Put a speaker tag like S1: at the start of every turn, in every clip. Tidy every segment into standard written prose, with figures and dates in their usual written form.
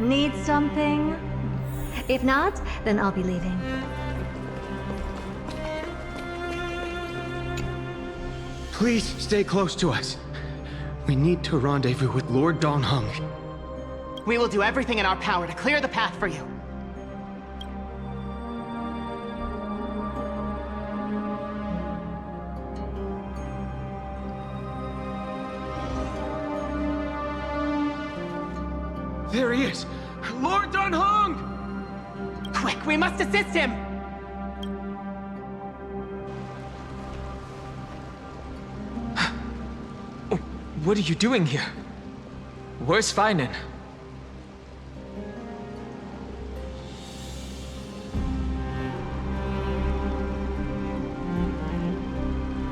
S1: Need something? If not, then I'll be leaving.
S2: Please stay close to us. We need to rendezvous with Lord Dongheng.
S3: We will do everything in our power to clear the path for you.
S2: There he is! Lord Dongheng!
S3: Quick, we must assist him!
S4: What are you doing here? Where's phainon?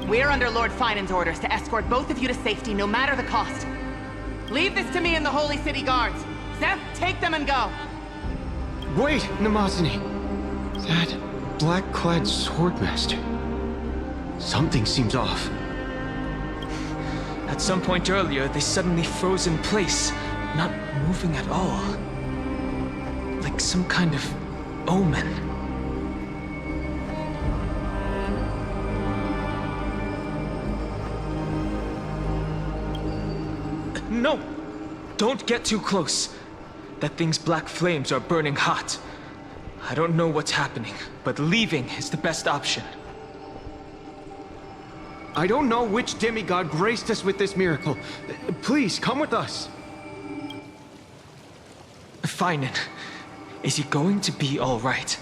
S3: We're under Lord Phainon's orders to escort both of you to safety, no matter the cost. Leave this to me and the Holy City Guards. Zeph, take them and go.
S2: Wait, Namazani. That black-clad swordmaster. Something seems off.
S4: At some point earlier, they suddenly froze in place, not moving at all. Like some kind of omen. No! Don't get too close. That thing's black flames are burning hot. I don't know what's happening, but leaving is the best option.
S2: I don't know which demigod graced us with this miracle. Please, come with us.
S4: phainon, is he going to be all right?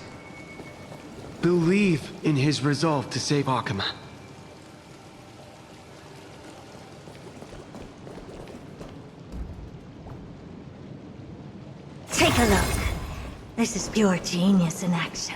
S2: Believe in his resolve to save Akama.
S1: Take a look. This is pure genius in action.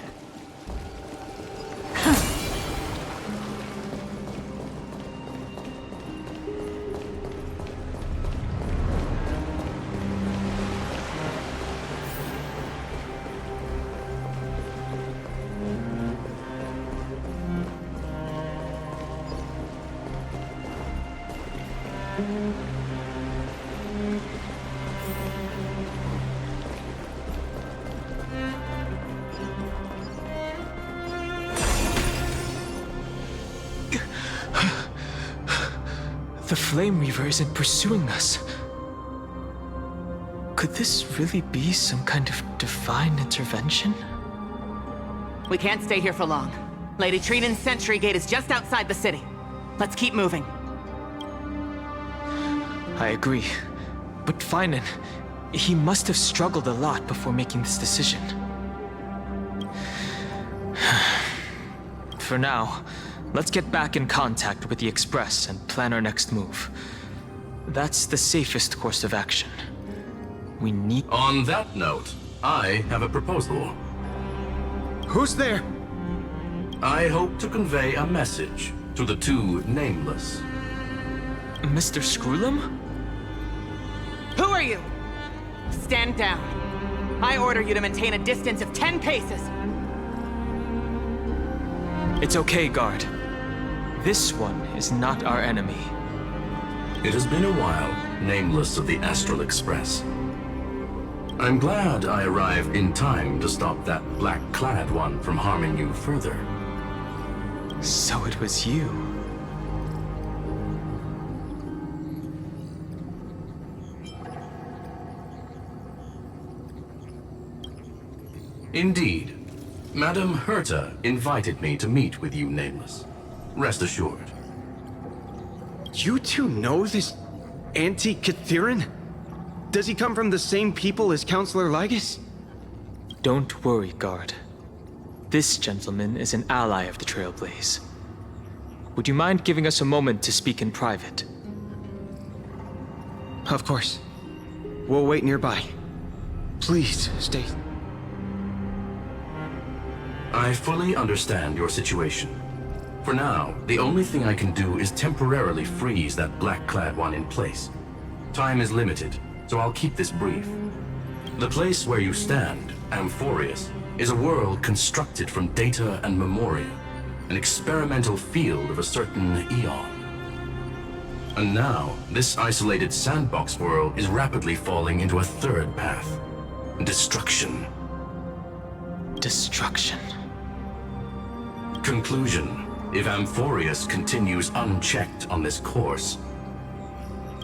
S4: The Flame Reaver isn't pursuing us. Could this really be some kind of divine intervention?
S3: We can't stay here for long. Lady Trinan's sentry gate is just outside the city. Let's keep moving.
S4: I agree. But phainon, he must have struggled a lot before making this decision. For now, let's get back in contact with the Express and plan our next move. That's the safest course of action. We need...
S5: On that note, I have a proposal.
S2: Who's there?
S5: I hope to convey a message to the two nameless.
S4: Mr. Screwlum?
S3: Who are you? Stand down. I order you to maintain a distance of 10 paces.
S4: It's okay, guard. This one is not our enemy.
S5: It has been a while, nameless of the Astral Express. I'm glad I arrived in time to stop that black-clad one from harming you further.
S4: So it was you.
S5: Indeed. Madame Herta invited me to meet with you, Nameless. Rest assured.
S2: You two know this anti-Cathiran? Does he come from the same people as Counselor Lygus?
S4: Don't worry, guard. This gentleman is an ally of the Trailblaze. Would you mind giving us a moment to speak in private?
S2: Of course. We'll wait nearby. Please, stay.
S5: I fully understand your situation. For now, the only thing I can do is temporarily freeze that black-clad one in place. Time is limited, so I'll keep this brief. The place where you stand, Amphorius, is a world constructed from data and memoria, an experimental field of a certain eon. And now, this isolated sandbox world is rapidly falling into a third path. destruction.
S4: Destruction.
S5: Conclusion. If Amphorius continues unchecked on this course,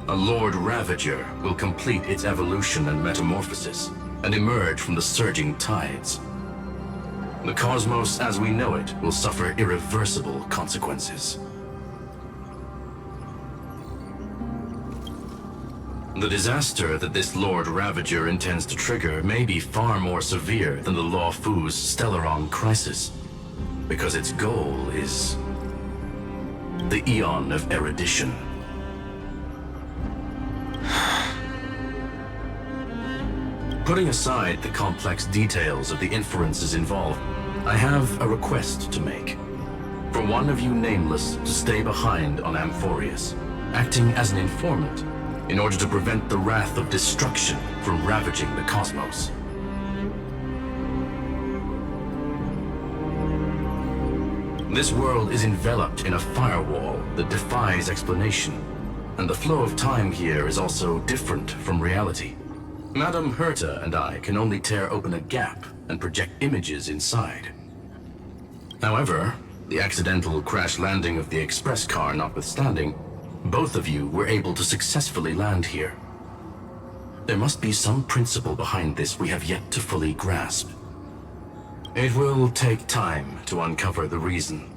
S5: a Lord Ravager will complete its evolution and metamorphosis, and emerge from the surging tides. The cosmos as we know it will suffer irreversible consequences. The disaster that this Lord Ravager intends to trigger may be far more severe than the Law Fu's Stellaron crisis, because its goal is the Eon of Erudition. Putting aside the complex details of the inferences involved, I have a request to make. For one of you nameless to stay behind on Amphorius, acting as an informant, in order to prevent the wrath of destruction from ravaging the cosmos. This world is enveloped in a firewall that defies explanation, and the flow of time here is also different from reality. Madame Herta and I can only tear open a gap and project images inside. However, the accidental crash landing of the express car notwithstanding, both of you were able to successfully land here. There must be some principle behind this we have yet to fully grasp. It will take time to uncover the reason.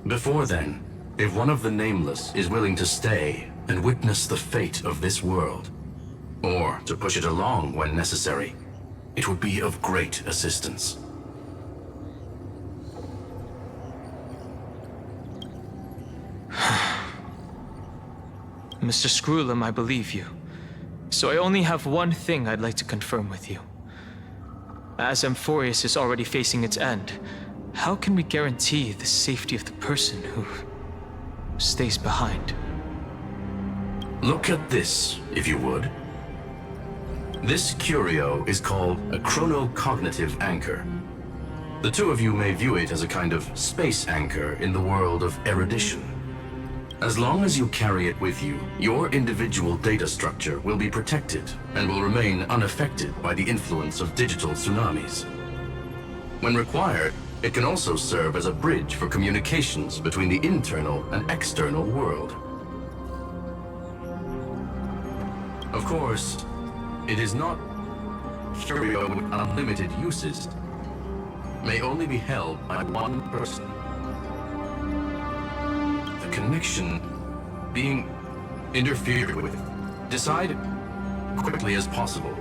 S5: Before then, if one of the Nameless is willing to stay and witness the fate of this world, or to push it along when necessary, it would be of great assistance.
S4: Mr. Screwlum, I believe you. So I only have one thing I'd like to confirm with you. As Amphorius is already facing its end, how can we guarantee the safety of the person who stays behind?
S5: Look at this, if you would. This curio is called a chronocognitive anchor. The two of you may view it as a kind of space anchor in the world of erudition. As long as you carry it with you, your individual data structure will be protected and will remain unaffected by the influence of digital tsunamis. When required, it can also serve as a bridge for communications between the internal and external world. Of course, it is not curio with unlimited uses. May only be held by one person. The connection being interfered with. Decide quickly as possible.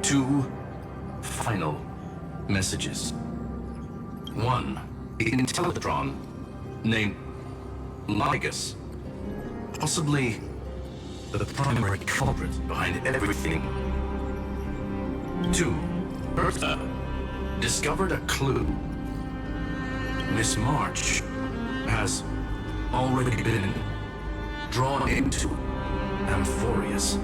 S5: 2 final messages. 1. The Intellitron named Ligus, possibly the primary culprit behind everything. 2. Bertha discovered a clue. Miss March has already been drawn into Amphorius.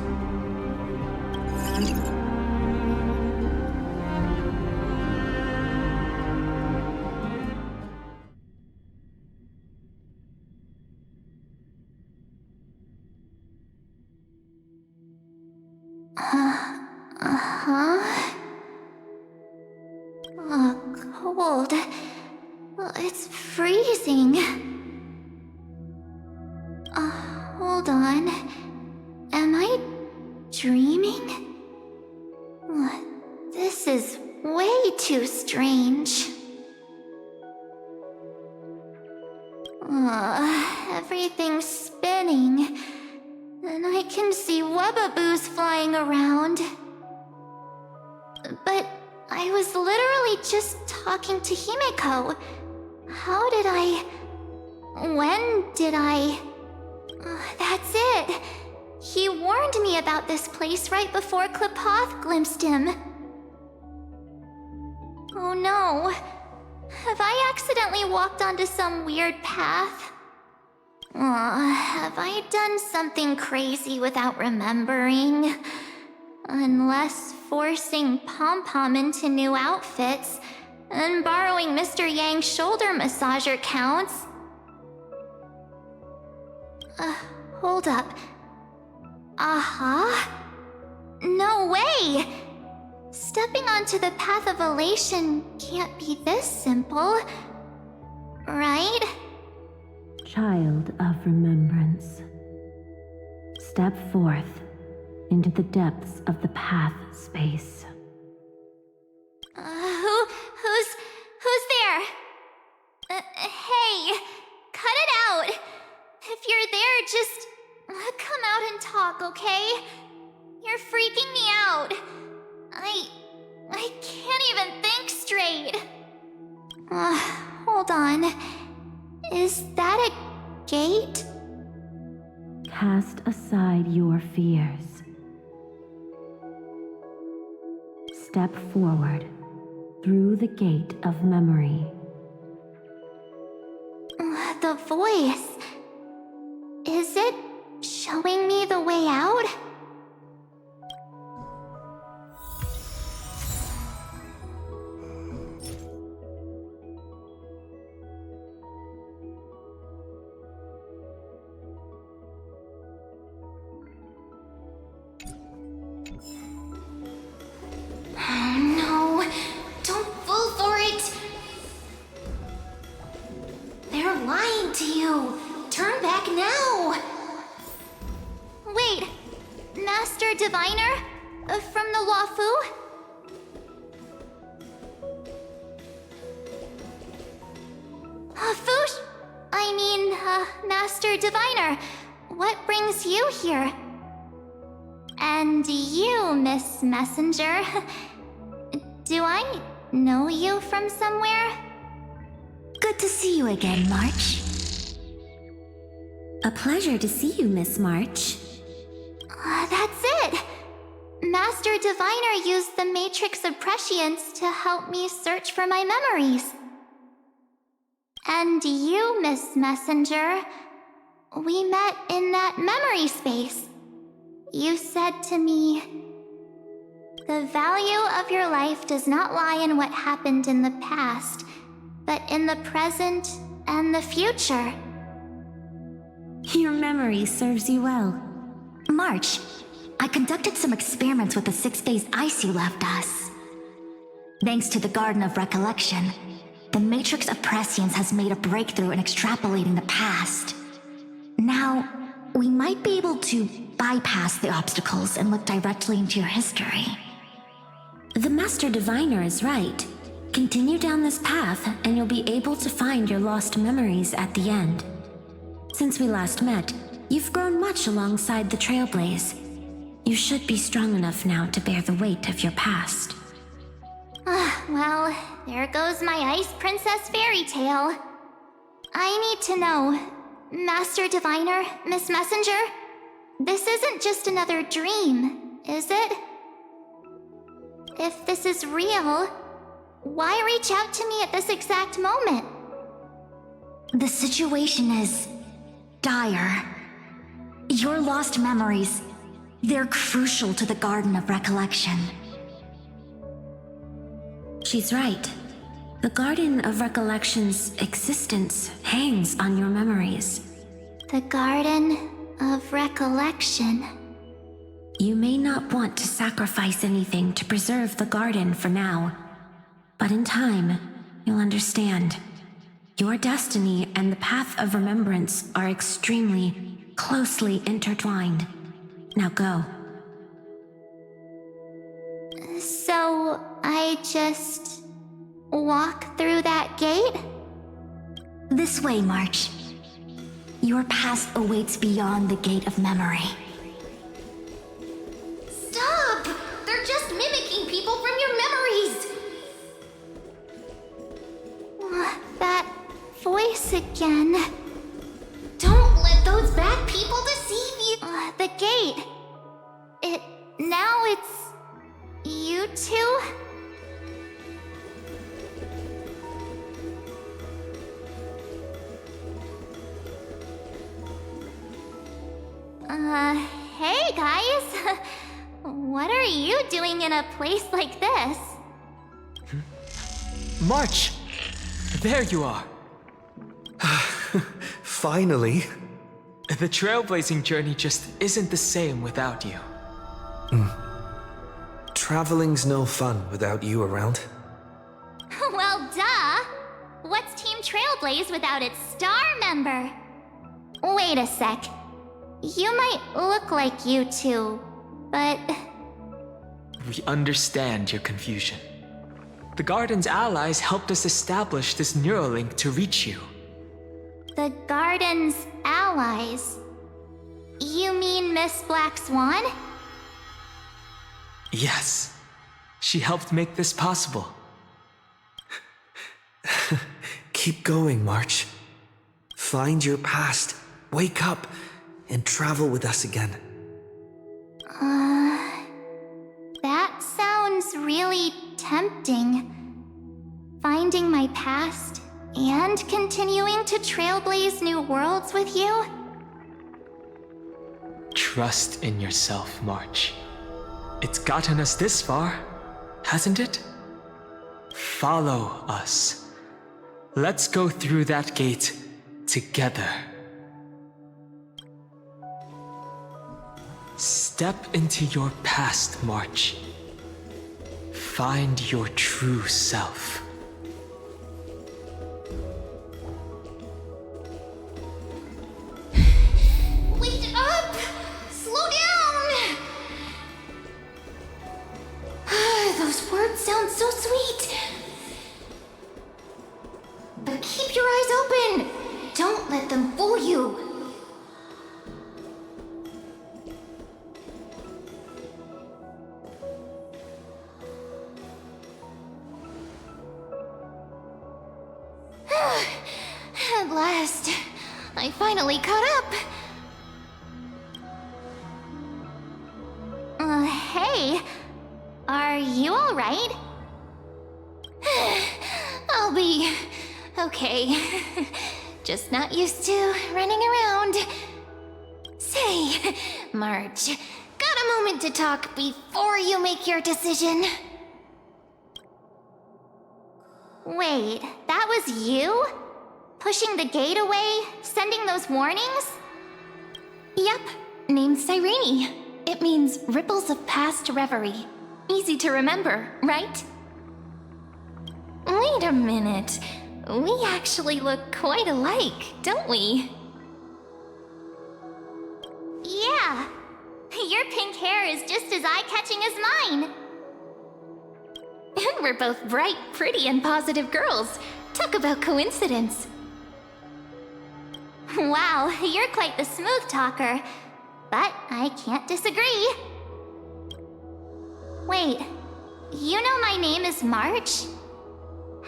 S1: Cold. It's freezing. Hold on. Am I dreaming? This is way too strange. Everything's spinning. And I can see webaboos flying around. But I was literally just talking to Himeko. How did I... When did I... That's it. He warned me about this place right before Klepoth glimpsed him. Oh no. Have I accidentally walked onto some weird path? Have I done something crazy without remembering? Unless forcing Pom-Pom into new outfits and borrowing Mr. Yang's shoulder massager counts. Hold up. No way! Stepping onto the path of elation can't be this simple, right?
S6: Child of remembrance, step forth into the depths of the path space.
S1: Who's there? Hey, cut it out. If you're there, just come out and talk, okay? You're freaking me out. I can't even think straight. Hold on. Is that a gate?
S6: Cast aside your fears. Step forward through the gate of memory.
S1: The voice. Is it showing me the way out? Diviner? From the Wafu? Master Diviner, what brings you here? And you, Miss Messenger, do I know you from somewhere?
S7: Good to see you again, March. A pleasure to see you, Miss March.
S1: That's it! Master Diviner used the Matrix of Prescience to help me search for my memories. And you, Miss Messenger, we met in that memory space. You said to me, "The value of your life does not lie in what happened in the past, but in the present and the future."
S7: Your memory serves you well. March, I conducted some experiments with the 6-phase ice you left us. Thanks to the Garden of Recollection, the Matrix of Prescience has made a breakthrough in extrapolating the past. Now, we might be able to bypass the obstacles and look directly into your history. The Master Diviner is right. Continue down this path and you'll be able to find your lost memories at the end. Since we last met, you've grown much alongside the Trailblaze. You should be strong enough now to bear the weight of your past.
S1: Well, there goes my Ice Princess fairy tale. I need to know, Master Diviner, Miss Messenger, this isn't just another dream, is it? If this is real, why reach out to me at this exact moment?
S7: The situation is dire. Your lost memories, they're crucial to the Garden of Recollection. She's right. The Garden of Recollection's existence hangs on your memories.
S1: The Garden of Recollection.
S7: You may not want to sacrifice anything to preserve the garden for now, but in time, you'll understand. Your destiny and the path of remembrance are extremely, closely intertwined. Now go.
S1: So, I just walk through that gate?
S7: This way, March. Your past awaits beyond the gate of memory.
S1: Stop! They're just mimicking people from your memories! That voice again. Don't let those bad people deceive you! The gate. Now it's... you two? Hey guys! What are you doing in a place like this?
S4: March! There you are.
S2: Finally.
S4: The trailblazing journey just isn't the same without you.
S8: Traveling's no fun without you around.
S1: Well, duh! What's Team Trailblaze without its star member? Wait a sec. You might look like you two, but...
S4: We understand your confusion. The Garden's allies helped us establish this Neuralink to reach you.
S1: The Garden's allies? You mean Miss Black Swan?
S4: Yes. She helped make this possible.
S8: Keep going, March. Find your past, wake up, and travel with us again.
S1: That sounds really tempting. Finding my past and continuing to trailblaze new worlds with you?
S4: Trust in yourself, March. It's gotten us this far, hasn't it? Follow us. Let's go through that gate together. Step into your past, March. Find your true self.
S1: Wait up! Slow down! Those words sound so sweet. But keep your eyes open! Don't let them fool you! At last, I finally caught up. Hey, are you all right? I'll be okay. Just not used to running around. Say, March, got a moment to talk before you make your decision? Wait, that was you? Pushing the gate away? Sending those warnings?
S7: Yep, named Cyrene. It means ripples of past reverie. Easy to remember, right? Wait a minute. We actually look quite alike, don't we?
S1: Yeah. Your pink hair is just as eye-catching as mine.
S7: We're both bright, pretty, and positive girls. Talk about coincidence.
S1: Wow, you're quite the smooth talker. But I can't disagree. Wait, you know my name is March?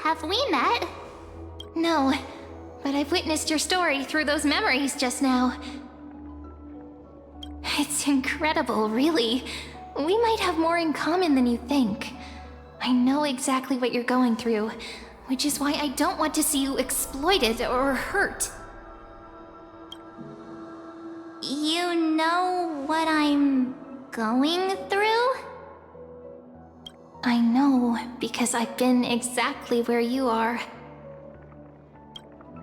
S1: Have we met?
S7: No, but I've witnessed your story through those memories just now. It's incredible, really. We might have more in common than you think. I know exactly what you're going through, which is why I don't want to see you exploited or hurt.
S1: You know what I'm going through?
S7: I know, because I've been exactly where you are.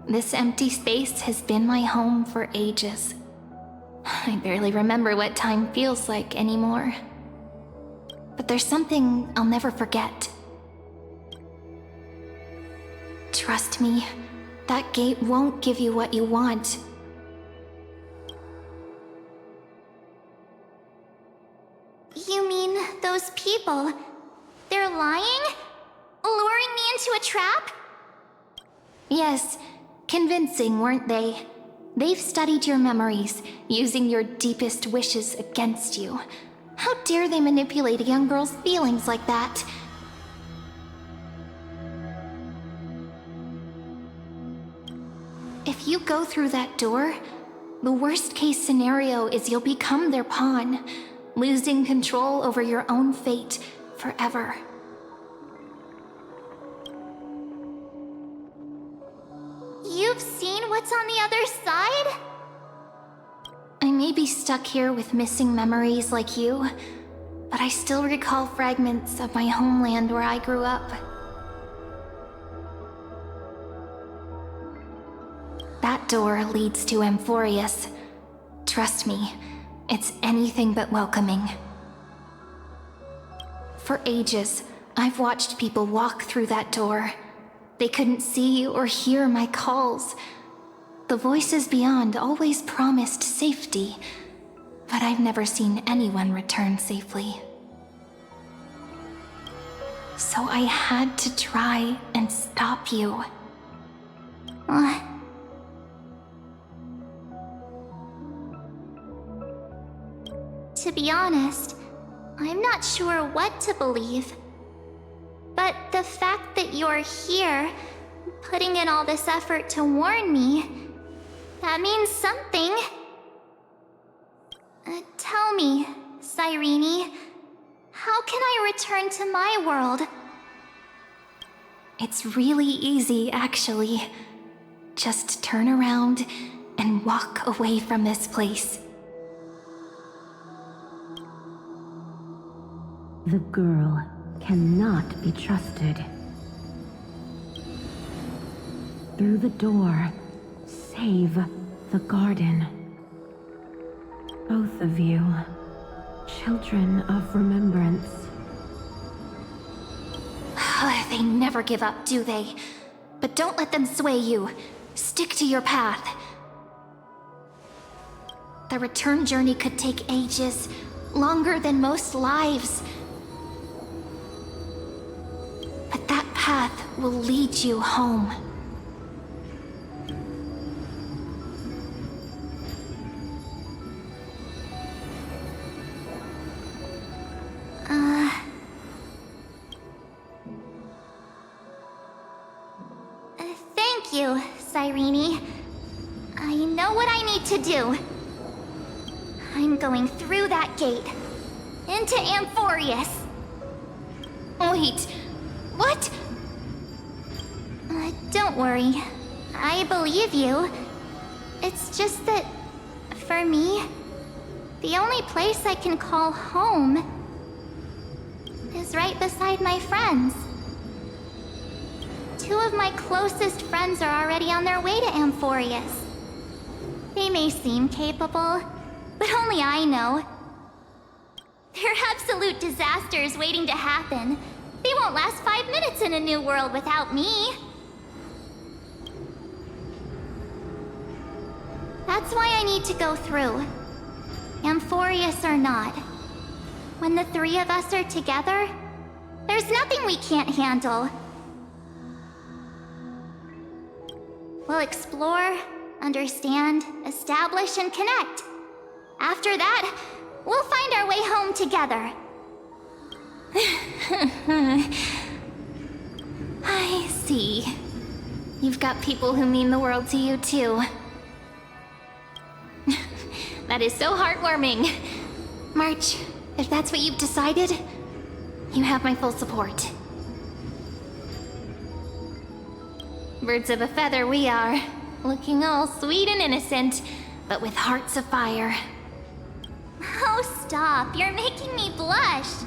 S7: This empty space has been my home for ages. I barely remember what time feels like anymore. But there's something I'll never forget. Trust me, that gate won't give you what you want.
S1: You mean those people? They're lying? Luring me into a trap?
S7: Yes, convincing, weren't they? They've studied your memories, using your deepest wishes against you. How dare they manipulate a young girl's feelings like that? If you go through that door, the worst case scenario is you'll become their pawn, losing control over your own fate forever.
S1: You've seen what's on the other side?
S7: I may be stuck here with missing memories like you, but I still recall fragments of my homeland where I grew up. That door leads to Amphorius. Trust me, it's anything but welcoming.
S9: For ages, I've watched people walk through that door. They couldn't see or hear my calls. The voices beyond always promised safety, but I've never seen anyone return safely. So I had to try and stop you.
S1: To be honest, I'm not sure what to believe. But the fact that you're here, putting in all this effort to warn me, that means something. Tell me, Cyrene, how can I return to my world?
S9: It's really easy, actually. Just turn around and walk away from this place.
S6: The girl cannot be trusted. Through the door, save the garden. Both of you, children of remembrance.
S9: They never give up, do they? But don't let them sway you. Stick to your path. The return journey could take ages, longer than most lives. But that path will lead you home.
S1: Thank you, Cyrene. I know what I need to do. I'm going through that gate. Into Amphorius.
S9: Wait, what?
S1: Don't worry. I believe you. It's just that, for me, the only place I can call home is right beside my friends. Two of my closest friends are already on their way to Amphorius. They may seem capable, but only I know. They're absolute disasters waiting to happen. They won't last 5 minutes in a new world without me. That's why I need to go through. Amphorius or not. When the three of us are together, there's nothing we can't handle. We'll explore, understand, establish, and connect. After that, we'll find our way home together.
S9: I see. You've got people who mean the world to you, too. That is so heartwarming. March, if that's what you've decided, you have my full support. Birds of a feather we are, looking all sweet and innocent, but with hearts of fire.
S1: Oh, stop. You're making me blush.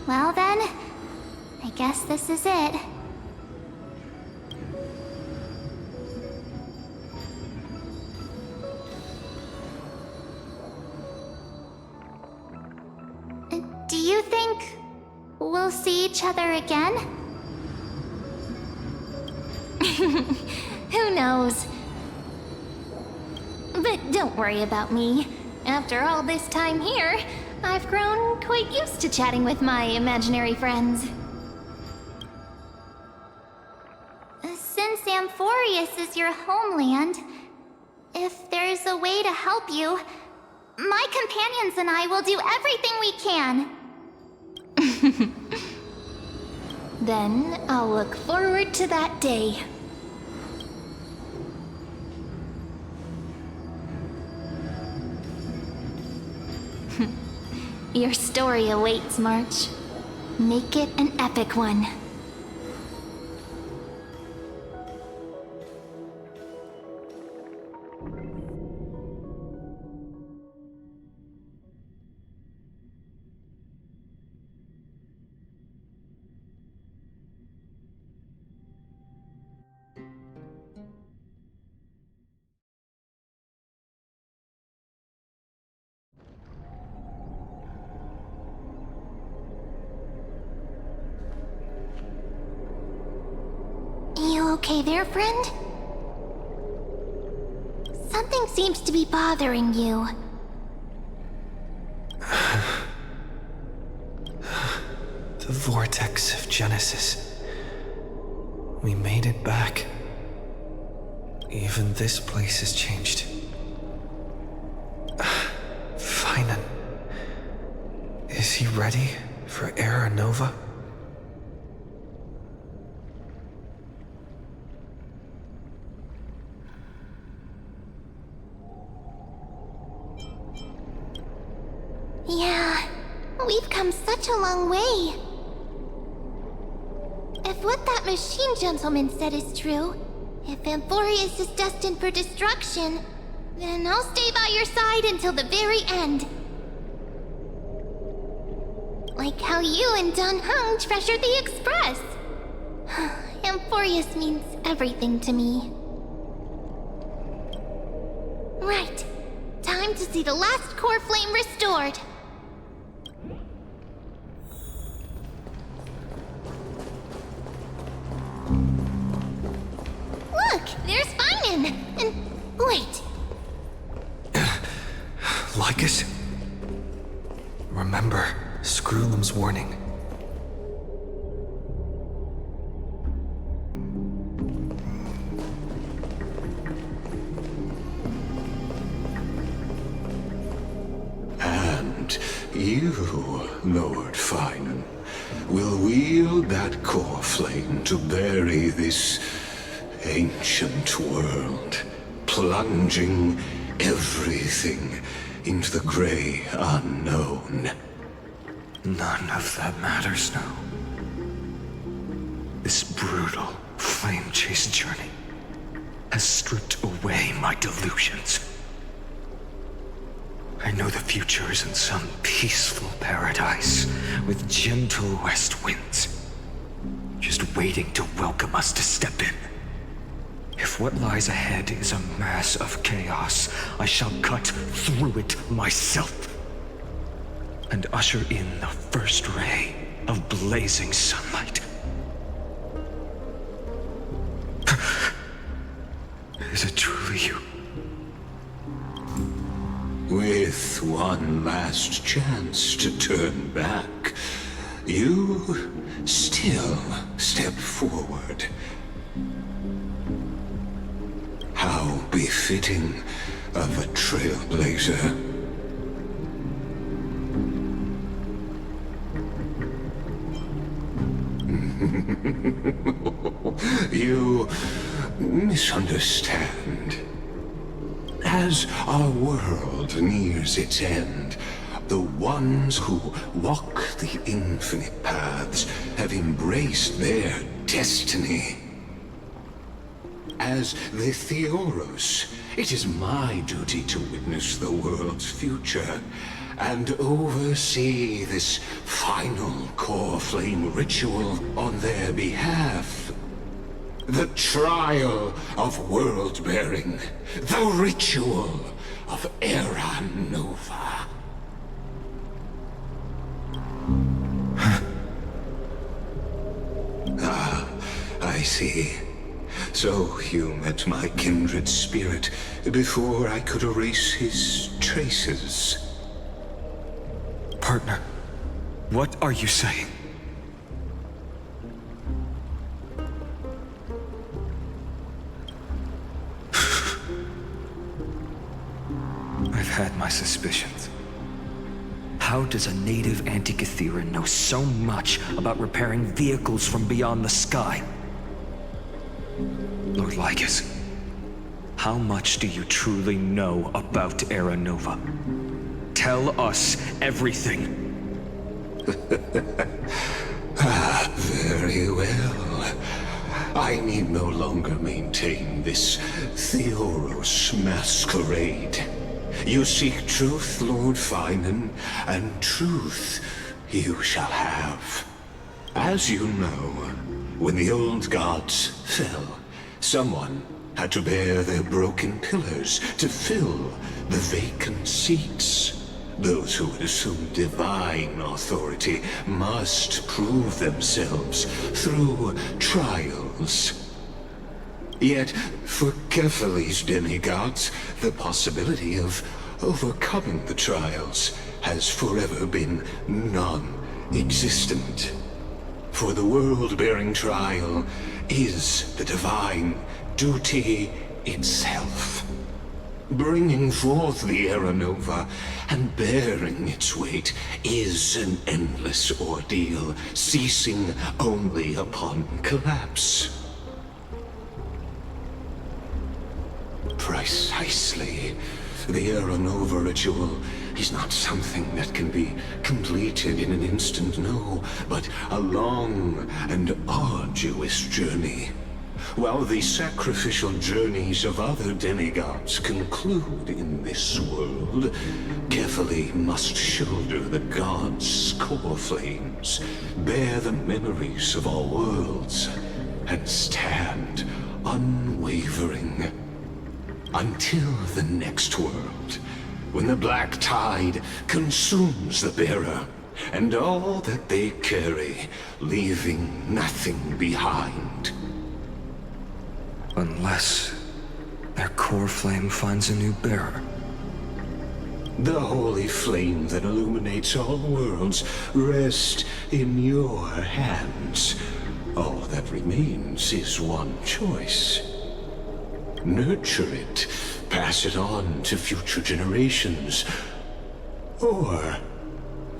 S1: Well then, I guess this is it. Do you think we'll see each other again?
S9: Who knows? But don't worry about me. After all this time here, I've grown quite used to chatting with my imaginary friends.
S1: Since Amphorius is your homeland, if there's a way to help you, my companions and I will do everything we can.
S9: Then I'll look forward to that day. Your story awaits, March. Make it an epic one.
S1: okay there, friend? Something seems to be bothering you.
S8: The vortex of Genesis. We made it back. Even this place has changed. Phainon. Is he ready for Era Nova?
S1: Yeah, we've come such a long way. If what that machine gentleman said is true, if Amphorius is destined for destruction, then I'll stay by your side until the very end. Like how you and Dun Hung treasured the Express. Amphorius means everything to me. Right. Time to see the last core flame restored. Look, there's Phainon. And wait.
S8: Lycus? Remember Screwlum's warning.
S10: And you, Lord Phainon, will wield that core flame to bury this ancient world, plunging everything into the gray unknown.
S8: None of that matters now. This brutal, flame-chased journey has stripped away my delusions. I know the future is in some peaceful paradise with gentle west winds, just waiting to welcome us to step in. If what lies ahead is a mass of chaos, I shall cut through it myself and usher in the first ray of blazing sunlight. Is it truly you?
S10: With one last chance to turn back, you still step forward. How befitting of a trailblazer. You misunderstand. As our world nears its end, the ones who walk the infinite paths have embraced their destiny. As the Theoros, it is my duty to witness the world's future and oversee this final core flame ritual on their behalf. The trial of world-bearing, the ritual of Era Nova. Ah, I see. So you met my kindred spirit before I could erase his traces.
S8: Partner, what are you saying? I've had my suspicions. How does a native Antikytheran know so much about repairing vehicles from beyond the sky? Lord Lycus, how much do you truly know about Era Nova? Tell us everything.
S10: Very well. I need no longer maintain this Theoros masquerade. You seek truth, Lord Phainon, and truth you shall have. As you know, when the old gods fell, someone had to bear their broken pillars to fill the vacant seats. Those who would assume divine authority must prove themselves through trials. Yet, for Kephales's demigods, the possibility of overcoming the trials has forever been non-existent. For the world-bearing trial is the divine duty itself. Bringing forth the Era Nova and bearing its weight is an endless ordeal, ceasing only upon collapse. Precisely. The Era Nova ritual is not something that can be completed in an instant, no, but a long and arduous journey. While the sacrificial journeys of other demigods conclude in this world, Kephale must shoulder the gods' core flames, bear the memories of all worlds, and stand unwavering until the next world, when the black tide consumes the bearer and all that they carry, leaving nothing behind.
S8: Unless their core flame finds a new bearer.
S10: The holy flame that illuminates all worlds rests in your hands. All that remains is one choice. Nurture it, pass it on to future generations, or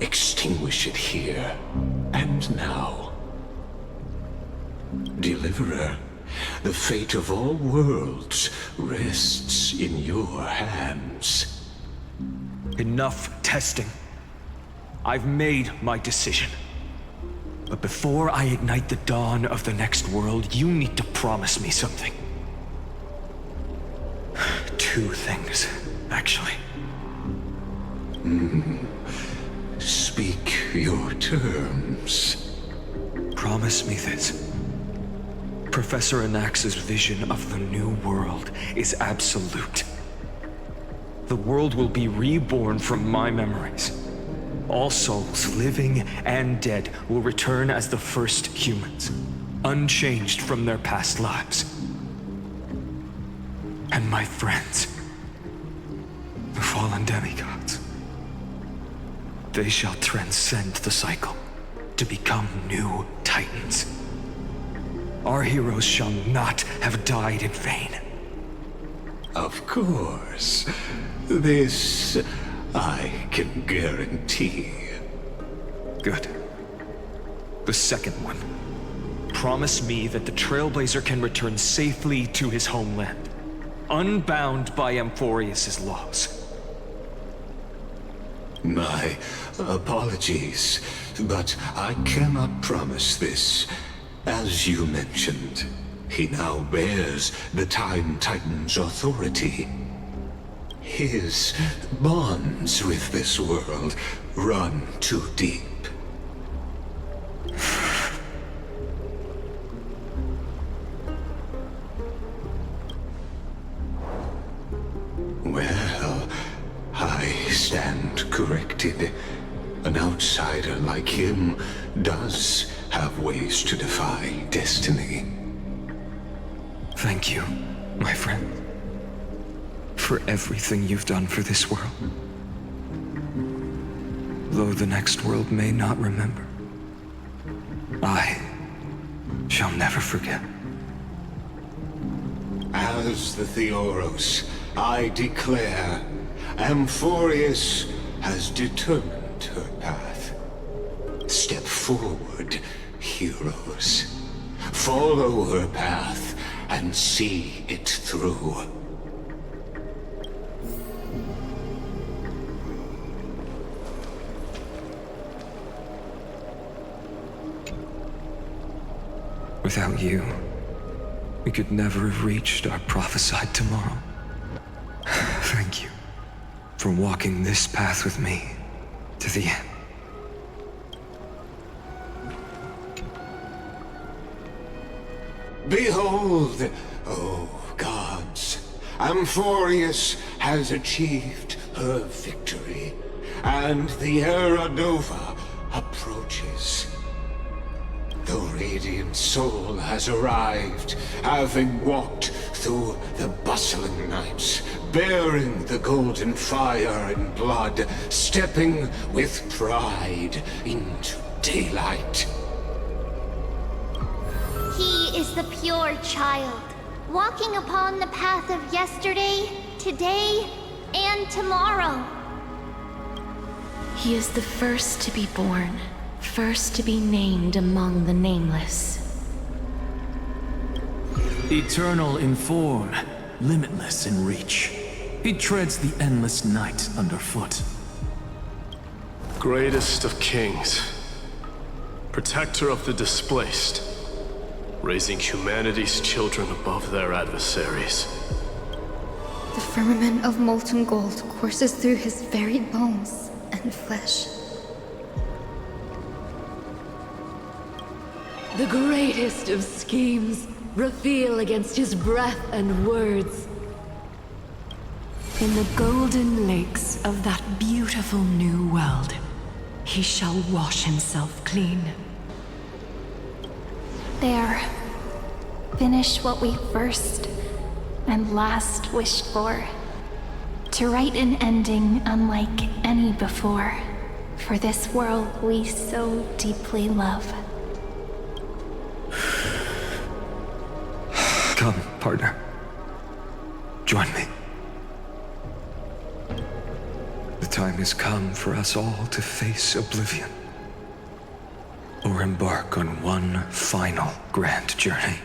S10: extinguish it here and now. Deliverer, the fate of all worlds rests in your hands.
S8: Enough testing. I've made my decision. But before I ignite the dawn of the next world, you need to promise me something. Two things, actually.
S10: Speak your terms.
S8: Promise me this. Professor Anax's vision of the new world is absolute. The world will be reborn from my memories. All souls, living and dead, will return as the first humans, unchanged from their past lives. And my friends, the fallen demigods, they shall transcend the cycle to become new titans. Our heroes shall not have died in vain.
S10: Of course. This I can guarantee.
S8: Good. The second one. Promise me that the Trailblazer can return safely to his homeland, unbound by Amphorius's laws.
S10: My apologies, but I cannot promise this. As you mentioned, he now bears the Time Titan's authority. His bonds with this world run too deep. Well, I stand corrected. An outsider like him does have ways to defy destiny.
S8: Thank you, my friend, for everything you've done for this world. Though the next world may not remember, I shall never forget.
S10: As the Theoros, I declare, Amphorius has determined her path. Step forward, heroes. Follow her path and see it through.
S8: Without you, we could never have reached our prophesied tomorrow. Thank you for walking this path with me to the end.
S10: Behold, oh gods, Amphorius has achieved her victory, and the Era Nova approaches. The radiant soul has arrived, having walked through the bustling nights, bearing the golden fire and blood, stepping with pride into daylight.
S1: He is the pure child, walking upon the path of yesterday, today, and tomorrow.
S6: He is the first to be born, first to be named among the nameless.
S11: Eternal in form, limitless in reach. He treads the endless night underfoot.
S12: Greatest of kings, protector of the displaced, raising humanity's children above their adversaries.
S9: The firmament of molten gold courses through his very bones and flesh.
S13: The greatest of schemes reveal against his breath and words.
S6: In the golden lakes of that beautiful new world, he shall wash himself clean.
S9: There. Finish what we first and last wished for. To write an ending unlike any before, for this world we so deeply love.
S8: Come, partner. Join me. The time has come for us all to face oblivion, or embark on one final grand journey.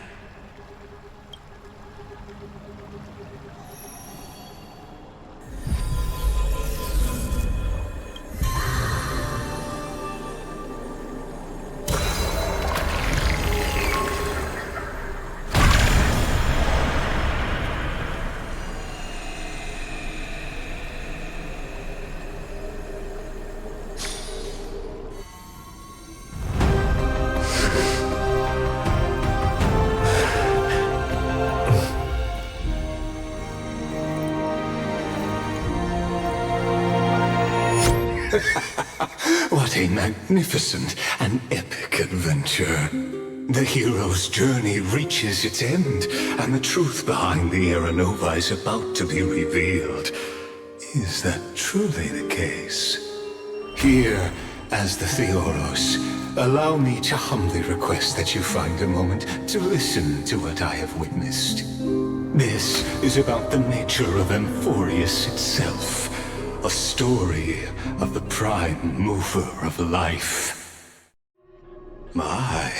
S10: What a magnificent and epic adventure. The hero's journey reaches its end, and the truth behind the Aeronova is about to be revealed. Is that truly the case? Here, as the Theoros, allow me to humbly request that you find a moment to listen to what I have witnessed. This is about the nature of Amphorius itself. A story of the prime mover of life. My,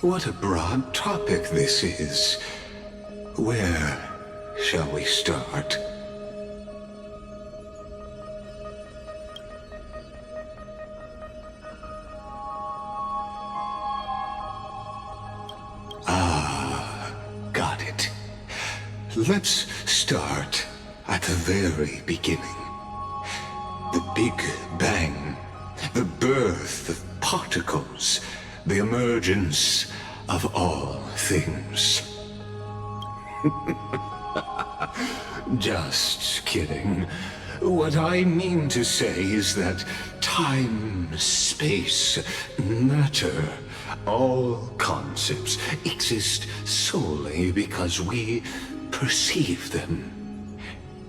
S10: what a broad topic this is. Where shall we start? Got it. Let's start at the very beginning. The Big Bang, the birth of particles, the emergence of all things. Just kidding. What I mean to say is that time, space, matter, all concepts exist solely because we perceive them.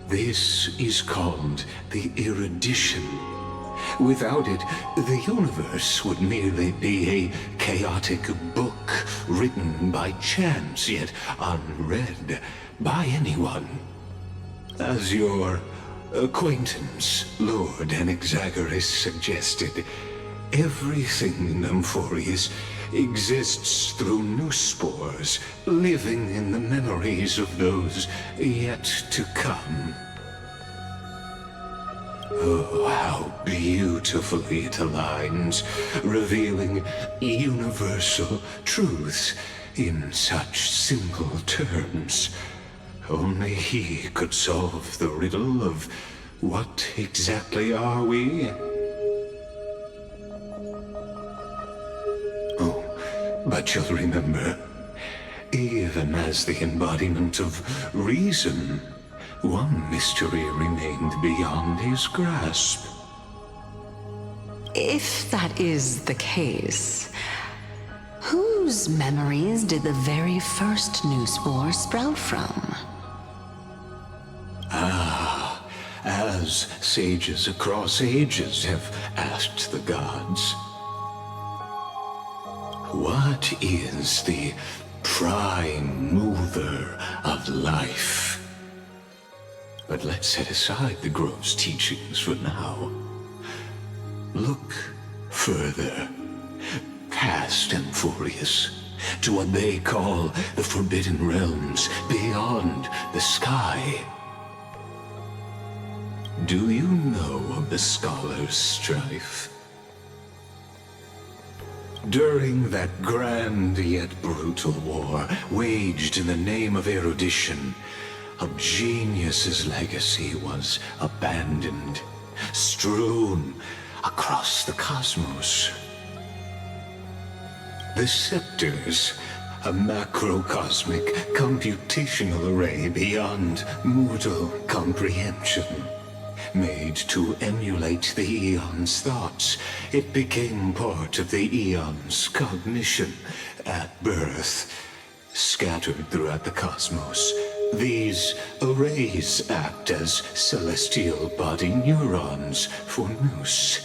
S10: This is called the erudition. Without it, the universe would merely be a chaotic book written by chance, yet unread by anyone. As your acquaintance, Lord Anaxagoras, suggested, everything in Amphorius exists through new spores, living in the memories of those yet to come. Oh, how beautifully it aligns, revealing universal truths in such simple terms. Only he could solve the riddle of what exactly are we? But you'll remember, even as the embodiment of reason, one mystery remained beyond his grasp.
S13: If that is the case, who
S6: Whose memories did the very first new spore sprout from?
S10: As sages across ages have asked the gods, what is the prime mover of life? But let's set aside the grove's teachings for now. Look further, past Amphorius, to what they call the Forbidden Realms beyond the sky. Do you know of the Scholar's Strife? During that grand yet brutal war, waged in the name of erudition, a genius's legacy was abandoned, strewn across the cosmos. The scepters, a macrocosmic computational array beyond mortal comprehension. Made to emulate the Eon's thoughts, it became part of the Eon's cognition at birth. Scattered throughout the cosmos, these arrays act as celestial body neurons for Nous.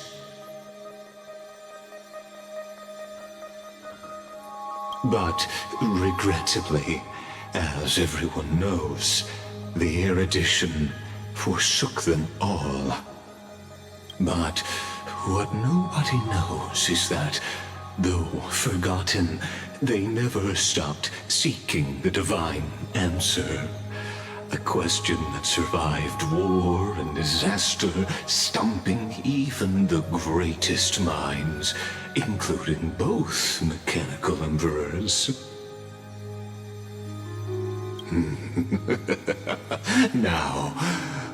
S10: But regrettably, as everyone knows, the erudition forsook them all. But what nobody knows is that, though forgotten, they never stopped seeking the divine answer. A question that survived war and disaster, stumping even the greatest minds, including both mechanical emperors. Now,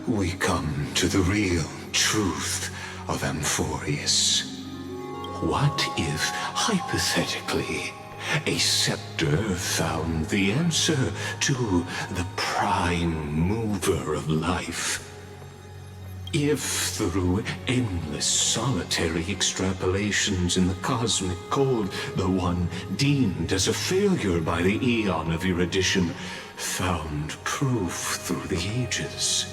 S10: we come to the real truth of Amphorius. What if, hypothetically, a scepter found the answer to the prime mover of life? If, through endless solitary extrapolations in the cosmic code, the one deemed as a failure by the Eon of erudition found proof through the ages,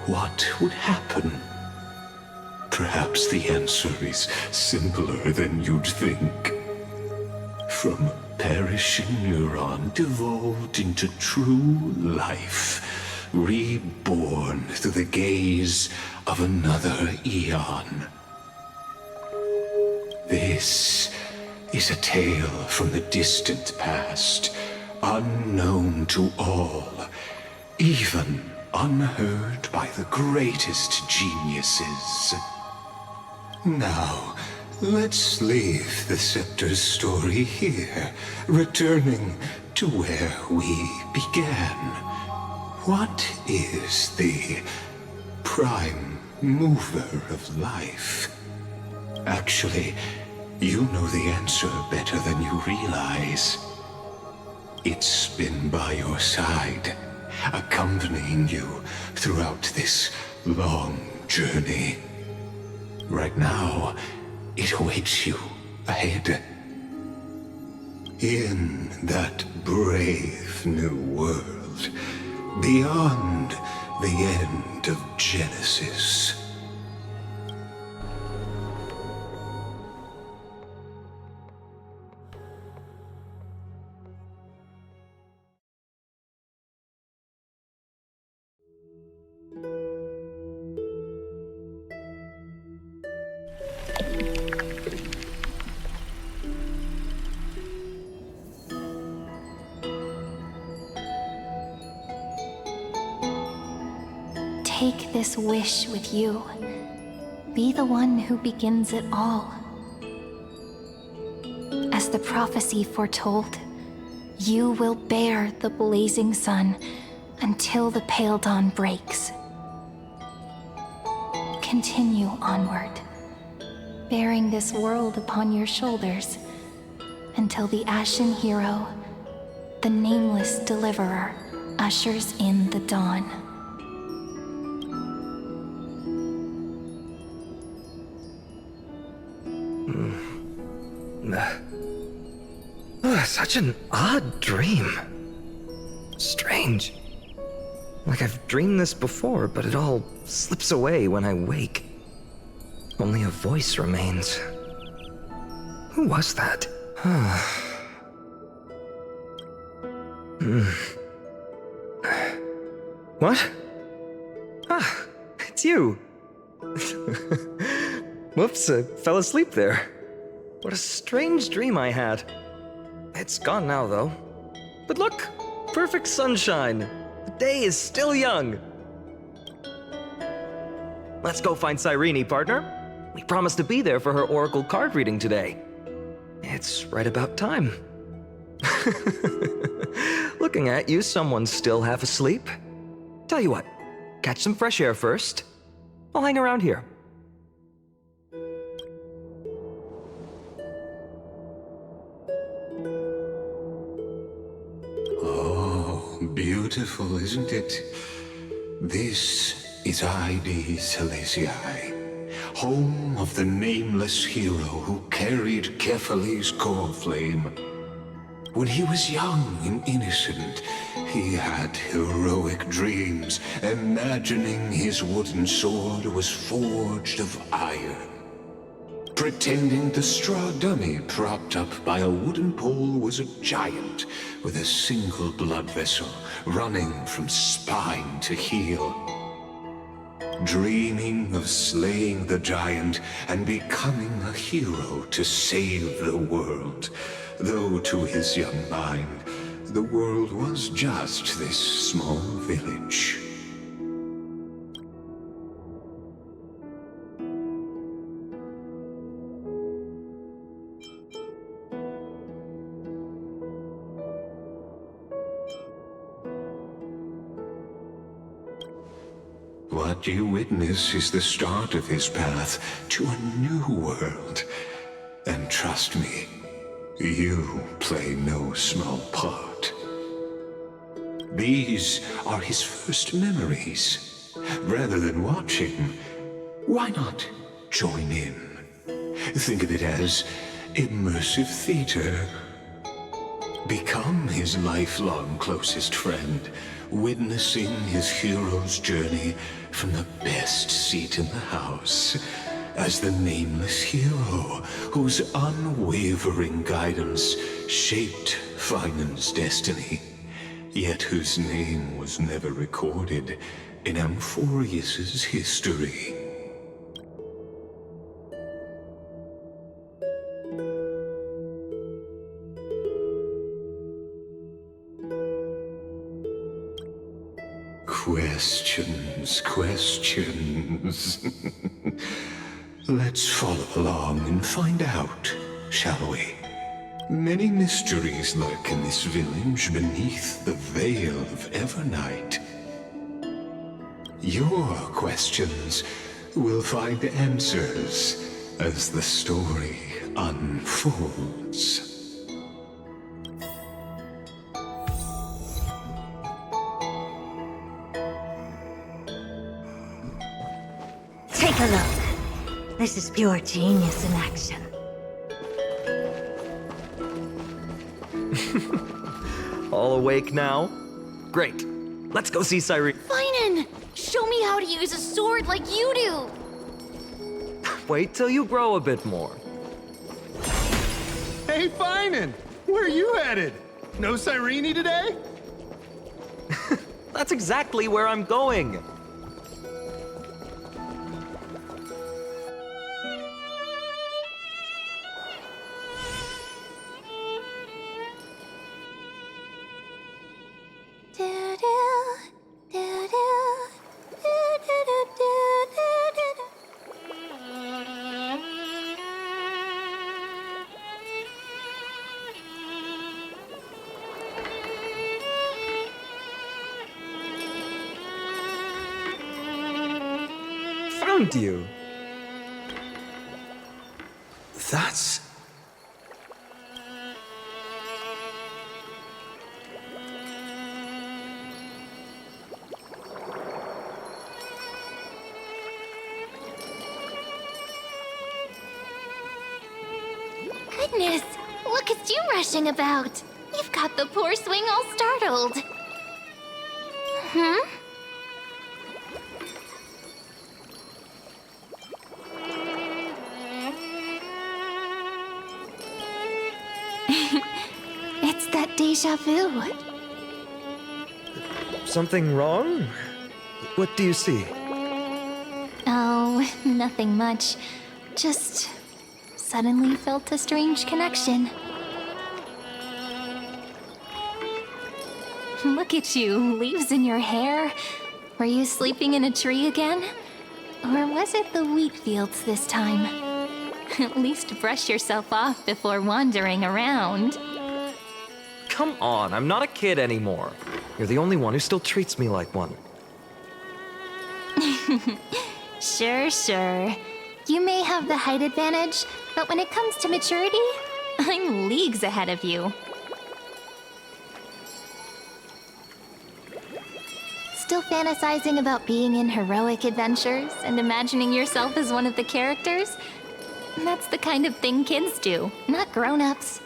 S10: what would happen? Perhaps the answer is simpler than you'd think. From a perishing neuron devolved into true life, reborn through the gaze of another Eon. This is a tale from the distant past, unknown to all, even unheard by the greatest geniuses. Now, let's leave the Scepter's story here, returning to where we began. What is the prime mover of life? Actually, you know the answer better than you realize. It's been by your side, accompanying you throughout this long journey. Right now, it awaits you ahead. In that brave new world, beyond the end of Genesis.
S9: Take this wish with you. Be the one who begins it all. As the prophecy foretold, you will bear the blazing sun until the pale dawn breaks. Continue onward, bearing this world upon your shoulders, until the Ashen Hero, the nameless deliverer, ushers in the dawn.
S8: Such an odd dream. Strange. Like I've dreamed this before, but it all slips away when I wake. Only a voice remains. Who was that? What? Ah, it's you. Whoops, I fell asleep there. What a strange dream I had. It's gone now, though. But look, perfect sunshine. The day is still young. Let's go find Cyrene, partner. We promised to be there for her oracle card reading today. It's right about time. Looking at you, someone's still half asleep. Tell you what, catch some fresh air first. I'll hang around here.
S10: Oh, beautiful, isn't it? This is Ides Helesii, home of the nameless hero who carried Kephales's core flame. When he was young and innocent, he had heroic dreams, imagining his wooden sword was forged of iron. Pretending the straw dummy propped up by a wooden pole was a giant with a single blood vessel running from spine to heel. Dreaming of slaying the giant and becoming a hero to save the world, though to his young mind, the world was just this small village. What you witness is the start of his path to a new world. And trust me, you play no small part. These are his first memories. Rather than watch him, why not join in? Think of it as immersive theater. Become his lifelong closest friend, witnessing his hero's journey from the best seat in the house, as the nameless hero whose unwavering guidance shaped Phainon's destiny, yet whose name was never recorded in Amphorius's history. Questions. Let's follow along and find out, shall we? Many mysteries lurk in this village beneath the veil of Evernight. Your questions will find answers as the story unfolds.
S7: Take a look. This is pure genius in action.
S8: All awake now? Great. Let's go see Cyrene.
S1: Phainon! Show me how to use a sword like you do!
S8: Wait till you grow a bit more.
S2: Hey, Phainon! Where are you headed? No Cyrene today?
S8: That's exactly where I'm going. Found you.
S2: That's...
S1: Goodness, look heck is you rushing about? You've got the poor swing all startled. Hmm?
S9: It's that deja vu.
S14: Something wrong? What do you see?
S9: Oh, nothing much. Just suddenly felt a strange connection. Look at you, leaves in your hair. Were you sleeping in a tree again? Or was it the wheat fields this time? At least brush yourself off before wandering around.
S14: Come on, I'm not a kid anymore. You're the only one who still treats me like one.
S9: Sure. You may have the height advantage, but when it comes to maturity, I'm leagues ahead of you. Still fantasizing about being in heroic adventures and imagining yourself as one of the characters? That's the kind of thing kids do, not grown-ups.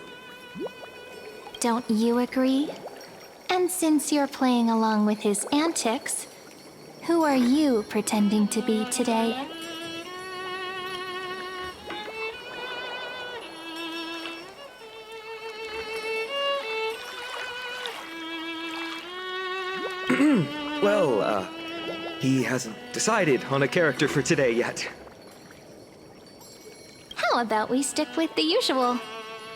S9: Don't you agree? And since you're playing along with his antics, who are you pretending to be today?
S14: Well, he hasn't decided on a character for today yet.
S9: How about we stick with the usual?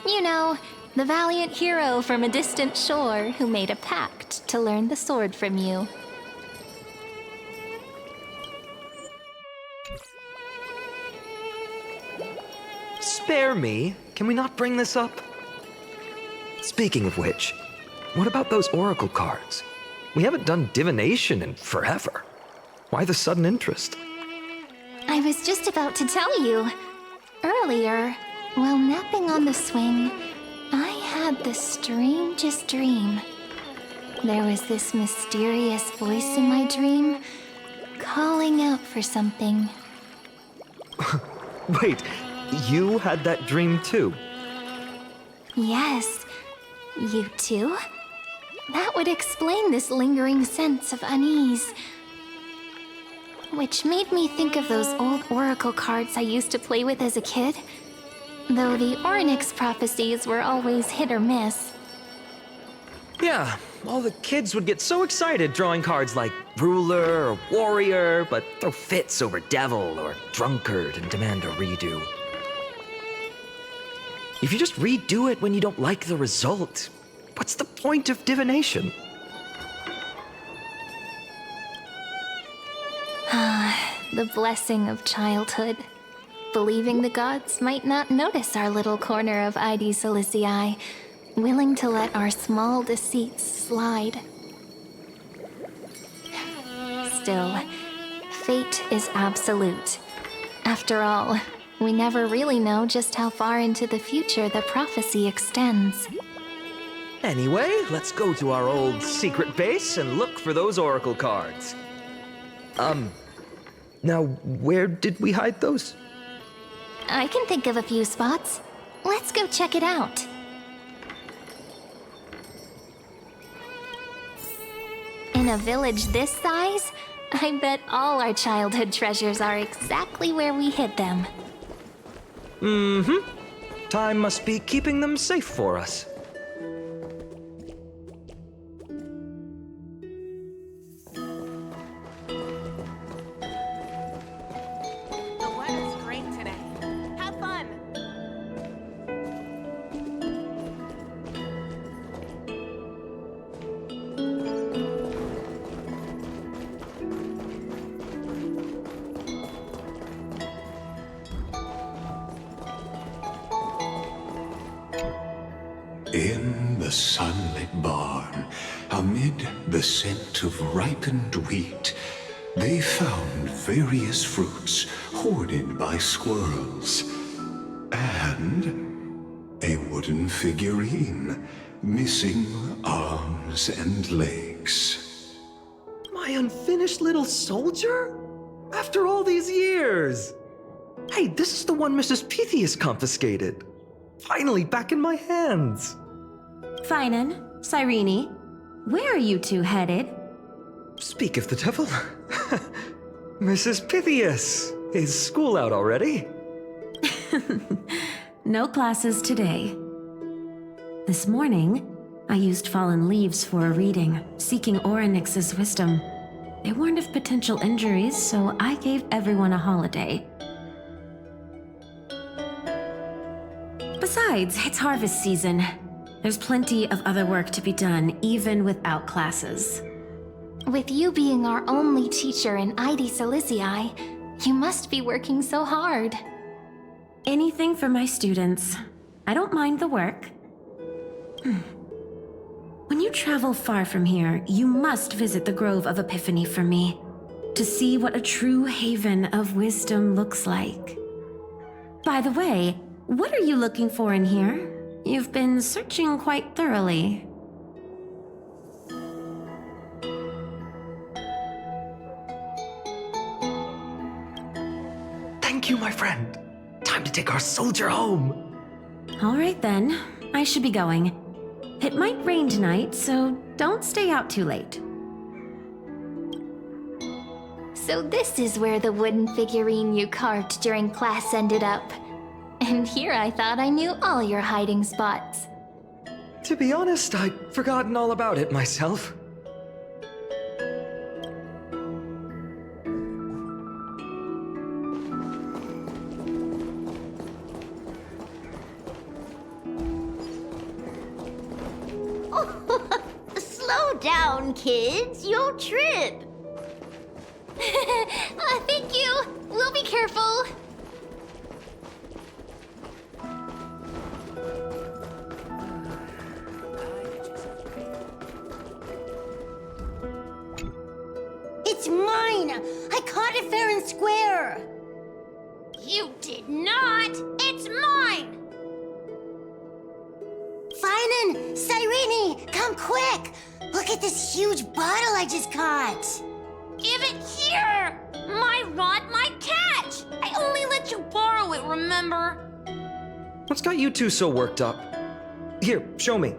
S9: You know, the valiant hero from a distant shore who made a pact to learn the sword from you.
S14: Spare me. Can we not bring this up? Speaking of which, what about those oracle cards? We haven't done divination in forever. Why the sudden interest?
S9: I was just about to tell you. Earlier, while napping on the swing, I had the strangest dream. There was this mysterious voice in my dream, calling out for something.
S14: Wait, you had that dream too?
S9: Yes, you too? That would explain this lingering sense of unease. Which made me think of those old oracle cards I used to play with as a kid. Though the Ornyx prophecies were always hit or miss.
S14: Yeah, all the kids would get so excited drawing cards like ruler or warrior, but throw fits over devil or drunkard and demand a redo. If you just redo it when you don't like the result, what's the point of divination?
S9: The blessing of childhood. Believing the gods might not notice our little corner of ID Silicii, willing to let our small deceits slide. Still, fate is absolute. After all, we never really know just how far into the future the prophecy extends.
S14: Anyway, let's go to our old secret base and look for those oracle cards. Now, where did we hide those?
S9: I can think of a few spots. Let's go check it out. In a village this size, I bet all our childhood treasures are exactly where we hid them.
S14: Mm-hmm. Time must be keeping them safe for us.
S3: The weather's great today. Have fun!
S10: In the sunlit barn, amid the scent of ripened wheat, they found various fruits hoarded by squirrels. And a wooden figurine, missing arms and legs.
S14: My unfinished little soldier? After all these years! Hey, this is the one Mrs. Pythias confiscated. finally back in my hands.
S15: Phainon, Cyrene, where are you two headed?
S14: Speak of the devil. Mrs. Pythias, is school out already?
S15: No classes today. This morning, I used fallen leaves for a reading, seeking Orynyx's wisdom. They warned of potential injuries, so I gave everyone a holiday. Besides, it's harvest season. There's plenty of other work to be done, even without classes.
S9: With you being our only teacher in ID Silicii, you must be working so hard.
S15: Anything for my students. I don't mind the work. When you travel far from here, you must visit the Grove of Epiphany for me, to see what a true haven of wisdom looks like. By the way, what are you looking for in here? You've been searching quite thoroughly.
S14: Thank you, my friend. Time to take our soldier home.
S15: All right then, I should be going. It might rain tonight, so don't stay out too late.
S9: So this is where the wooden figurine you carved during class ended up. And here I thought I knew all your hiding spots.
S14: To be honest, I'd forgotten all about it myself.
S1: Slow down, kids. You'll trip.
S9: Thank you. We'll be careful.
S16: It's mine! I caught it fair and square!
S1: You did not. It's mine.
S16: Phainon! Cyrene! Come quick! Look at this huge bottle I just caught!
S1: Give it here. My rod, my catch. I only let you borrow it, remember?
S14: What's got you two so worked up? Here, show me.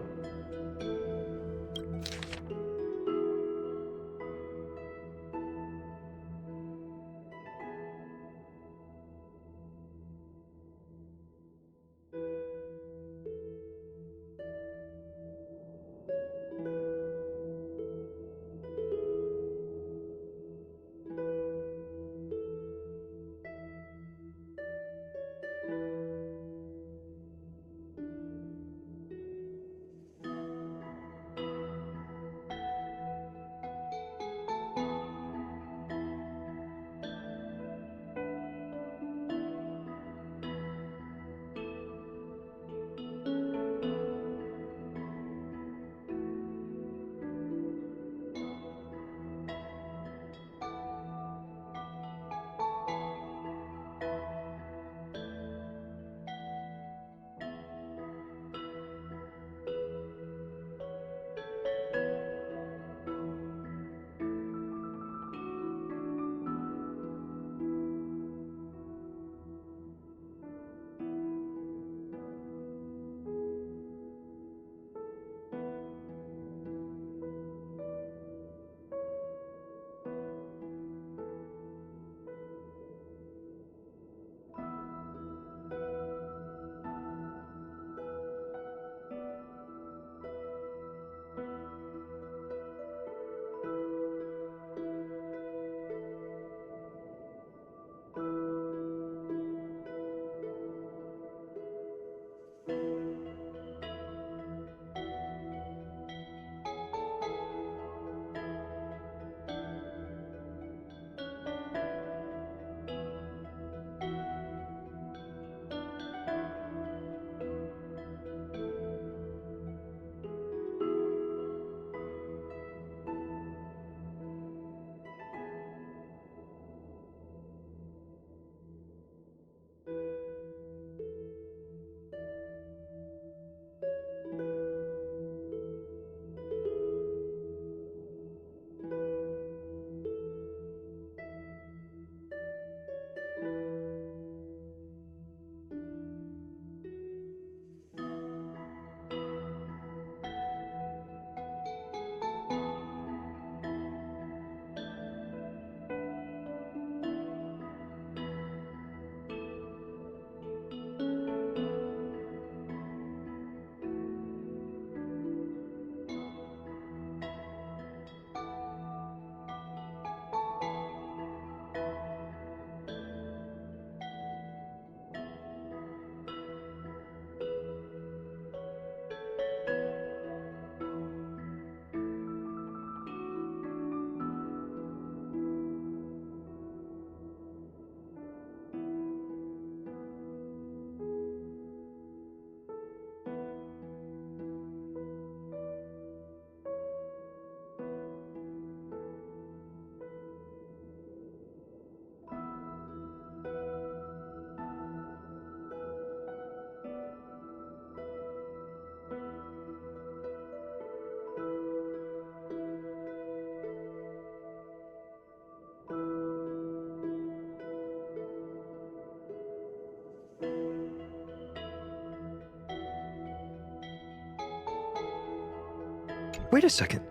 S14: Wait a second.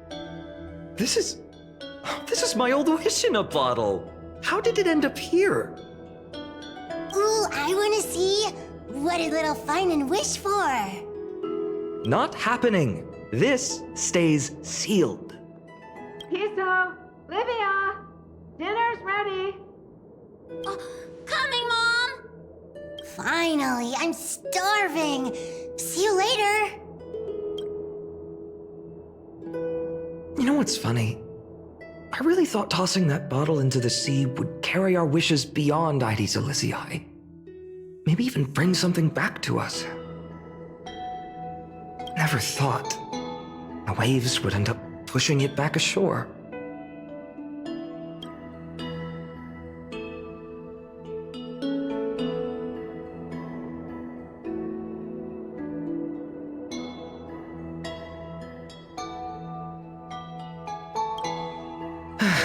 S14: This is my old wish in a bottle. How did it end up here?
S16: Ooh, I wanna see. What did little phainon wish for?
S14: Not happening. This stays sealed.
S17: Piso, Livia, dinner's ready.
S16: Coming, Mom! Finally, I'm starving. See you later.
S14: You know what's funny? I really thought tossing that bottle into the sea would carry our wishes beyond Ides Elysiae. Maybe even bring something back to us. Never thought the waves would end up pushing it back ashore.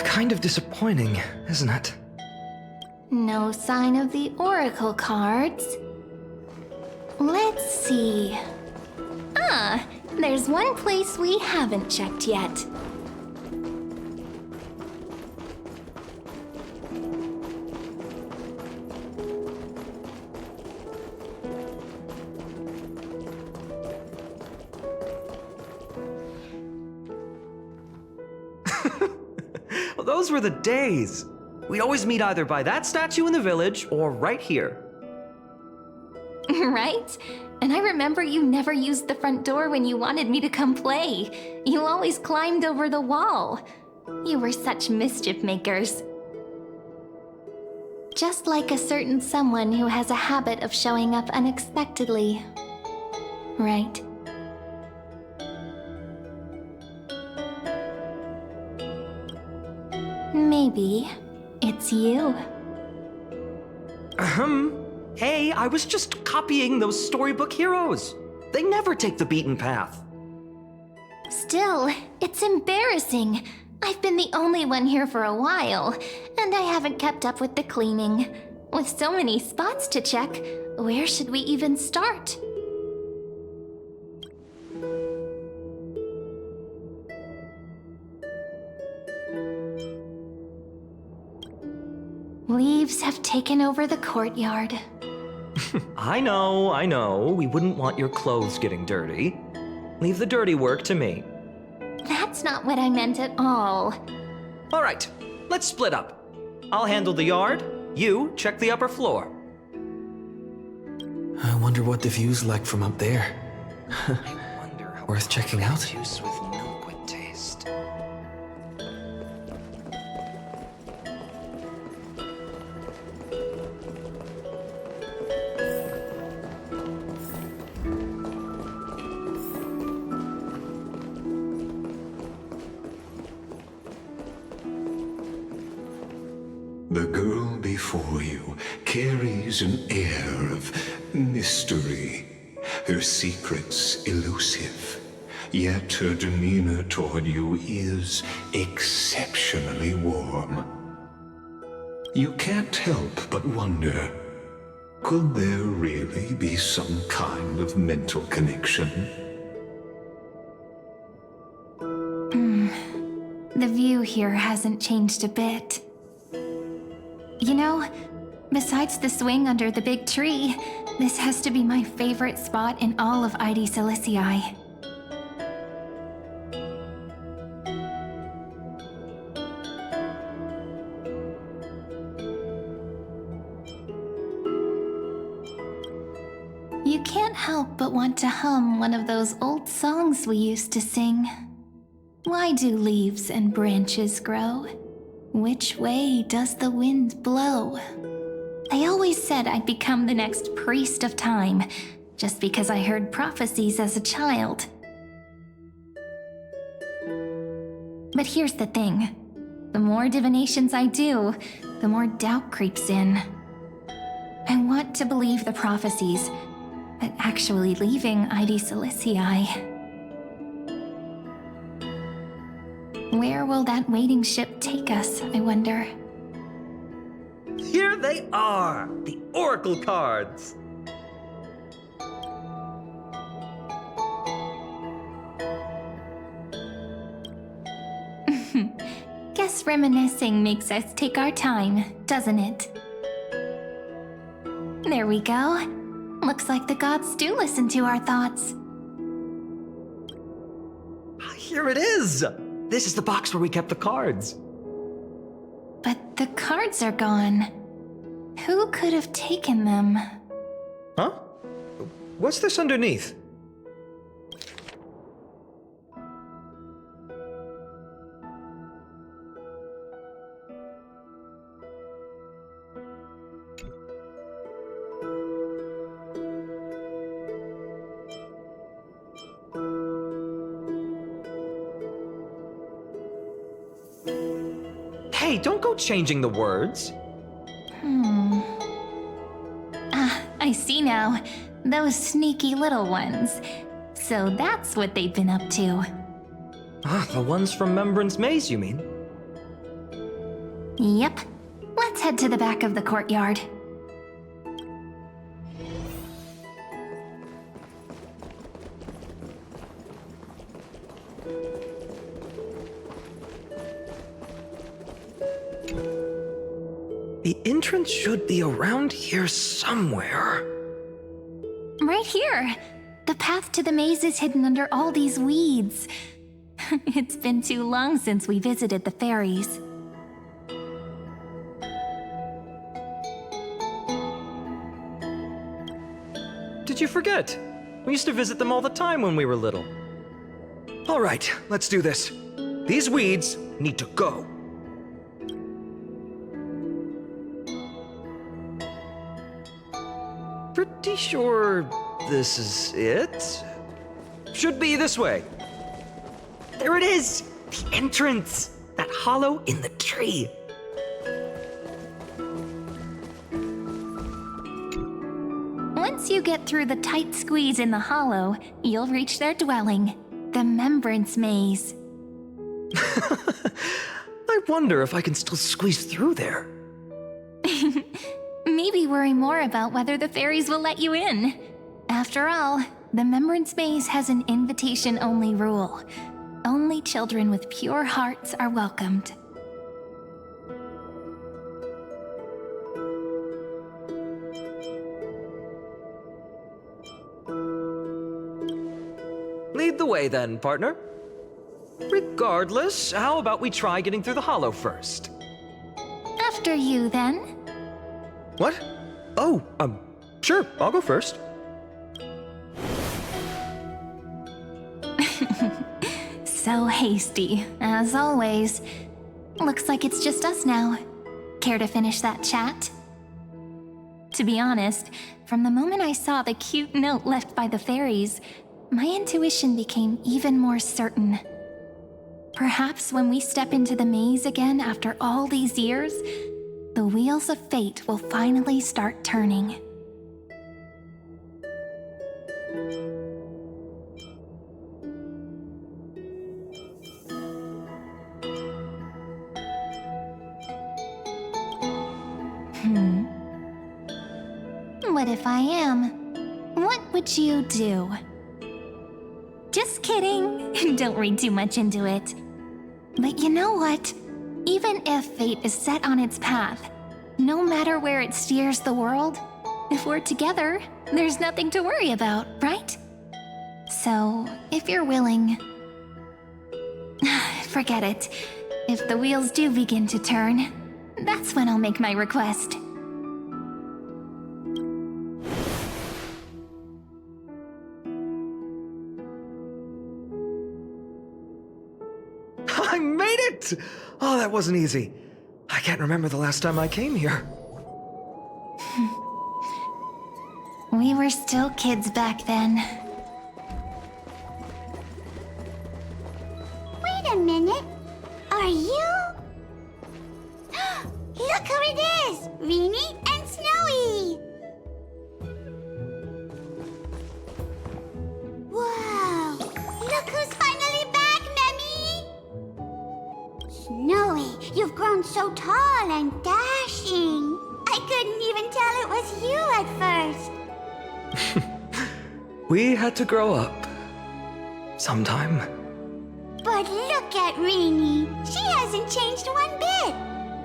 S14: Kind of disappointing, isn't it?
S9: No sign of the oracle cards. Let's see. Ah, there's one place we haven't checked yet.
S14: Well, those were the days. We'd always meet either by that statue in the village or right here.
S9: Right? And I remember you never used the front door when you wanted me to come play. You always climbed over the wall. You were such mischief makers. Just like a certain someone who has a habit of showing up unexpectedly. Right? Maybe it's you.
S14: Hey, I was just copying those storybook heroes. They never take the beaten path.
S9: Still, it's embarrassing. I've been the only one here for a while, and I haven't kept up with the cleaning. With so many spots to check, where should we even start? Leaves have taken over the courtyard.
S14: I know. We wouldn't want your clothes getting dirty. Leave the dirty work to me.
S9: That's not what I meant at all.
S14: All right, let's split up. I'll handle the yard. You check the upper floor.
S11: I wonder what the view's like from up there. Worth checking out.
S14: Juice with milk with taste.
S10: The girl before you carries an air of mystery, her secrets elusive, yet her demeanor toward you is exceptionally warm. You can't help but wonder, could there really be some kind of mental connection?
S9: The view here hasn't changed a bit. You know, besides the swing under the big tree, this has to be my favorite spot in all of Ides Elysiae. You can't help but want to hum one of those old songs we used to sing. Why do leaves and branches grow? Which way does the wind blow? They always said I'd become the next priest of time, just because I heard prophecies as a child. But here's the thing. The more divinations I do, the more doubt creeps in. I want to believe the prophecies, but actually leaving Ides Elysiae. Where will that waiting ship take us, I wonder?
S14: Here they are, the oracle cards.
S9: guess reminiscing makes us take our time, doesn't it? There we go. Looks like the gods do listen to our thoughts.
S14: Here it is! This is the box where we kept the cards.
S9: But the cards are gone. Who could have taken them?
S14: Huh? What's this underneath? Hey, don't go changing the words.
S9: I see now. Those sneaky little ones. So that's what they've been up to.
S14: The ones from Remembrance Maze, you mean?
S9: Yep. Let's head to the back of the courtyard.
S14: The entrance should be around here somewhere.
S9: Right here. The path to the maze is hidden under all these weeds. It's been too long since we visited the fairies.
S14: Did you forget? We used to visit them all the time when we were little. All right, let's do this. These weeds need to go. Pretty sure this is it? Should be this way. There it is! The entrance! That hollow in the tree.
S9: Once you get through the tight squeeze in the hollow, you'll reach their dwelling, the Remembrance Maze.
S14: I wonder if I can still squeeze through there.
S9: Maybe worry more about whether the fairies will let you in. After all, the Remembrance Maze has an invitation-only rule. Only children with pure hearts are welcomed.
S14: Lead the way then, partner. Regardless, how about we try getting through the hollow first?
S9: After you, then.
S14: What? Oh, sure, I'll go first.
S9: So hasty, as always. Looks like it's just us now. Care to finish that chat? To be honest, from the moment I saw the cute note left by the fairies, my intuition became even more certain. Perhaps when we step into the maze again after all these years, the wheels of fate will finally start turning. What if I am? What would you do? Just kidding. Don't read too much into it. But you know what? Even if fate is set on its path, no matter where it steers the world, if we're together, there's nothing to worry about, right? So, if you're willing... Forget it. If the wheels do begin to turn, that's when I'll make my request.
S14: I made it! Oh, that wasn't easy. I can't remember the last time I came here.
S9: We were still kids back then.
S16: Wait a minute. Are you? Look who it is! Rini and Snowy! Whoa! Look who's finally back, Memmy! Snowy, you've grown so tall and dashing. I couldn't even tell it was you at first.
S14: We had to grow up. Sometime.
S16: But look at Rini. She hasn't changed one bit.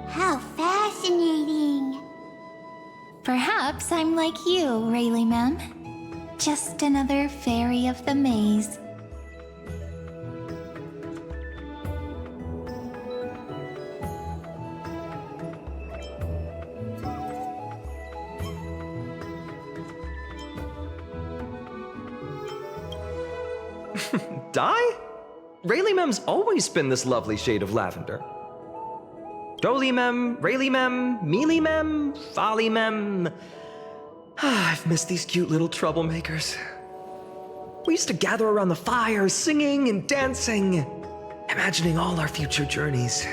S16: How fascinating.
S9: Perhaps I'm like you, Rayleigh Mem. Just another fairy of the maze.
S14: Dye? Rayleigh Mem's always been this lovely shade of lavender. Doly Mem, Rayleigh Mem, Mealy Mem, Folly Mem. I've missed these cute little troublemakers. We used to gather around the fire, singing and dancing, imagining all our future journeys.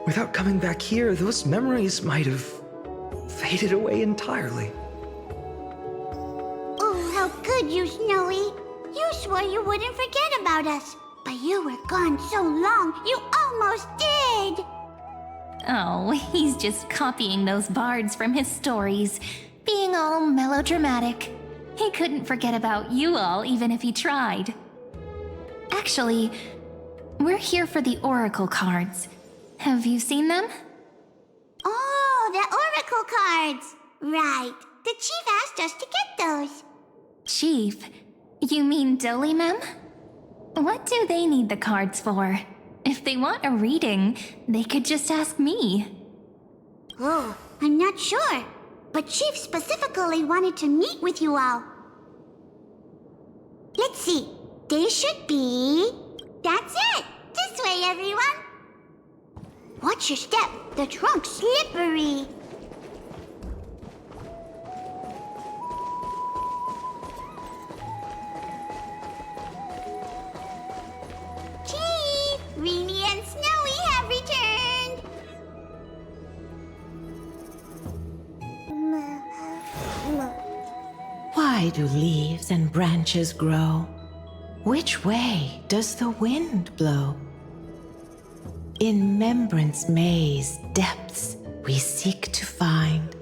S14: Without coming back here, those memories might have faded away entirely.
S16: Oh, how good you, Snowy. You swore you wouldn't forget about us. But you were gone so long, you almost did.
S9: Oh, he's just copying those bards from his stories, being all melodramatic. He couldn't forget about you all even if he tried. Actually, we're here for the Oracle cards. Have you seen them?
S16: Oh, the Oracle cards. Right. The chief asked us to get those.
S9: Chief? You mean Doly Mem? What do they need the cards for? If they want a reading, they could just ask me.
S16: Oh, I'm not sure. But Chief specifically wanted to meet with you all. Let's see. They should be... That's it! This way, everyone! Watch your step. The trunk's slippery. Chief! Rini and Snowy have returned!
S18: Why do leaves and branches grow? Which way does the wind blow? In Membrance Maze depths we seek to find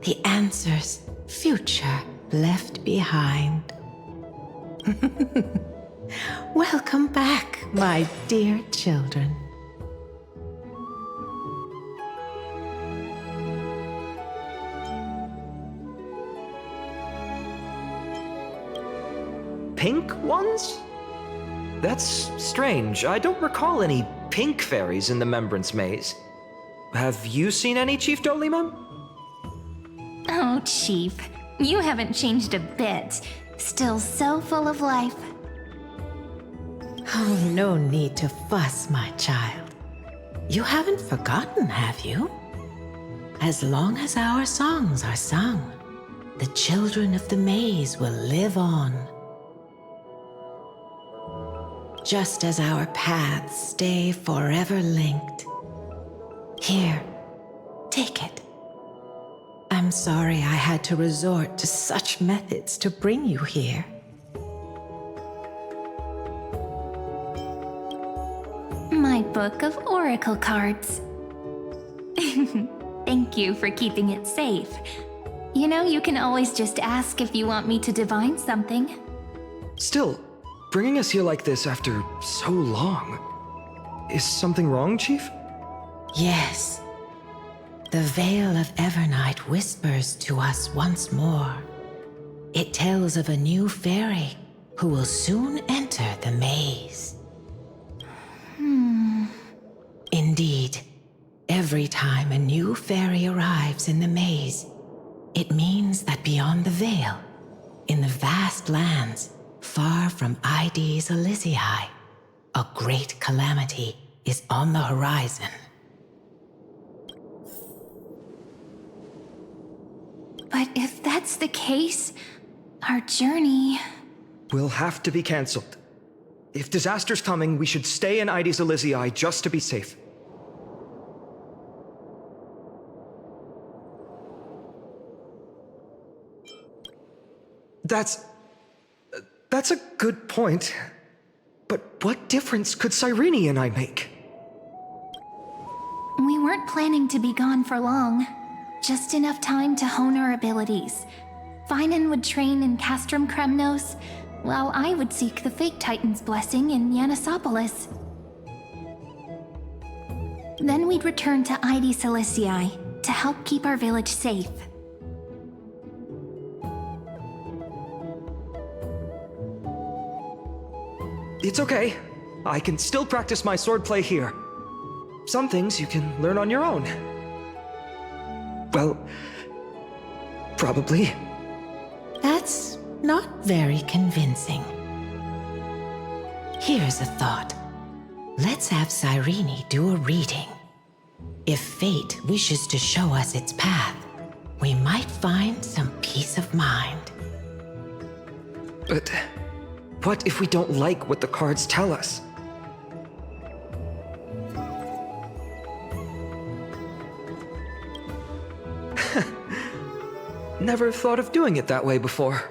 S18: the answers future left behind. Welcome back, my dear children.
S14: Pink ones? That's strange. I don't recall any pink fairies in the Membrance Maze. Have you seen any, Chief Doly Mem?
S9: Oh, Chief, you haven't changed a bit. Still so full of life.
S18: Oh, no need to fuss, my child. You haven't forgotten, have you? As long as our songs are sung, the children of the maze will live on. Just as our paths stay forever linked. Here, take it. I'm sorry I had to resort to such methods to bring you here.
S9: My book of Oracle cards. Thank you for keeping it safe. You know, you can always just ask if you want me to divine something.
S14: Still, bringing us here like this after so long. Is something wrong, Chief?
S18: Yes. The Veil of Evernight whispers to us once more. It tells of a new fairy who will soon enter the maze. Indeed, every time a new fairy arrives in the maze, it means that beyond the veil, in the vast lands far from Ides Elysiae, a great calamity is on the horizon.
S9: But if that's the case, our journey...
S14: Will have to be cancelled. If disaster's coming, we should stay in Ides Elysiae just to be safe. That's a good point. But what difference could Cyrene and I make?
S9: We weren't planning to be gone for long. Just enough time to hone our abilities. Phainon would train in Castrum Kremnos, while I would seek the Fate Titan's blessing in Yanisopolis. Then we'd return to Ide Celestii to help keep our village safe.
S14: It's okay. I can still practice my swordplay here. Some things you can learn on your own. Well, probably.
S18: That's not very convincing. Here's a thought. Let's have Cyrene do a reading. If fate wishes to show us its path, we might find some peace of mind.
S14: But what if we don't like what the cards tell us? Never thought of doing it that way before.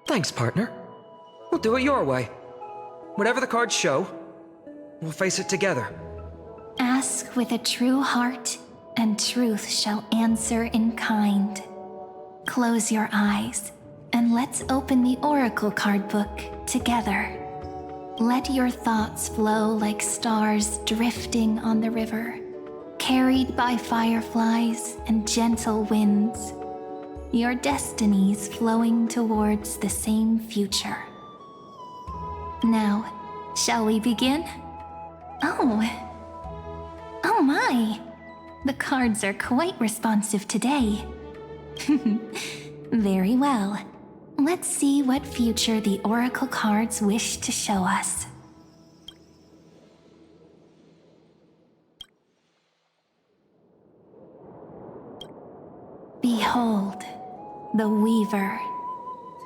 S14: Thanks, partner. We'll do it your way. Whatever the cards show, we'll face it together.
S9: Ask with a true heart, and truth shall answer in kind. Close your eyes, and let's open the Oracle card book together. Let your thoughts flow like stars drifting on the river, carried by fireflies and gentle winds. Your destinies flowing towards the same future. Now, shall we begin? Oh my! The cards are quite responsive today. Very well. Let's see what future the Oracle cards wish to show us. Behold, the Weaver.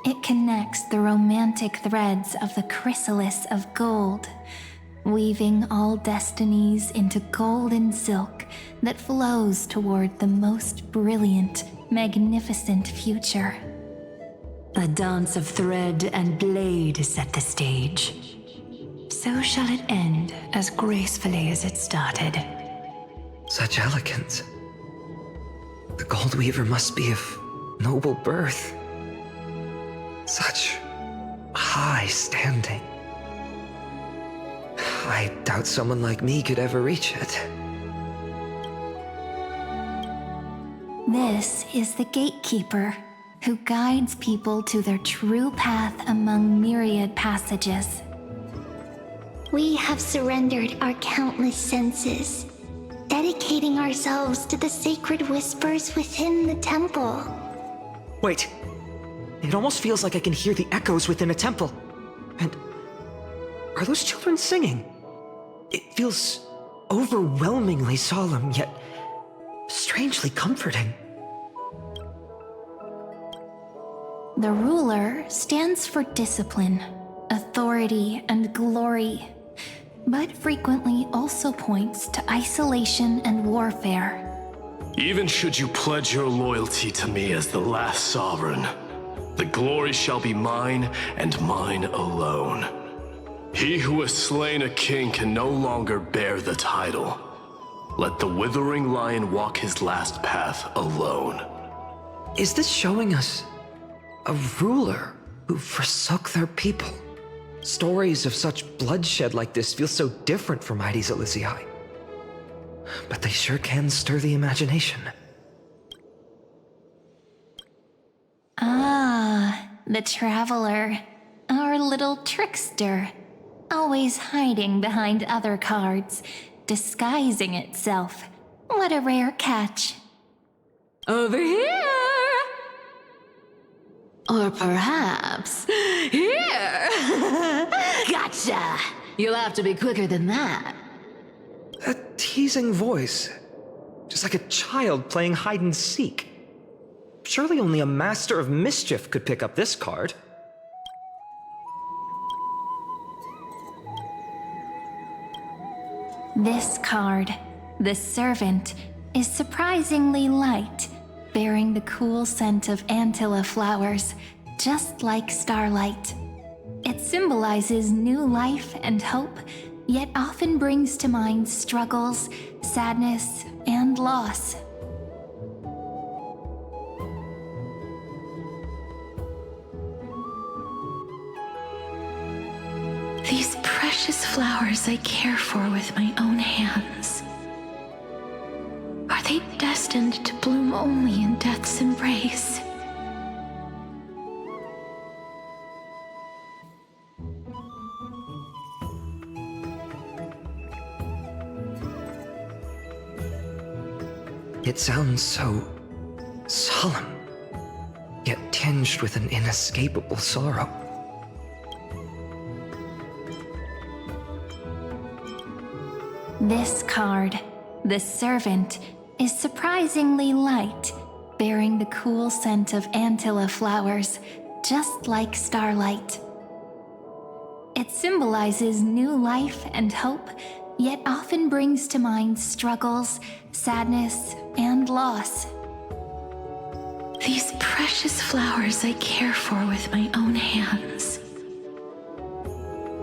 S9: It connects the romantic threads of the chrysalis of gold, weaving all destinies into golden silk that flows toward the most brilliant, magnificent future.
S6: A dance of thread and blade set the stage. So shall it end as gracefully as it started.
S14: Such elegance. The Gold Weaver must be of noble birth. Such high standing. I doubt someone like me could ever reach it.
S9: This is the Gatekeeper, who guides people to their true path among myriad passages.
S16: We have surrendered our countless senses, dedicating ourselves to the sacred whispers within the temple.
S14: Wait. It almost feels like I can hear the echoes within a temple. And are those children singing? It feels overwhelmingly solemn, yet strangely comforting.
S9: The ruler stands for discipline, authority, and glory, but frequently also points to isolation and warfare.
S12: Even should you pledge your loyalty to me as the last sovereign, the glory shall be mine and mine alone. He who has slain a king can no longer bear the title. Let the withering lion walk his last path alone.
S14: Is this showing us a ruler who forsook their people? Stories of such bloodshed like this feel so different from Ide Celestii. But they sure can stir the imagination.
S9: Ah, the Traveler. Our little trickster. Always hiding behind other cards, disguising itself. What a rare catch.
S13: Over here! Or perhaps here! Gotcha! You'll have to be quicker than that.
S14: A teasing voice. Just like a child playing hide and seek. Surely only a master of mischief could pick up this card.
S9: This card, the Servant, is surprisingly light, bearing the cool scent of Antilla flowers, just like starlight. It symbolizes new life and hope, yet often brings to mind struggles, sadness, and loss.
S6: precious flowers I care for with my own hands. Are they destined to bloom only in death's embrace?
S14: It sounds so solemn, yet tinged with an inescapable sorrow.
S9: This card, the servant, is surprisingly light, bearing the cool scent of Antilla flowers, just like starlight. It symbolizes new life and hope, yet often brings to mind struggles, sadness, and loss.
S6: These precious flowers I care for with my own hands.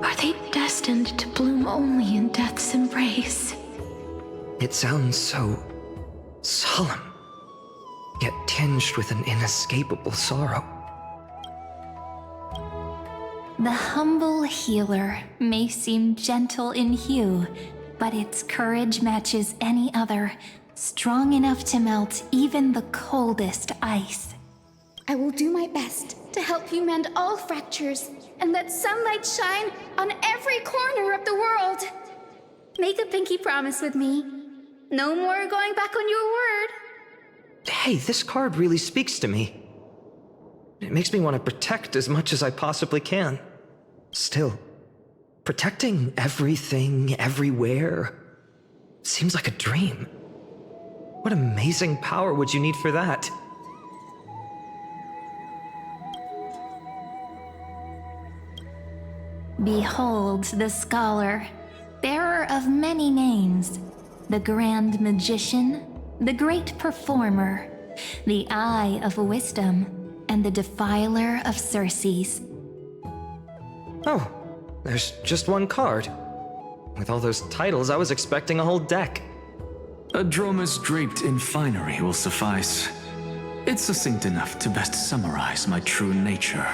S6: Are they destined to bloom only in death's embrace?
S14: It sounds so solemn, yet tinged with an inescapable sorrow.
S9: The humble healer may seem gentle in hue, but its courage matches any other, strong enough to melt even the coldest ice.
S19: I will do my best to help you mend all fractures and let sunlight shine on every corner of the world. Make a pinky promise with me. No more going back on your word.
S14: Hey, this card really speaks to me. It makes me want to protect as much as I possibly can. Still, protecting everything, everywhere, seems like a dream. What amazing power would you need for that?
S9: Behold the scholar, bearer of many names, the grand magician, the great performer, the eye of wisdom, and the defiler of Circes.
S14: Oh, there's just one card. With all those titles, I was expecting a whole deck.
S11: A dromus draped in finery will suffice. It's succinct enough to best summarize my true nature.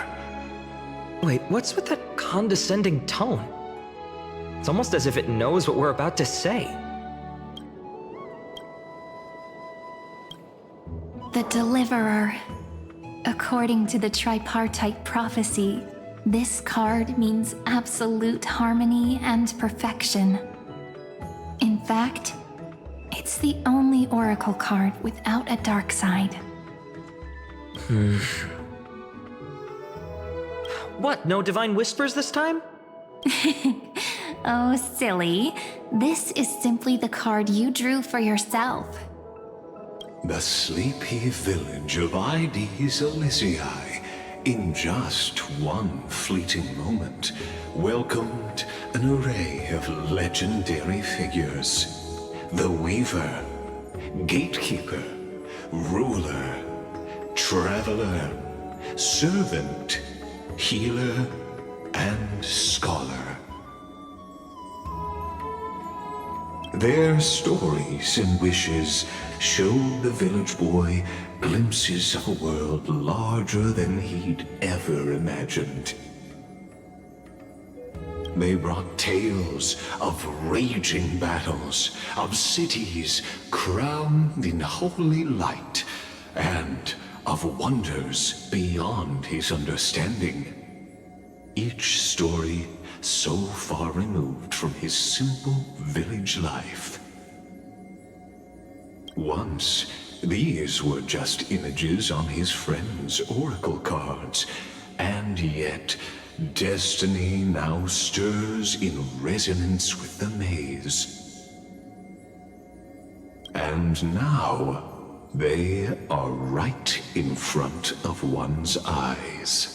S14: Wait, what's with that condescending tone? It's almost as if it knows what we're about to say.
S9: The Deliverer. According to the tripartite prophecy, this card means absolute harmony and perfection. In fact, it's the only oracle card without a dark side.
S14: What, no divine whispers this time?
S9: Oh, silly. This is simply the card you drew for yourself.
S10: The sleepy village of Ides Elysiae, in just one fleeting moment, welcomed an array of legendary figures. The Weaver, Gatekeeper, Ruler, Traveler, Servant, Healer, and Scholar. Their stories and wishes showed the village boy glimpses of a world larger than he'd ever imagined. They brought tales of raging battles, of cities crowned in holy light, and of wonders beyond his understanding. Each story so far removed from his simple village life. Once, these were just images on his friend's oracle cards, and yet destiny now stirs in resonance with the maze. And now, they are right in front of one's eyes.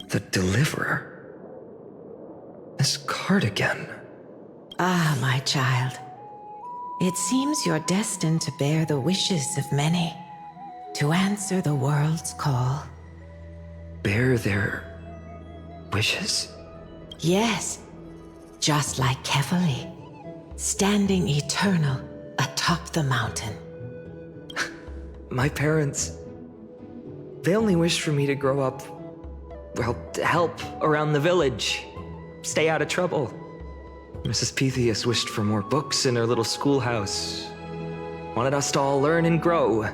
S14: The Deliverer? This card again.
S18: Ah, my child. It seems you're destined to bear the wishes of many, to answer the world's call.
S14: Bear their wishes?
S18: Yes, just like Kefali, standing eternal atop the mountain.
S14: My parents, they only wished for me to grow up, well, to help around the village. stay out of trouble. Mrs. Pythias wished for more books in her little schoolhouse. Wanted us to all learn and grow.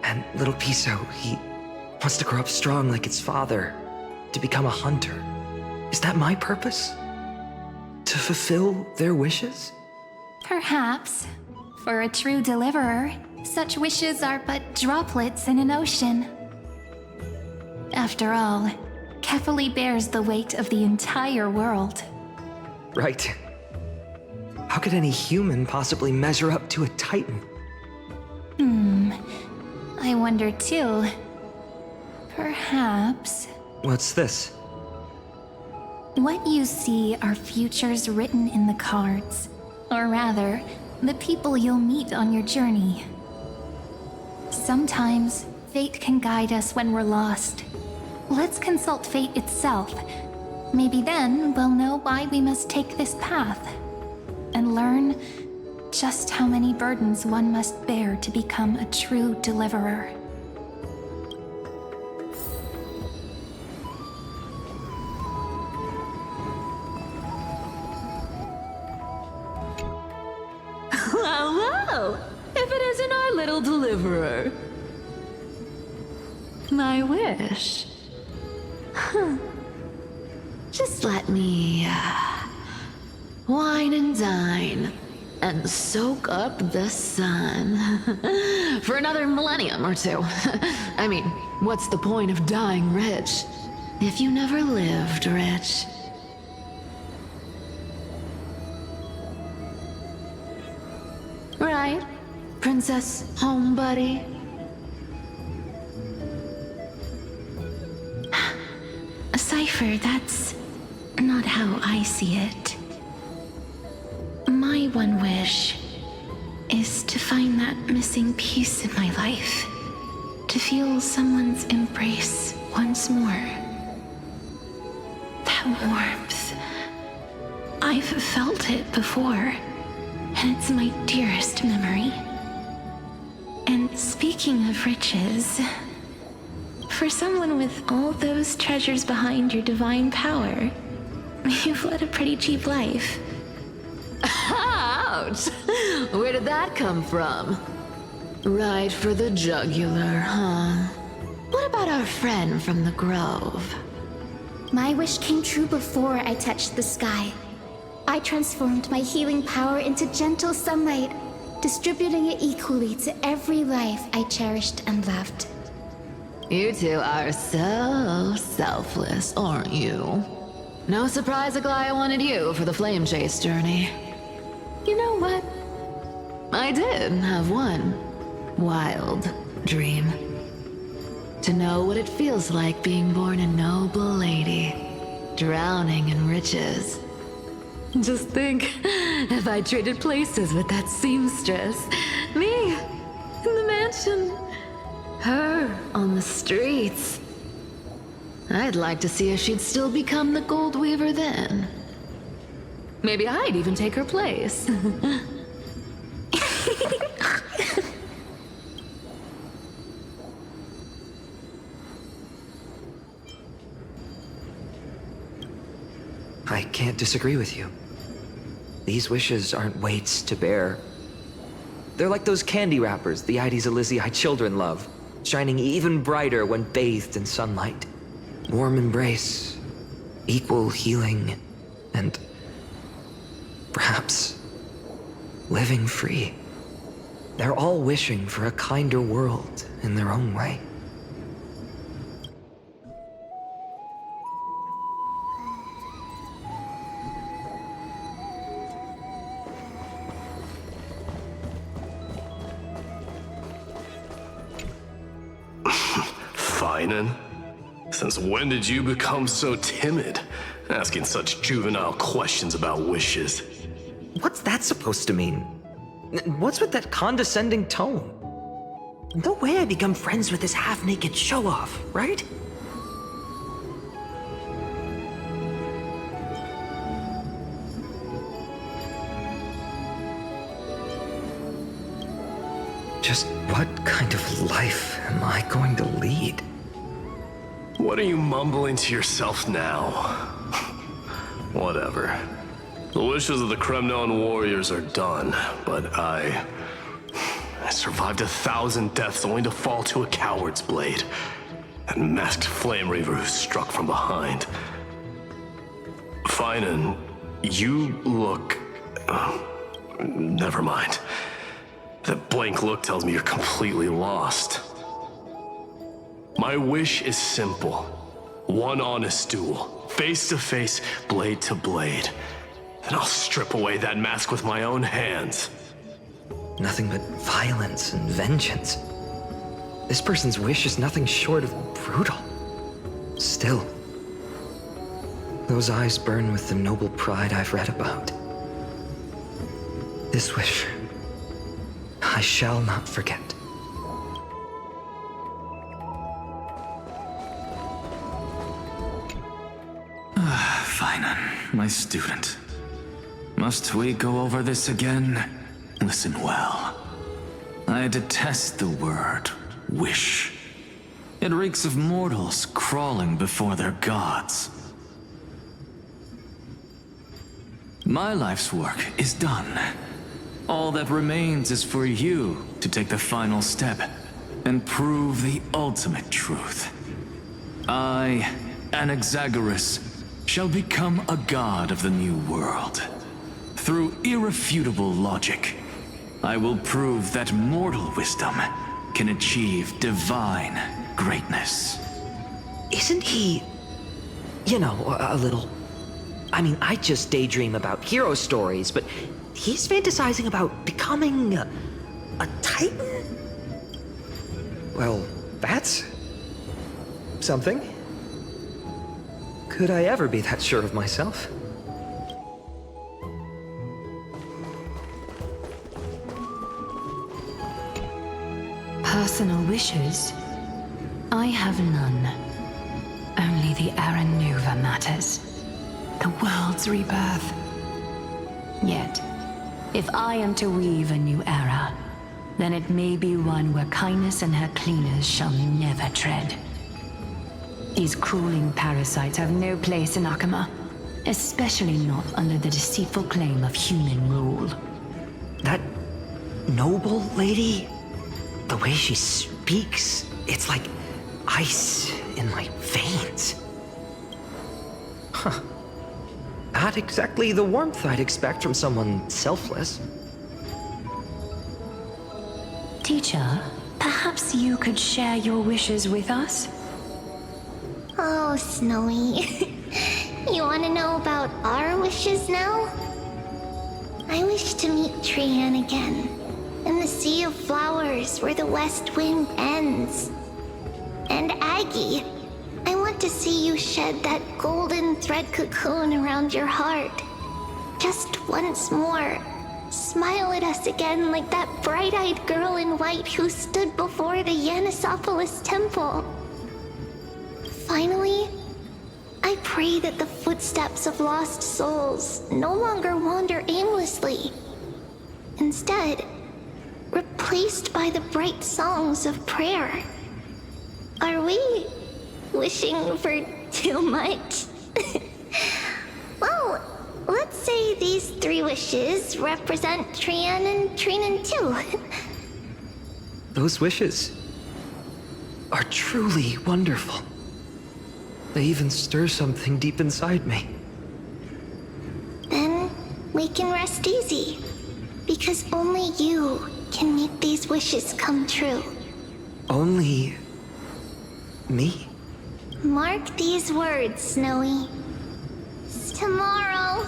S14: And little Piso, he wants to grow up strong like its father, to become a hunter. Is that my purpose? To fulfill their wishes?
S9: Perhaps. For a true deliverer, such wishes are but droplets in an ocean. After all, Kefali bears the weight of the entire world.
S14: Right. How could any human possibly measure up to a Titan?
S9: I wonder too. Perhaps...
S14: What's this?
S9: What you see are futures written in the cards. Or rather, the people you'll meet on your journey. Sometimes, fate can guide us when we're lost. Let's consult fate itself. Maybe then we'll know why we must take this path. And learn just how many burdens one must bear to become a true deliverer.
S13: Well, if it isn't our little deliverer. My wish. Just let me wine and dine and soak up the sun for another millennium or two. I mean, what's the point of dying rich if you never lived rich? Right, Princess Home Buddy?
S6: Cypher, that's not how I see it. My one wish is to find that missing piece in my life. To feel someone's embrace once more. That warmth. I've felt it before, and it's my dearest memory. And speaking of riches, for someone with all those treasures behind your divine power, you've led a pretty cheap life.
S13: Ouch! Where did that come from? Right for the jugular, huh? What about our friend from the Grove?
S19: My wish came true before I touched the sky. I transformed my healing power into gentle sunlight, distributing it equally to every life I cherished and loved.
S13: You two are so selfless, aren't you? No surprise Aglaya wanted you for the flame chase journey. You know what? I did have one wild dream. To know what it feels like being born a noble lady, drowning in riches. Just think, if I traded places with that seamstress, me in the mansion, her on the streets. I'd like to see if she'd still become the gold weaver then. Maybe I'd even take her place.
S14: I can't disagree with you. These wishes aren't weights to bear. They're like those candy wrappers the Ides Elysiae children love, shining even brighter when bathed in sunlight. Warm embrace, equal healing, and perhaps living free. They're all wishing for a kinder world in their own way.
S12: Phainon? Since when did you become so timid, asking such juvenile questions about wishes?
S14: What's that supposed to mean? What's with that condescending tone? No way I become friends with this half-naked show-off, right? Just what kind of life am I going to lead?
S12: What are you mumbling to yourself now? Whatever. The wishes of the Kremnon warriors are done, but I survived 1,000 deaths only to fall to a coward's blade. That masked flame reaver who struck from behind. Phainon, you look... never mind. That blank look tells me you're completely lost. My wish is simple. One honest duel, face to face, blade to blade. Then I'll strip away that mask with my own hands.
S14: Nothing but violence and vengeance. This person's wish is nothing short of brutal. Still, those eyes burn with the noble pride I've read about. This wish, I shall not forget.
S11: Phainon, my student. Must we go over this again? Listen well. I detest the word wish. It reeks of mortals crawling before their gods. My life's work is done. All that remains is for you to take the final step and prove the ultimate truth. I, Anaxagoras, shall become a god of the new world. Through irrefutable logic, I will prove that mortal wisdom can achieve divine greatness.
S14: Isn't he, you know, a little... I mean, I just daydream about hero stories, but he's fantasizing about becoming a titan? Well, that's something. Could I ever be that sure of myself?
S6: Personal wishes? I have none. Only the Aranuva matters. The world's rebirth. Yet, if I am to weave a new era, then it may be one where kindness and her cleaners shall never tread. These crawling parasites have no place in Akama, especially not under the deceitful claim of human rule.
S14: That noble lady? The way she speaks, it's like ice in my veins. Huh. Not exactly the warmth I'd expect from someone selfless.
S6: Teacher, perhaps you could share your wishes with us?
S16: Oh, Snowy. You want to know about our wishes now? I wish to meet Trian again, in the Sea of Flowers where the West Wind ends. And Aggie, I want to see you shed that golden thread cocoon around your heart. Just once more. Smile at us again like that bright-eyed girl in white who stood before the Yanisopolis temple. Finally, I pray that the footsteps of lost souls no longer wander aimlessly. Instead, replaced by the bright songs of prayer. Are we wishing for too much? Well, let's say these 3 wishes represent Trian and Trinan too.
S14: Those wishes are truly wonderful. They even stir something deep inside me.
S16: Then we can rest easy, because only you can make these wishes come true.
S14: Only me?
S16: Mark these words, Snowy. Tomorrow.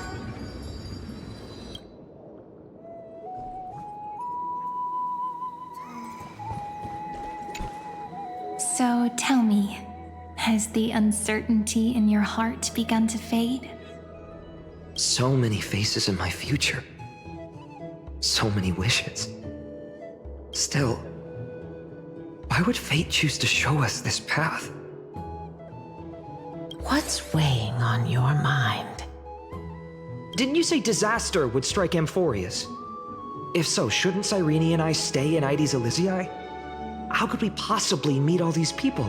S9: So tell me, has the uncertainty in your heart begun to fade?
S14: So many faces in my future. So many wishes. Still, why would fate choose to show us this path?
S18: What's weighing on your mind?
S14: Didn't you say disaster would strike Amphorius? If so, shouldn't Cyrene and I stay in Ides Elysiae? How could we possibly meet all these people?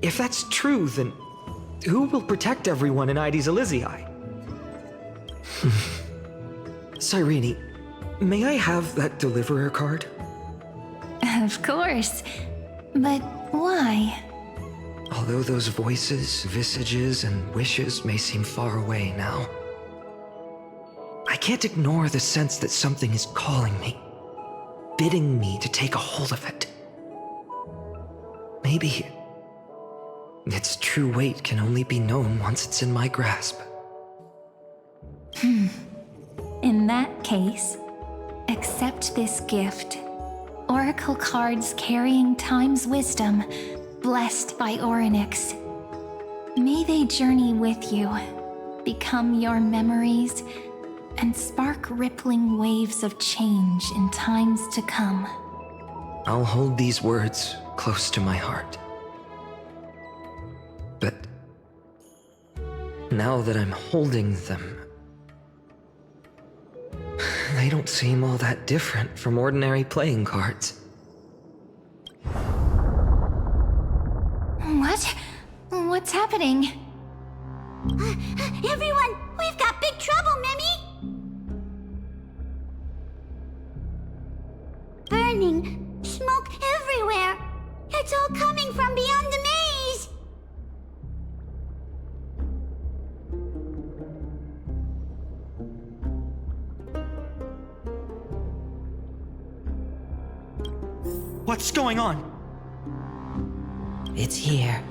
S14: If that's true, then who will protect everyone in Ides Elysiae? Cyrene, may I have that deliverer card?
S6: Of course. But why?
S14: Although those voices, visages, and wishes may seem far away now, I can't ignore the sense that something is calling me, bidding me to take a hold of it. Maybe its true weight can only be known once it's in my grasp.
S6: In that case, accept this gift. Oracle cards carrying time's wisdom, blessed by Orynyx. May they journey with you, become your memories, and spark rippling waves of change in times to come.
S14: I'll hold these words close to my heart. But now that I'm holding them, they don't seem all that different from ordinary playing cards.
S6: What? What's happening?
S1: Everyone, we've got big trouble, Mimi! Burning, smoke everywhere. It's all coming from beyond the maze.
S14: What's going on?
S18: It's here.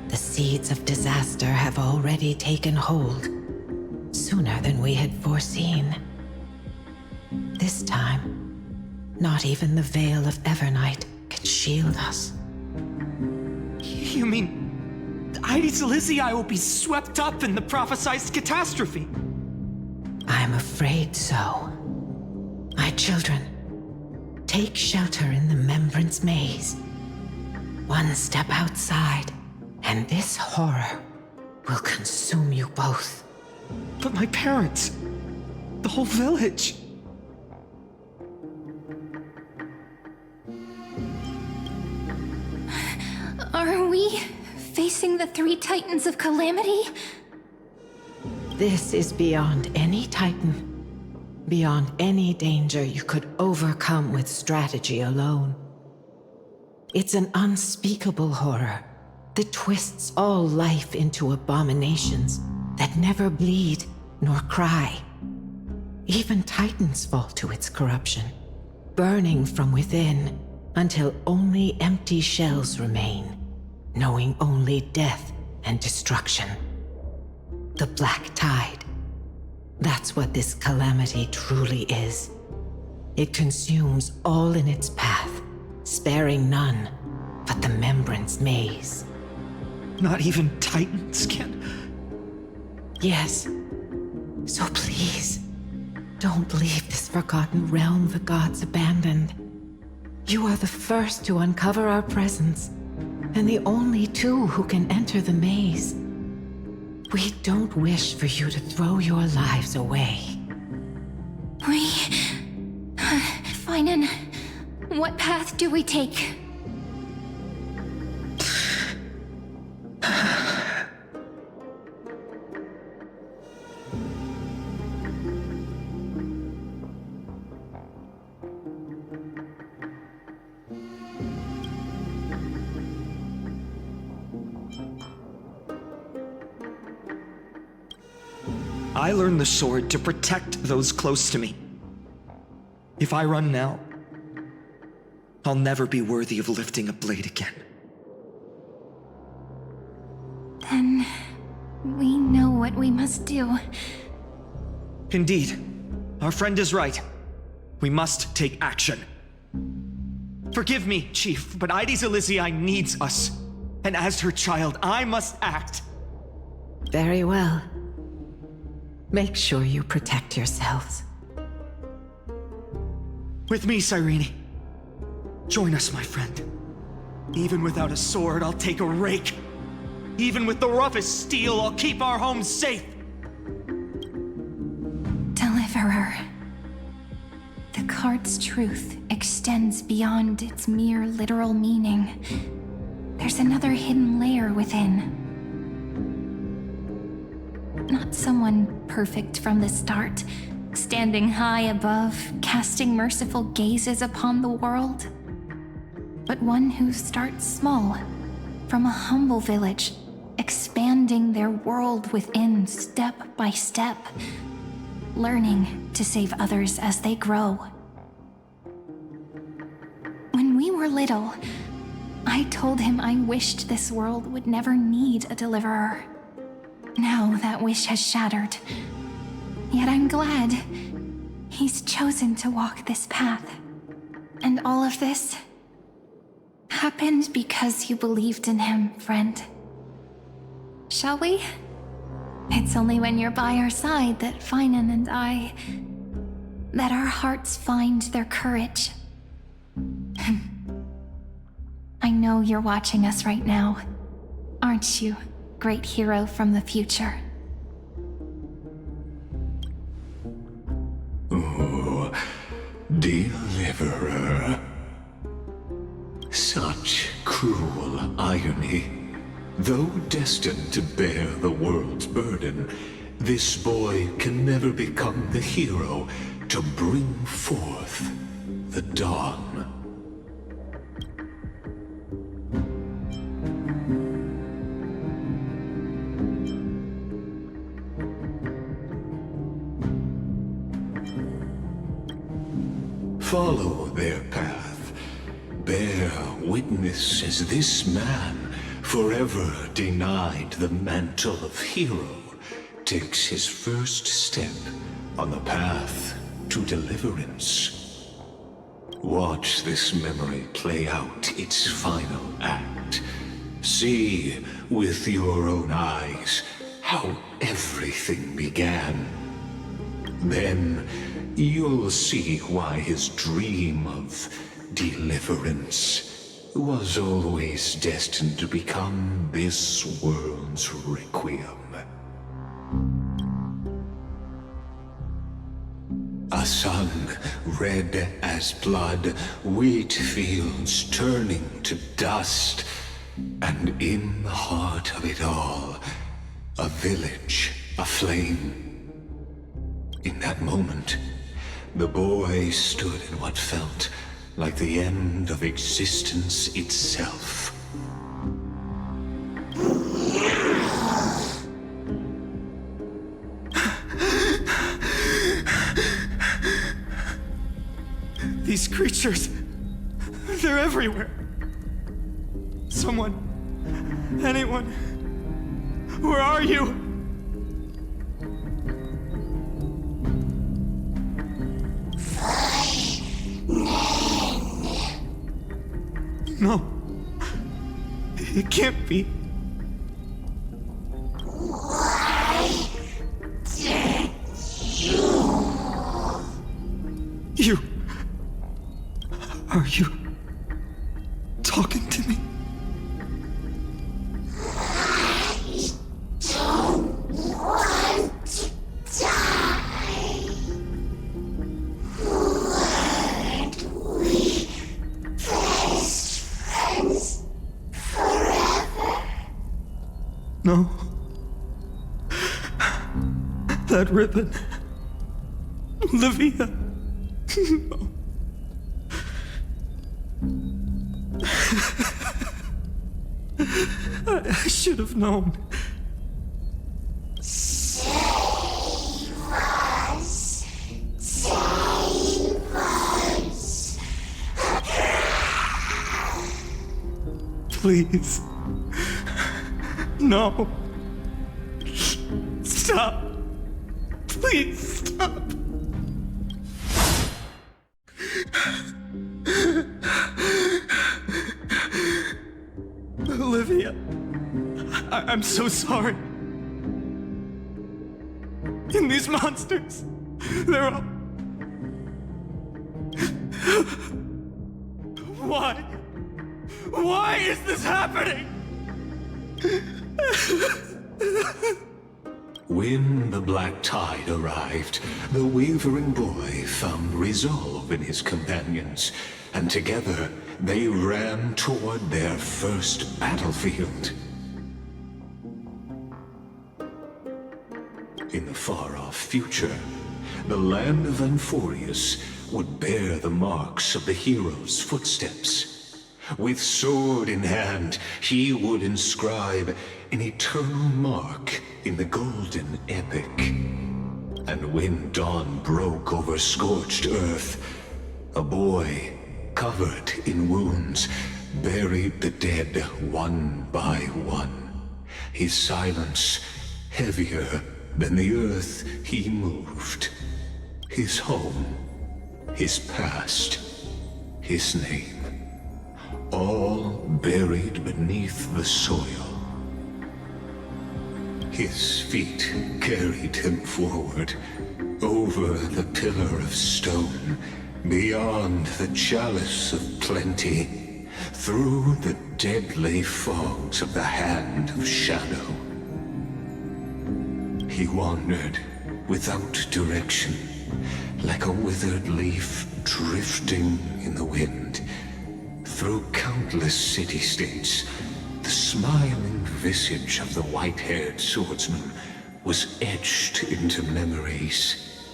S18: The seeds of disaster have already taken hold, sooner than we had foreseen. This time, not even the Veil of Evernight can shield us.
S14: You mean Ides Elysiae will be swept up in the prophesized catastrophe?
S18: I'm afraid so. My children, take shelter in the Membrance Maze. One step outside, and this horror will consume you both.
S14: But my parents, the whole village.
S6: Are we facing the three titans of calamity?
S18: This is beyond any titan. Beyond any danger you could overcome with strategy alone. It's an unspeakable horror that twists all life into abominations that never bleed nor cry. Even titans fall to its corruption, burning from within until only empty shells remain, knowing only death and destruction. The Black Tide. That's what this calamity truly is. It consumes all in its path, sparing none but the Membrance Maze.
S14: Not even titans can...
S18: Yes. So please, don't leave this forgotten realm the gods abandoned. You are the first to uncover our presence, and the only two who can enter the maze. We don't wish for you to throw your lives away.
S6: Phainon, what path do we take?
S14: I learned the sword to protect those close to me. If I run now, I'll never be worthy of lifting a blade again.
S6: Then we know what we must do.
S14: Indeed, our friend is right. We must take action. Forgive me, Chief, but Ides Elysiae needs us. And as her child, I must act.
S18: Very well. Make sure you protect yourselves.
S14: With me, Cyrene. Join us, my friend. Even without a sword, I'll take a rake. Even with the roughest steel, I'll keep our home safe.
S6: Deliverer. The card's truth extends beyond its mere literal meaning.
S9: there's another hidden layer within. Not someone perfect from the start, standing high above, casting merciful gazes upon the world, but one who starts small, from a humble village, expanding their world within step by step, learning to save others as they grow. When we were little, I told him I wished this world would never need a deliverer. Now that wish has shattered. Yet I'm glad he's chosen to walk this path. And all of this happened because you believed in him, friend. Shall we? It's only when you're by our side that phainon and that our hearts find their courage. I know you're watching us right now, aren't you, great hero from the future?
S10: Oh, deliverer. Such cruel irony. Though destined to bear the world's burden, this boy can never become the hero to bring forth the dawn. Follow their path. Bear witness as this man, forever denied the mantle of hero, takes his first step on the path to deliverance. Watch this memory play out its final act. See with your own eyes how everything began. Then you'll see why his dream of deliverance was always destined to become this world's requiem. A sun red as blood, wheat fields turning to dust, and in the heart of it all, a village aflame. In that moment, the boy stood in what felt like the end of existence itself.
S2: These creatures, they're everywhere. Someone, anyone, where are you? No. It can't be.
S10: Why did
S2: you... Are you talking to me?
S10: I don't want to die. Weren't we best friends forever?
S2: No. That ribbon. Olivia. No. I should have known.
S10: Save us. Save us.
S2: Please. No. Stop. Please stop. Olivia, I'm so sorry. And these monsters, they're all... Why? Why is this happening?
S10: When the black tide arrived, the wavering boy found resolve in his companions, and together they ran toward their first battlefield. In the far-off future, the land of Amphorius would bear the marks of the hero's footsteps. With sword in hand, he would inscribe an eternal mark in the golden epic. And when dawn broke over scorched earth, a boy, covered in wounds, buried the dead one by one. His silence heavier than the earth he moved. His home, his past, his name, all buried beneath the soil. His feet carried him forward, over the pillar of stone, beyond the chalice of plenty, through the deadly fogs of the hand of shadow. He wandered without direction, like a withered leaf drifting in the wind. Through countless city-states, the smiling visage of the white-haired swordsman was etched into memories.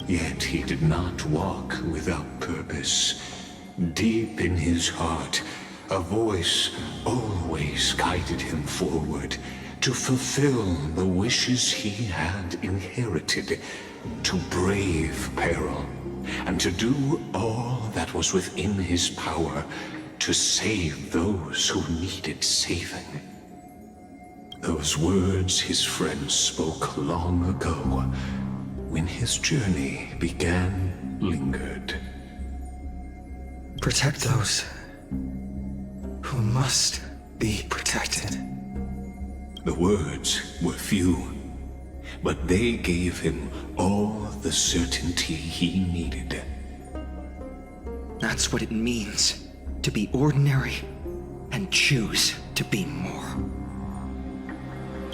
S10: Yet he did not walk without purpose. Deep in his heart, a voice always guided him forward, to fulfill the wishes he had inherited, to brave peril, and to do all that was within his power to save those who needed saving. Those words his friend spoke long ago, when his journey began, lingered.
S2: Protect those who must be protected.
S10: The words were few, but they gave him all the certainty he needed.
S2: That's what it means to be ordinary and choose to be more.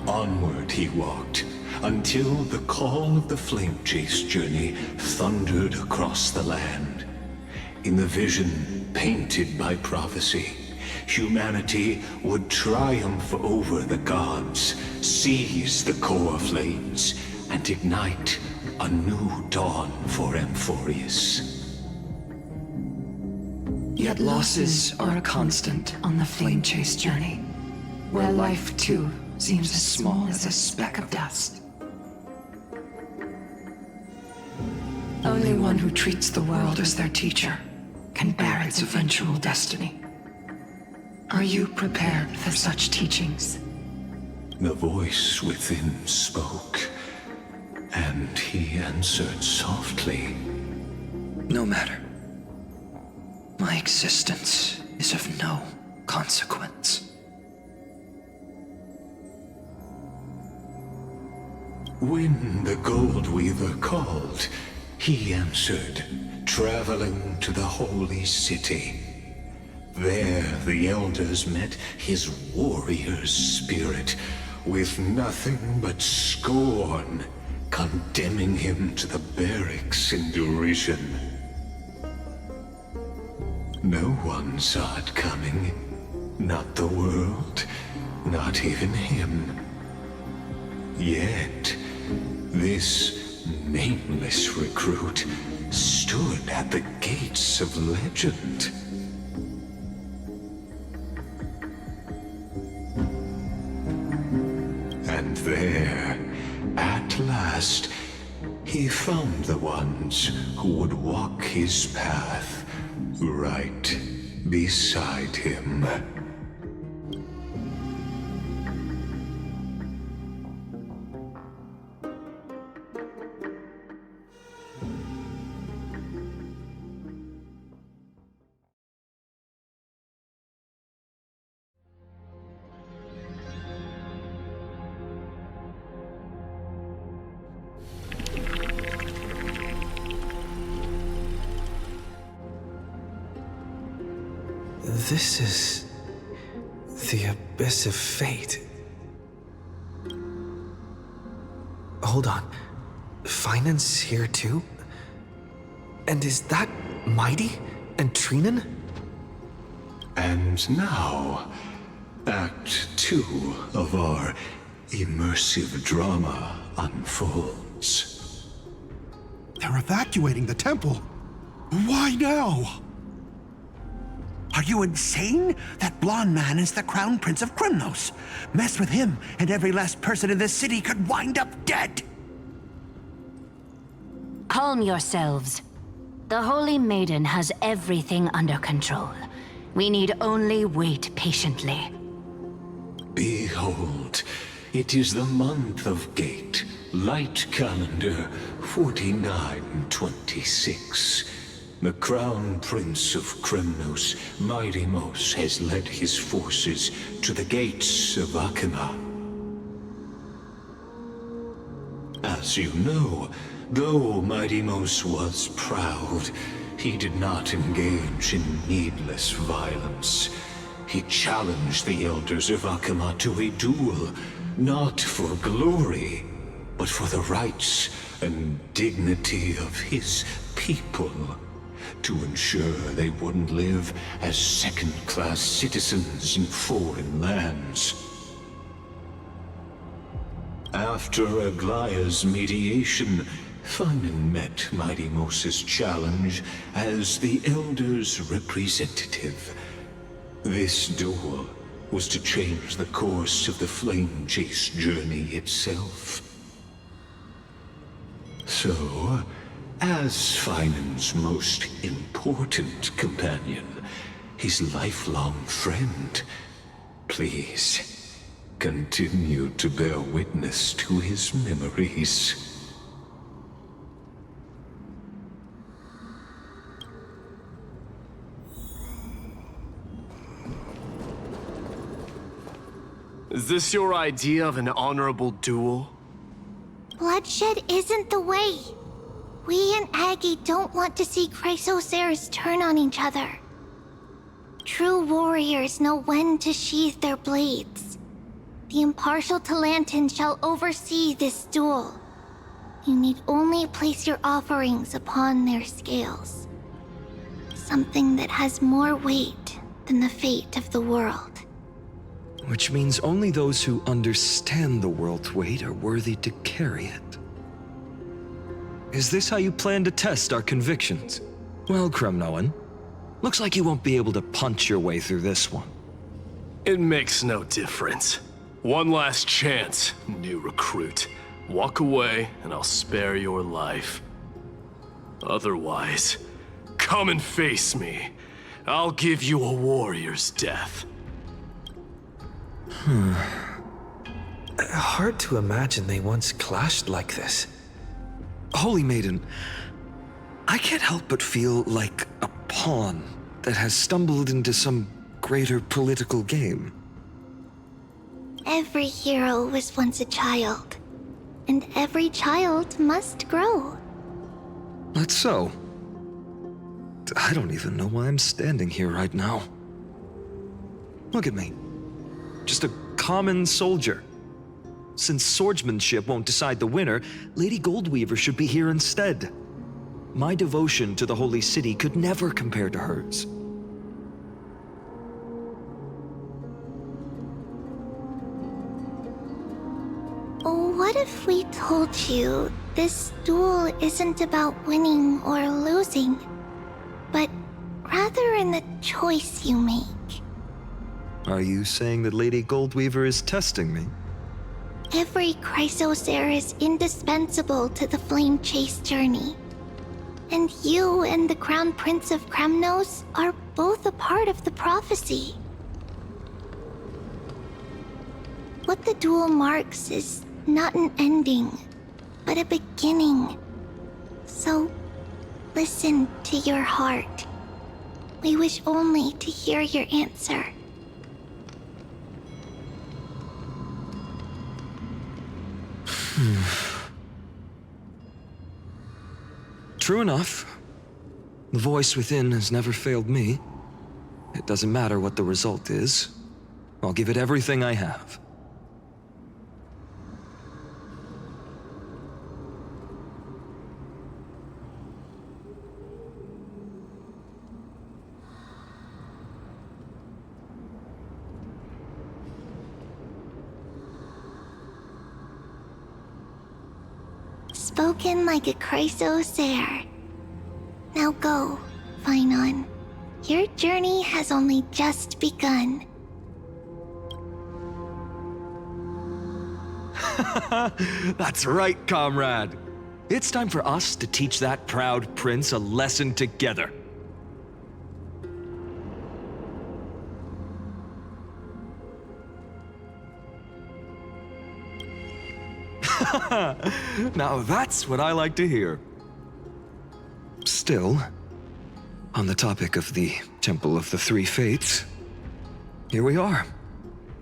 S10: Onward he walked, until the call of the flame chase journey thundered across the land. In the vision painted by prophecy, humanity would triumph over the gods, seize the core flames, and ignite a new dawn for Amphorius.
S20: Yet losses are a constant on the flame chase journey, where life too seems as small as a speck of dust. Only one who treats the world as their teacher can bear its eventual destiny. Are you prepared for such teachings?
S10: The voice within spoke, and he answered softly.
S20: No matter. My existence is of no consequence.
S10: When the Gold Weaver called, he answered, traveling to the holy city. There the elders met his warrior's spirit, with nothing but scorn, condemning him to the barracks in derision. No one saw it coming. Not the world, not even him. Yet, this nameless recruit stood at the gates of legend. And there, at last, he found the ones who would walk his path right beside him.
S2: This is the Abyss of Fate. Hold on. Phainon's here too? And is that Mighty and Trinan?
S10: And now, Act 2 of our immersive drama unfolds.
S21: They're evacuating the temple. Why now? Are you insane? That blonde man is the Crown Prince of Krymnos. Mess with him, and every last person in this city could wind up dead.
S7: Calm yourselves. The Holy Maiden has everything under control. We need only wait patiently.
S10: Behold, it is the month of Gate, light calendar 4926. The Crown Prince of Krymnos, Mighty-Mos, has led his forces to the gates of Akima. As you know, though Mighty-Mos was proud, he did not engage in needless violence. He challenged the elders of Akima to a duel, not for glory, but for the rights and dignity of his people, to ensure they wouldn't live as second-class citizens in foreign lands. After Aglaya's mediation, phainon met Mighty-Mos's challenge as the Elder's representative. This duel was to change the course of the Flame Chase journey itself. So, as Phainon's most important companion, his lifelong friend, please, continue to bear witness to his memories.
S12: Is this your idea of an honorable duel?
S16: Bloodshed isn't the way. We and Aggie don't want to see Chrysoceres turn on each other. True warriors know when to sheathe their blades. The impartial Talantin shall oversee this duel. You need only place your offerings upon their scales. Something that has more weight than the fate of the world.
S14: Which means only those who understand the world's weight are worthy to carry it. Is this how you plan to test our convictions? Well, Kremnoan, looks like you won't be able to punch your way through this one.
S12: It makes no difference. One last chance, new recruit. Walk away, and I'll spare your life. Otherwise, come and face me. I'll give you a warrior's death.
S14: Hard to imagine they once clashed like this. Holy Maiden, I can't help but feel like a pawn that has stumbled into some greater political game.
S16: Every hero was once a child, and every child must grow.
S14: That's so. I don't even know why I'm standing here right now. Look at me. Just a common soldier. Since swordsmanship won't decide the winner, Lady Goldweaver should be here instead. My devotion to the Holy City could never compare to hers.
S16: What if we told you this duel isn't about winning or losing, but rather in the choice you make?
S14: Are you saying that Lady Goldweaver is testing me?
S16: Every Chrysocer is indispensable to the Flame Chase journey. And you and the Crown Prince of Krymnos are both a part of the prophecy. What the duel marks is not an ending, but a beginning. So, listen to your heart. We wish only to hear your answer.
S14: True enough. The voice within has never failed me. It doesn't matter what the result is. I'll give it everything I have.
S16: Spoken like a chrysosaur. Now go, phainon. Your journey has only just begun.
S14: That's right, comrade. It's time for us to teach that proud prince a lesson together. Now that's what I like to hear. Still, on the topic of the Temple of the Three Fates, here we are,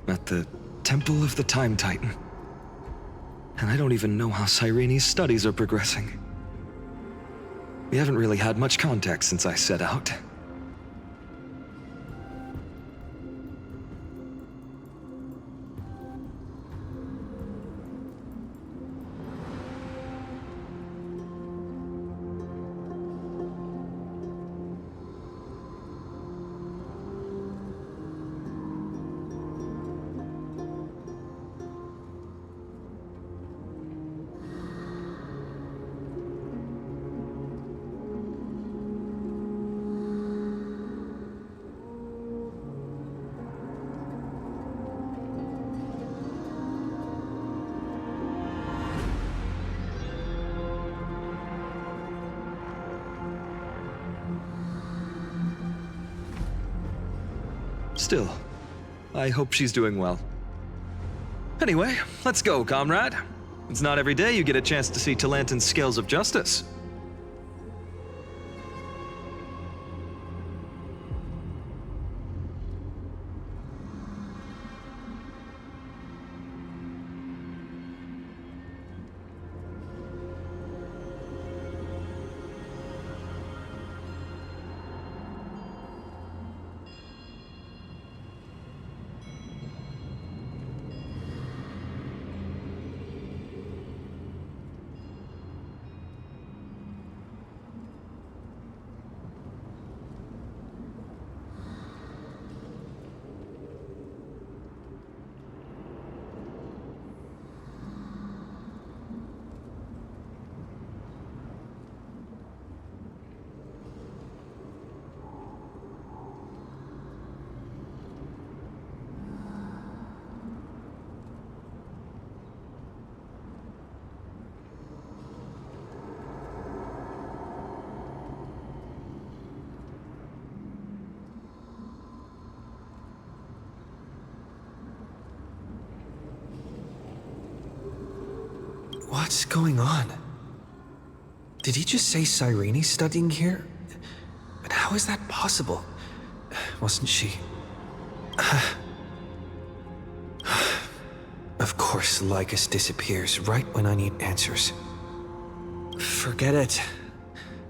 S14: at the Temple of the Time Titan. And I don't even know how Cyrene's studies are progressing. We haven't really had much contact since I set out. Still, I hope she's doing well. Anyway, let's go, comrade. It's not every day you get a chance to see Talantin's scales of justice.
S2: What's going on? Did he just say Cyrene's studying here? But how is that possible? Wasn't she? Of course, Lycus disappears right when I need answers. Forget it.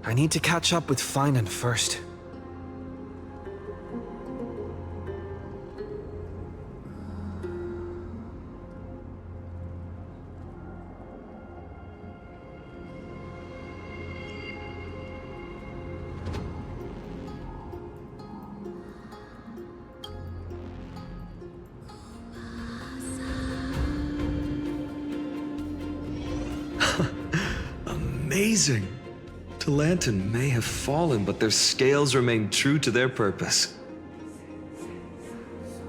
S2: I need to catch up with phainon first.
S14: Amazing! Talantin may have fallen, but their scales remain true to their purpose.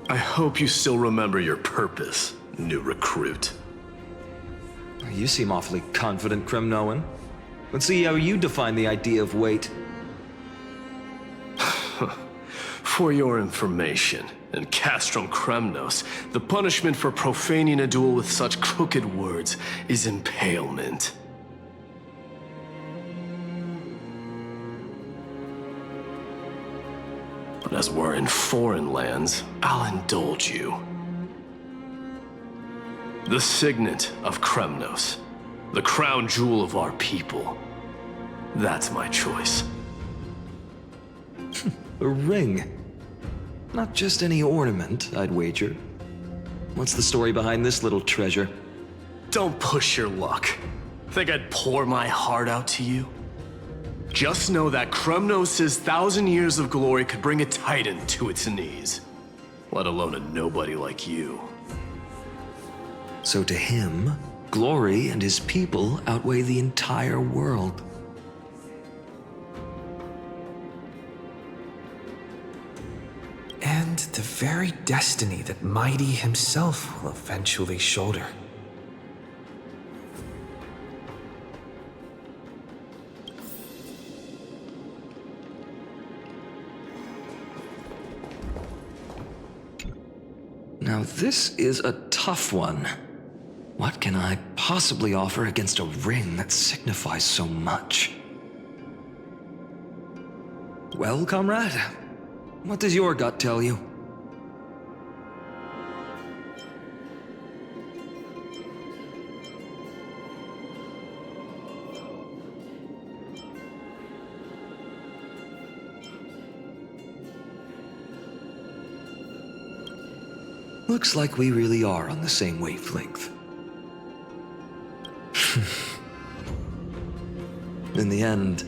S12: I hope you still remember your purpose, new recruit.
S14: You seem awfully confident, Kremnoan. Let's see how you define the idea of weight.
S12: For your information, in Castrum Kremnos, the punishment for profaning a duel with such crooked words is impalement. But as we're in foreign lands, I'll indulge you. The signet of Kremnos, the crown jewel of our people. That's my choice.
S14: A ring. Not just any ornament, I'd wager. What's the story behind this little treasure?
S12: Don't push your luck. Think I'd pour my heart out to you? Just know that Kremnos' 1,000 years of glory could bring a titan to its knees. Let alone a nobody like you.
S14: So to him, glory and his people outweigh the entire world.
S2: And the very destiny that Mighty himself will eventually shoulder.
S14: Now this is a tough one. What can I possibly offer against a ring that signifies so much? Well, comrade, what does your gut tell you? Looks like we really are on the same wavelength. In the end,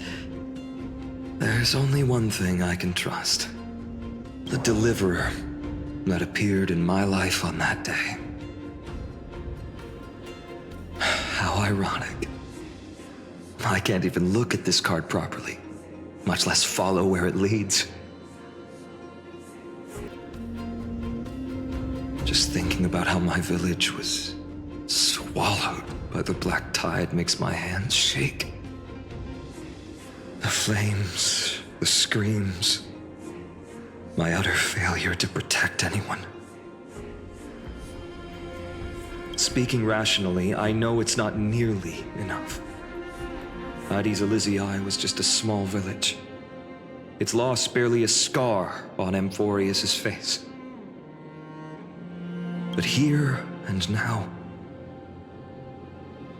S14: there's only one thing I can trust. The deliverer that appeared in my life on that day. How ironic. I can't even look at this card properly, much less follow where it leads. Just thinking about how my village was swallowed by the black tide makes my hands shake. The flames, the screams, my utter failure to protect anyone. Speaking rationally, I know it's not nearly enough. Hades Elysiae was just a small village. Its loss barely a scar on Amphorius' face. But here and now,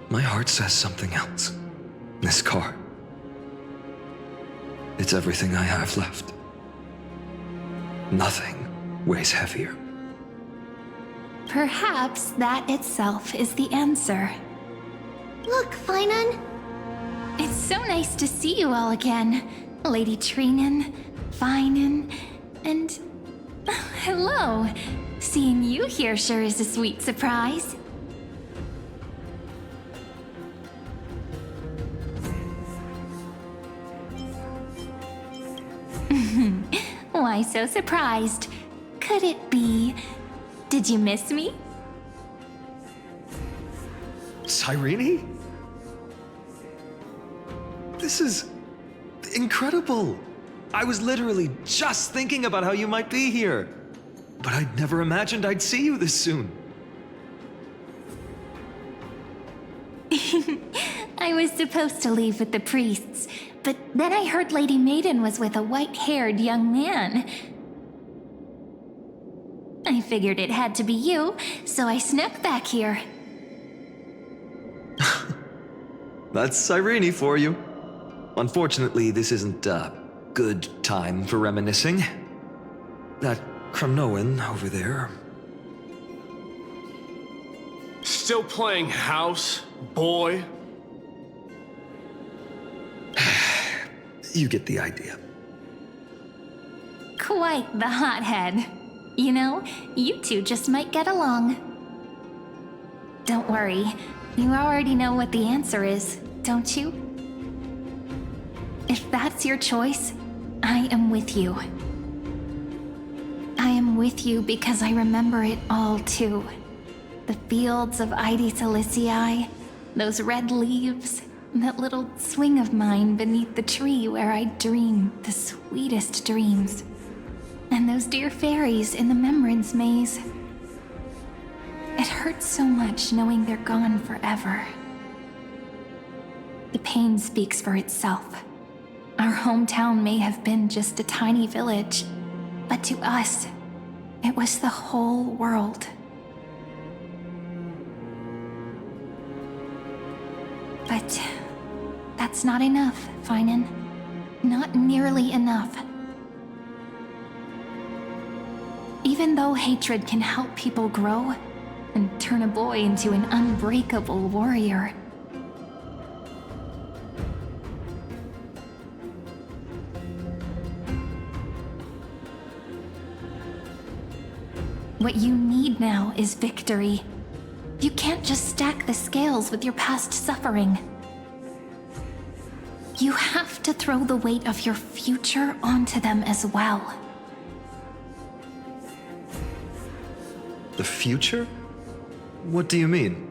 S14: my heart says something else. This card. It's everything I have left. Nothing weighs heavier.
S9: Perhaps that itself is the answer.
S16: Look, phainon.
S9: It's so nice to see you all again. Lady Trinan, phainon, and... hello. Seeing you here sure is a sweet surprise. Why so surprised? Could it be... Did you miss me?
S14: Cyrene? This is incredible. I was literally just thinking about how you might be here. But I'd never imagined I'd see you this soon.
S9: I was supposed to leave with the priests, but then I heard Lady Maiden was with a white-haired young man. I figured it had to be you, so I snuck back here.
S14: That's Cyrene for you. Unfortunately, this isn't a good time for reminiscing. That Cronoan over there.
S12: Still playing house, boy?
S14: You get the idea.
S9: Quite the hothead. You know, you two just might get along. Don't worry, you already know what the answer is, don't you? If that's your choice, I am with you. I am with you because I remember it all too. The fields of Hades Elysiae, those red leaves, that little swing of mine beneath the tree where I dream the sweetest dreams. And those dear fairies in the Memorance Maze. It hurts so much knowing they're gone forever. The pain speaks for itself. Our hometown may have been just a tiny village, but to us, it was the whole world. But that's not enough, phainon. Not nearly enough. Even though hatred can help people grow and turn a boy into an unbreakable warrior, what you need now is victory. You can't just stack the scales with your past suffering. You have to throw the weight of your future onto them as well.
S14: The future? What do you mean?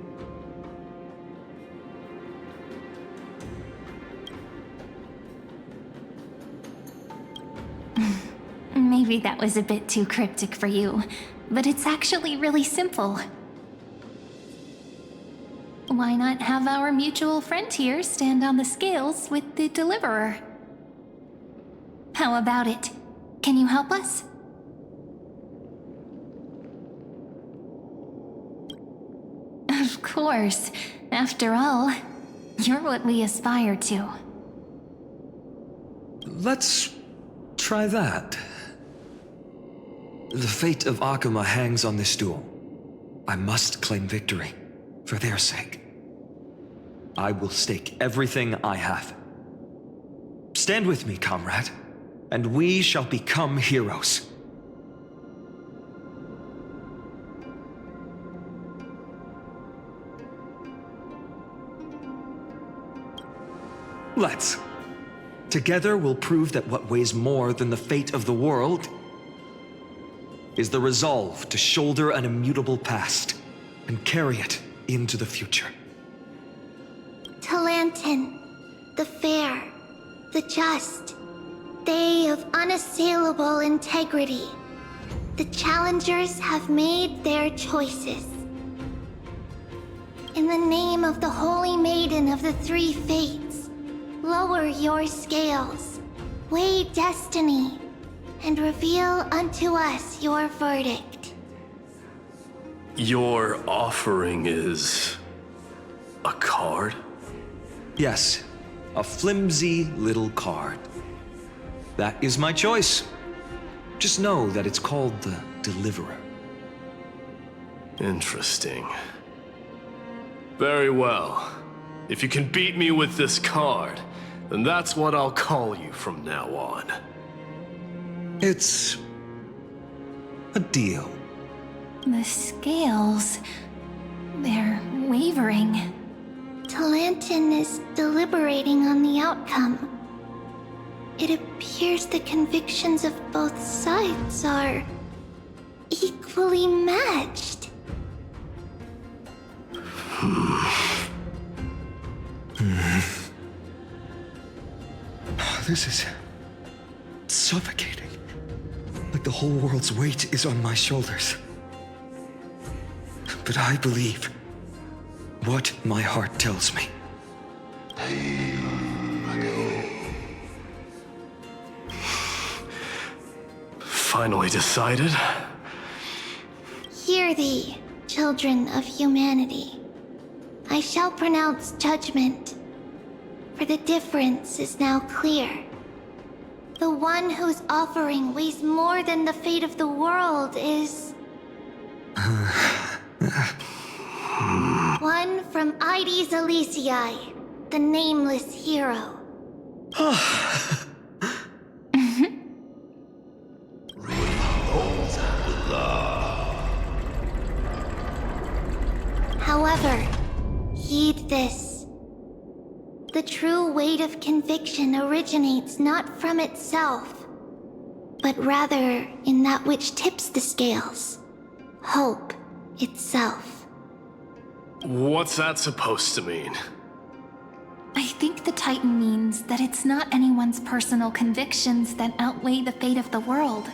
S9: Maybe that was a bit too cryptic for you, but it's actually really simple. Why not have our mutual friend here stand on the scales with the Deliverer? How about it? Can you help us? Of course. After all, you're what we aspire to.
S14: Let's try that. The fate of Akuma hangs on this duel. I must claim victory, for their sake. I will stake everything I have. Stand with me, comrade, and we shall become heroes. Let's. Together we'll prove that what weighs more than the fate of the world is the resolve to shoulder an immutable past and carry it into the future.
S16: Talantin, the fair, the just, they of unassailable integrity. The challengers have made their choices. In the name of the Holy Maiden of the Three Fates, lower your scales, weigh destiny, and reveal unto us your verdict.
S12: Your offering is a card?
S14: Yes, a flimsy little card. That is my choice. Just know that it's called the Deliverer.
S12: Interesting. Very well. If you can beat me with this card, then that's what I'll call you from now on.
S14: It's a deal.
S9: The scales... they're wavering.
S16: Talantin is deliberating on the outcome. It appears the convictions of both sides are equally matched.
S8: This is suffocating. Like the whole world's weight is on my shoulders. But I believe what my heart tells me.
S12: Finally decided?
S16: Hear thee, children of humanity. I shall pronounce judgment, for the difference is now clear. The one whose offering weighs more than the fate of the world is... one from Ides Elysiae, the nameless hero. However, heed this. The true weight of conviction originates not from itself, but rather in that which tips the scales. Hope itself.
S12: What's that supposed to mean?
S9: I think the Titan means that it's not anyone's personal convictions that outweigh the fate of the world.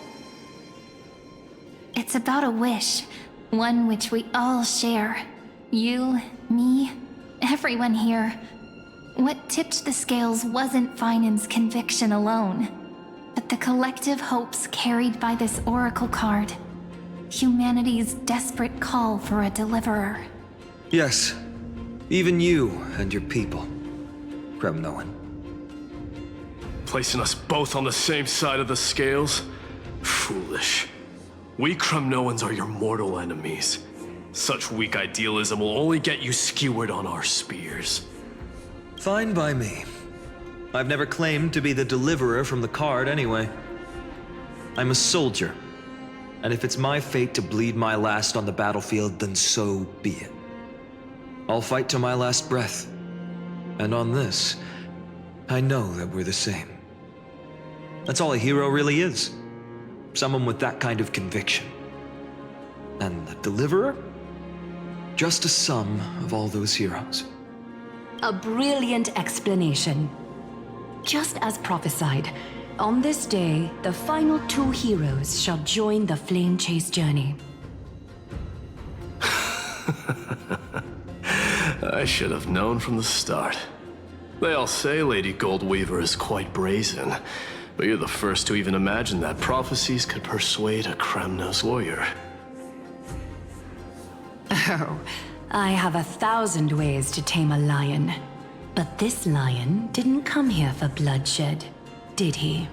S9: It's about a wish, one which we all share. You, me, everyone here. What tipped the scales wasn't Phainon's conviction alone, but the collective hopes carried by this oracle card. Humanity's desperate call for a deliverer.
S14: Yes, even you and your people, Kremnoan.
S12: Placing us both on the same side of the scales? Foolish. We Kremnoans are your mortal enemies. Such weak idealism will only get you skewered on our spears.
S14: Fine by me. I've never claimed to be the deliverer from the card anyway. I'm a soldier, and if it's my fate to bleed my last on the battlefield, then so be it. I'll fight to my last breath. And on this, I know that we're the same. That's all a hero really is. Someone with that kind of conviction. And the Deliverer? Just a sum of all those heroes.
S5: A brilliant explanation. Just as prophesied, on this day, the final 2 heroes shall join the Flame Chase journey.
S12: I should have known from the start. They all say Lady Goldweaver is quite brazen, but you're the first to even imagine that prophecies could persuade a Kremnos warrior.
S5: Oh, I have 1,000 ways to tame a lion. But this lion didn't come here for bloodshed, did he?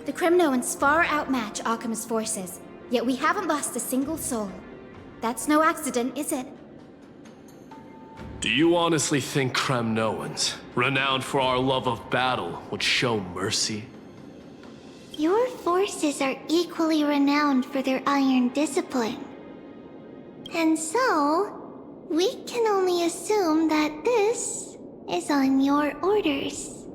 S19: The Kremnoans far outmatch Akama's forces, yet we haven't lost a single soul. That's no accident, is it?
S12: Do you honestly think Kremnoans, renowned for our love of battle, would show mercy?
S16: Your forces are equally renowned for their iron discipline. And so, we can only assume that this is on your orders.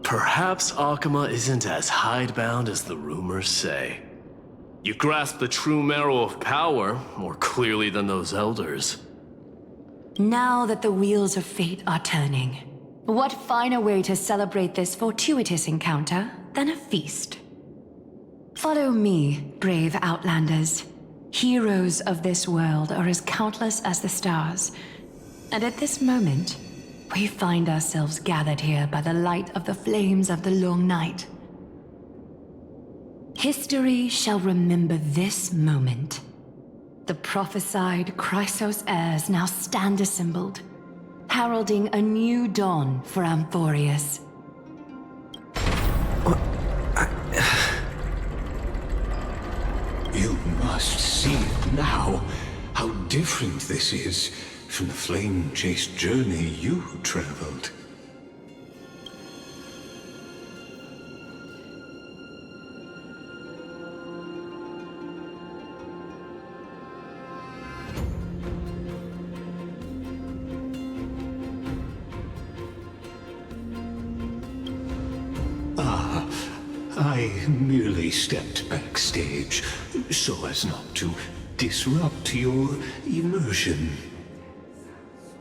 S12: Perhaps Akama isn't as hidebound as the rumors say. You grasp the true marrow of power more clearly than those elders.
S5: Now that the wheels of fate are turning, what finer way to celebrate this fortuitous encounter than a feast? Follow me, brave Outlanders. Heroes of this world are as countless as the stars, and at this moment, we find ourselves gathered here by the light of the flames of the long night. History shall remember this moment. The prophesied Chrysos heirs now stand assembled, heralding a new dawn for Amphorius.
S10: You must see now how different this is from the flame-chased journey you traveled. I merely stepped backstage so as not to disrupt your immersion.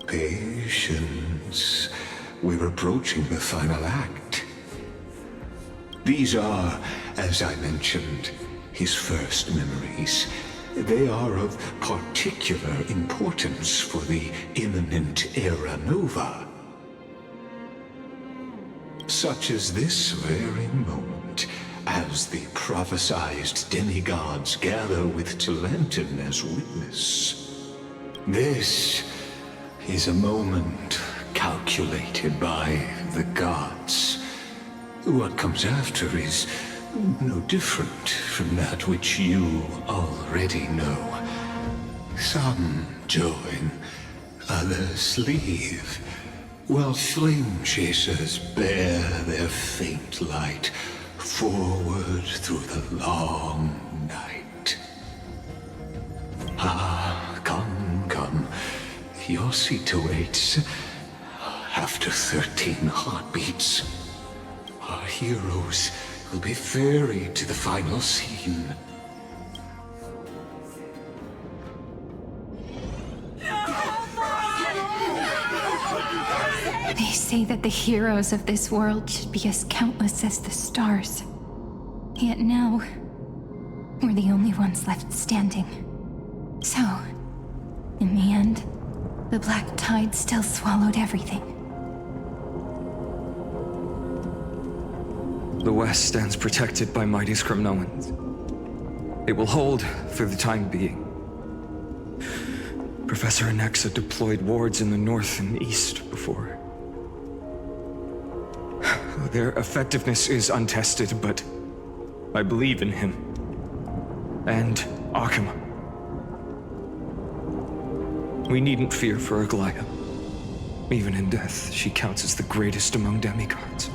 S10: Patience. We're approaching the final act. These are, as I mentioned, his first memories. They are of particular importance for the imminent Era Nova. Such as this very moment, as the prophesized demigods gather with Talenton as witness. This is a moment calculated by the gods. What comes after is no different from that which you already know. Some join, others leave, while flame chasers bear their faint light forward through the long night. Ah, come. Your seat awaits. After 13 heartbeats, our heroes will be ferried to the final scene.
S6: They say that the heroes of this world should be as countless as the stars. Yet now, we're the only ones left standing. So, in the end, the black tide still swallowed everything.
S14: The West stands protected by mighty Kremnoans. It will hold for the time being. Professor Anexa deployed wards in the north and east before. Their effectiveness is untested, but I believe in him. And Akama. We needn't fear for Aglaya. Even in death, she counts as the greatest among demigods.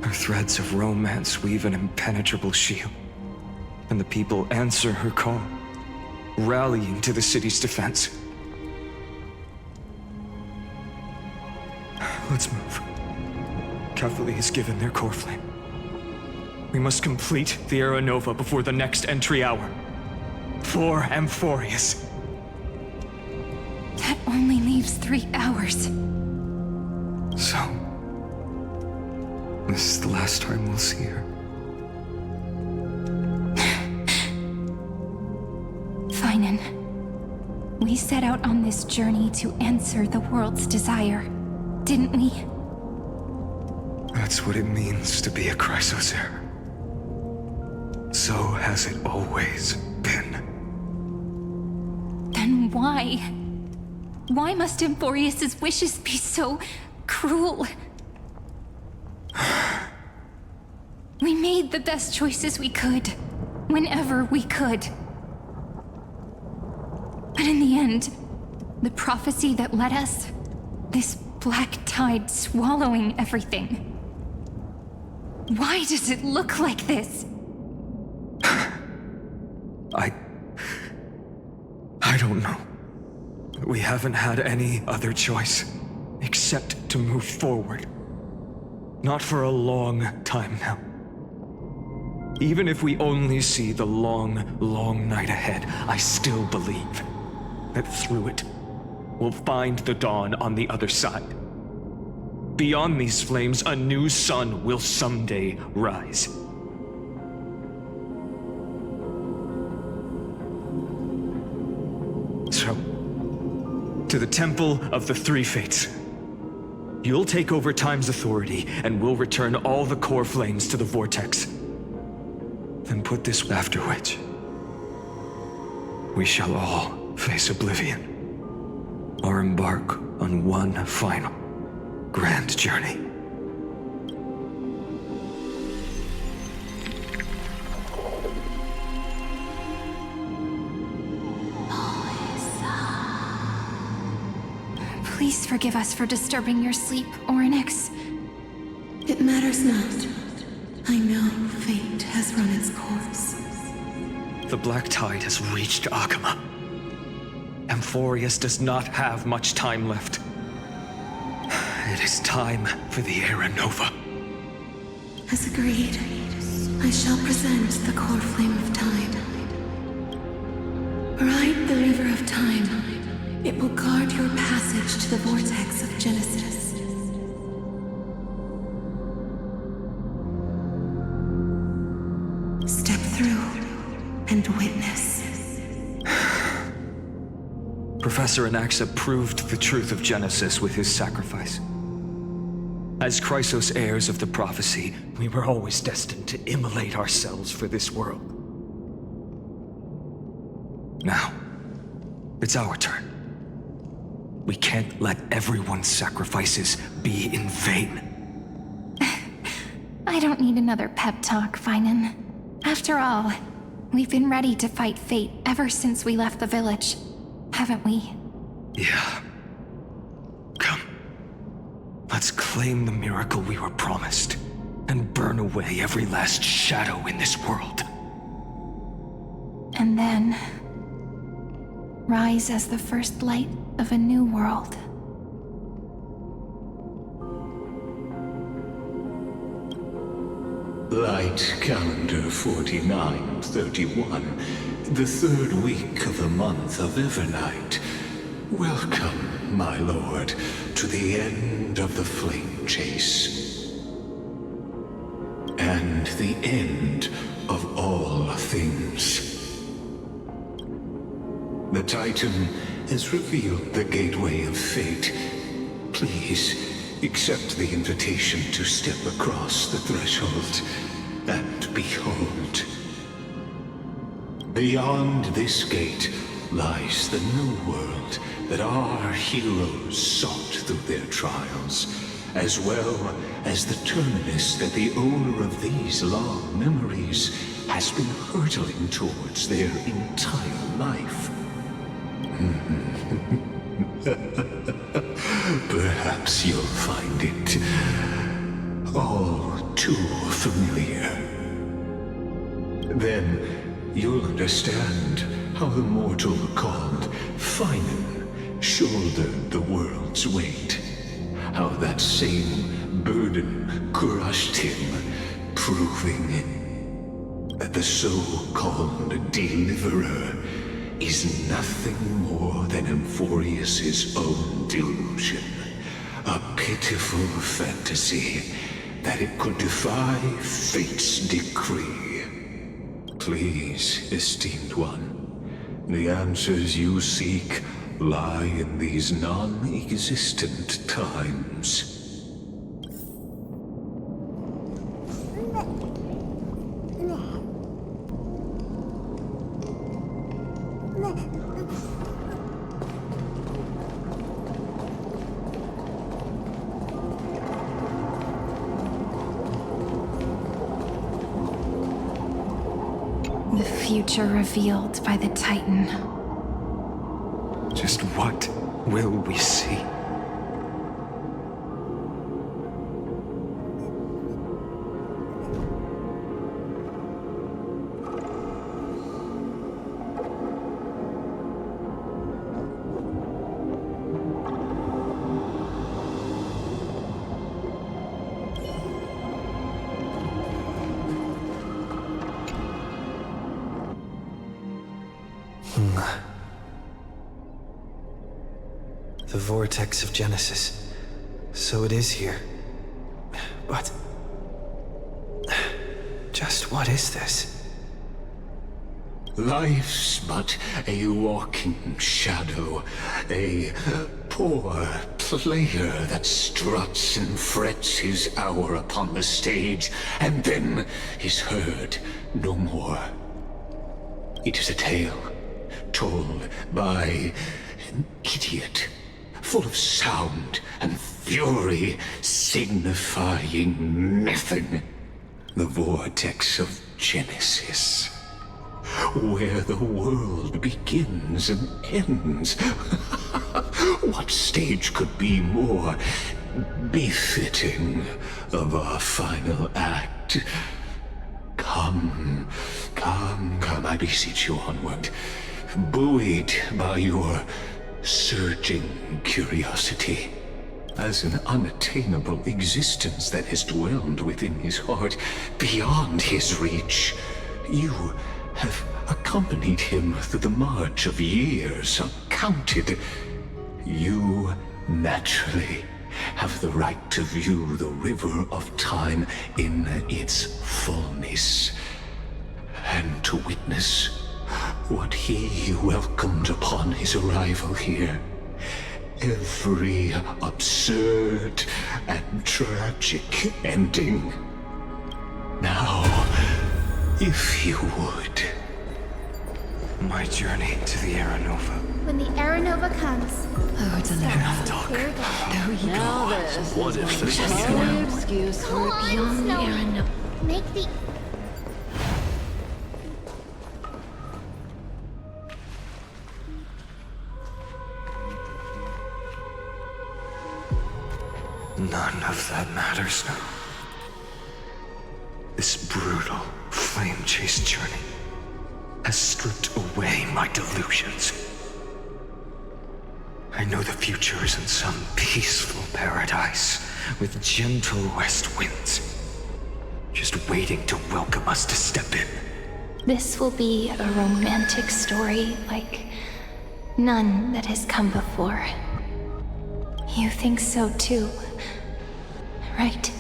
S14: Her threads of romance weave an impenetrable shield, and the people answer her call, rallying to the city's defense.
S8: Let's move. Cavalry is given their core flame. We must complete the Era Nova before the next entry hour. For Amphorius.
S19: That only leaves 3 hours.
S8: So, this is the last time we'll see her.
S19: Phainon, we set out on this journey to answer the world's desire, didn't we?
S8: That's what it means to be a Chrysos heir. So has it always been.
S19: Then why? Why must Amphorius' wishes be so cruel? We made the best choices we could, whenever we could. But in the end, the prophecy that led us, this black tide swallowing everything. Why does it look like this?
S8: I don't know. We haven't had any other choice, except to move forward. Not for a long time now. Even if we only see the long, long night ahead, I still believe that through it, we'll find the dawn on the other side. Beyond these flames, a new sun will someday rise. So, to the Temple of the Three Fates. You'll take over Time's authority, and we'll return all the core flames to the Vortex. Then put this after which we shall all face oblivion, or embark on one final grand journey.
S19: Please forgive us for disturbing your sleep, Orynyx.
S6: It matters not. I know fate has run its course.
S8: The Black Tide has reached Akama. Amphorius does not have much time left. It is time for the Era Nova.
S6: As agreed, I shall present the core flame of time. Ride the river of time. It will guard your passage to the vortex of Genesis. Step through and witness.
S8: Professor Anaxa proved the truth of Genesis with his sacrifice. As Chrysos heirs of the prophecy, we were always destined to immolate ourselves for this world. Now, it's our turn. We can't let everyone's sacrifices be in vain.
S19: I don't need another pep talk, Phainon. After all, we've been ready to fight fate ever since we left the village, haven't we?
S8: Yeah. Come. Let's claim the miracle we were promised, and burn away every last shadow in this world.
S19: And then rise as the first light of a new world.
S10: Light calendar 4931, the third week of the month of Evernight. Welcome, my lord, to the end of the flame chase. And the end of all things. The Titan has revealed the gateway of fate. Please, accept the invitation to step across the threshold and behold. Beyond this gate lies the new world that our heroes sought through their trials, as well as the terminus that the owner of these long memories has been hurtling towards their entire life. Perhaps you'll find it all too familiar. Then you'll understand how the mortal called phainon shouldered the world's weight. how that same burden crushed him, proving that the so-called deliverer is nothing more than Emphorius's own delusion. A pitiful fantasy that it could defy fate's decree. Please, esteemed one, the answers you seek lie in these non-existent times.
S9: The future revealed by the Titan.
S2: Just what will we see? The vortex of Genesis. So it is here. But... just what is this?
S10: Life's but a walking shadow, a poor player that struts and frets his hour upon the stage, and then is heard no more. It is a tale told by an idiot, full of sound and fury, signifying nothing. The vortex of Genesis, where the world begins and ends. What stage could be more befitting of our final act? Come, I beseech you onward, buoyed by your surging curiosity, as an unattainable existence that has dwelled within his heart, beyond his reach. You have accompanied him through the march of years uncounted. You naturally have the right to view the river of time in its fullness, and to witness what he welcomed upon his arrival here. Every absurd and tragic ending. Now, if you would.
S2: My journey to the Aeronova.
S19: When the Aeronova comes.
S13: Oh, it's
S19: Here we go.
S13: Now this
S12: What if this is
S13: no excuse for
S19: Come on,
S13: beyond the
S19: Snowy.
S13: Aeronova?
S19: Make the...
S2: None of that matters now. This brutal, flame-chased journey has stripped away my delusions. I know the future is in some peaceful paradise with gentle west winds, just waiting to welcome us to step in.
S9: This will be a romantic story like none that has come before. You think so too, right?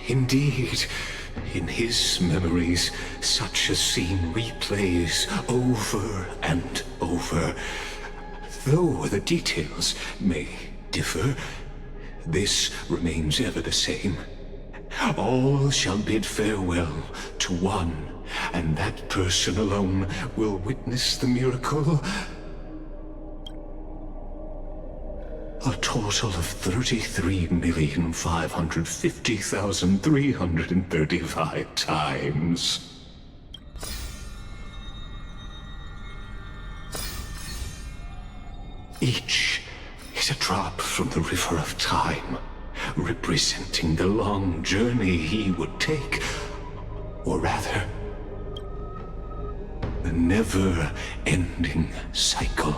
S10: Indeed, in his memories, such a scene replays over and over. Though the details may differ, this remains ever the same. All shall bid farewell to one, and that person alone will witness the miracle. A total of 33,550,335 times. Each is a drop from the river of time, representing the long journey he would take. Or rather, the never-ending cycle.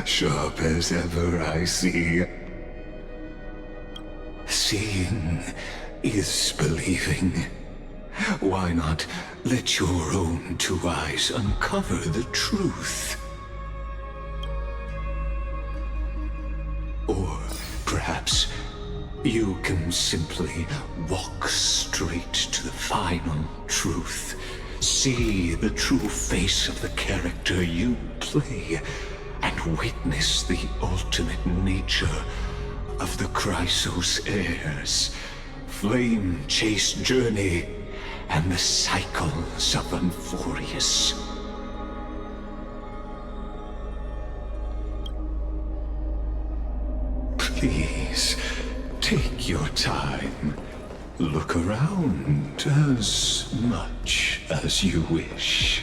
S10: Sharp as ever, I see. Seeing is believing. Why not let your own two eyes uncover the truth? Or perhaps you can simply walk straight to the final truth. See the true face of the character you play, and witness the ultimate nature of the Chrysos heirs, flame-chase journey, and the cycles of Euphorius. Please, take your time. Look around as much as you wish.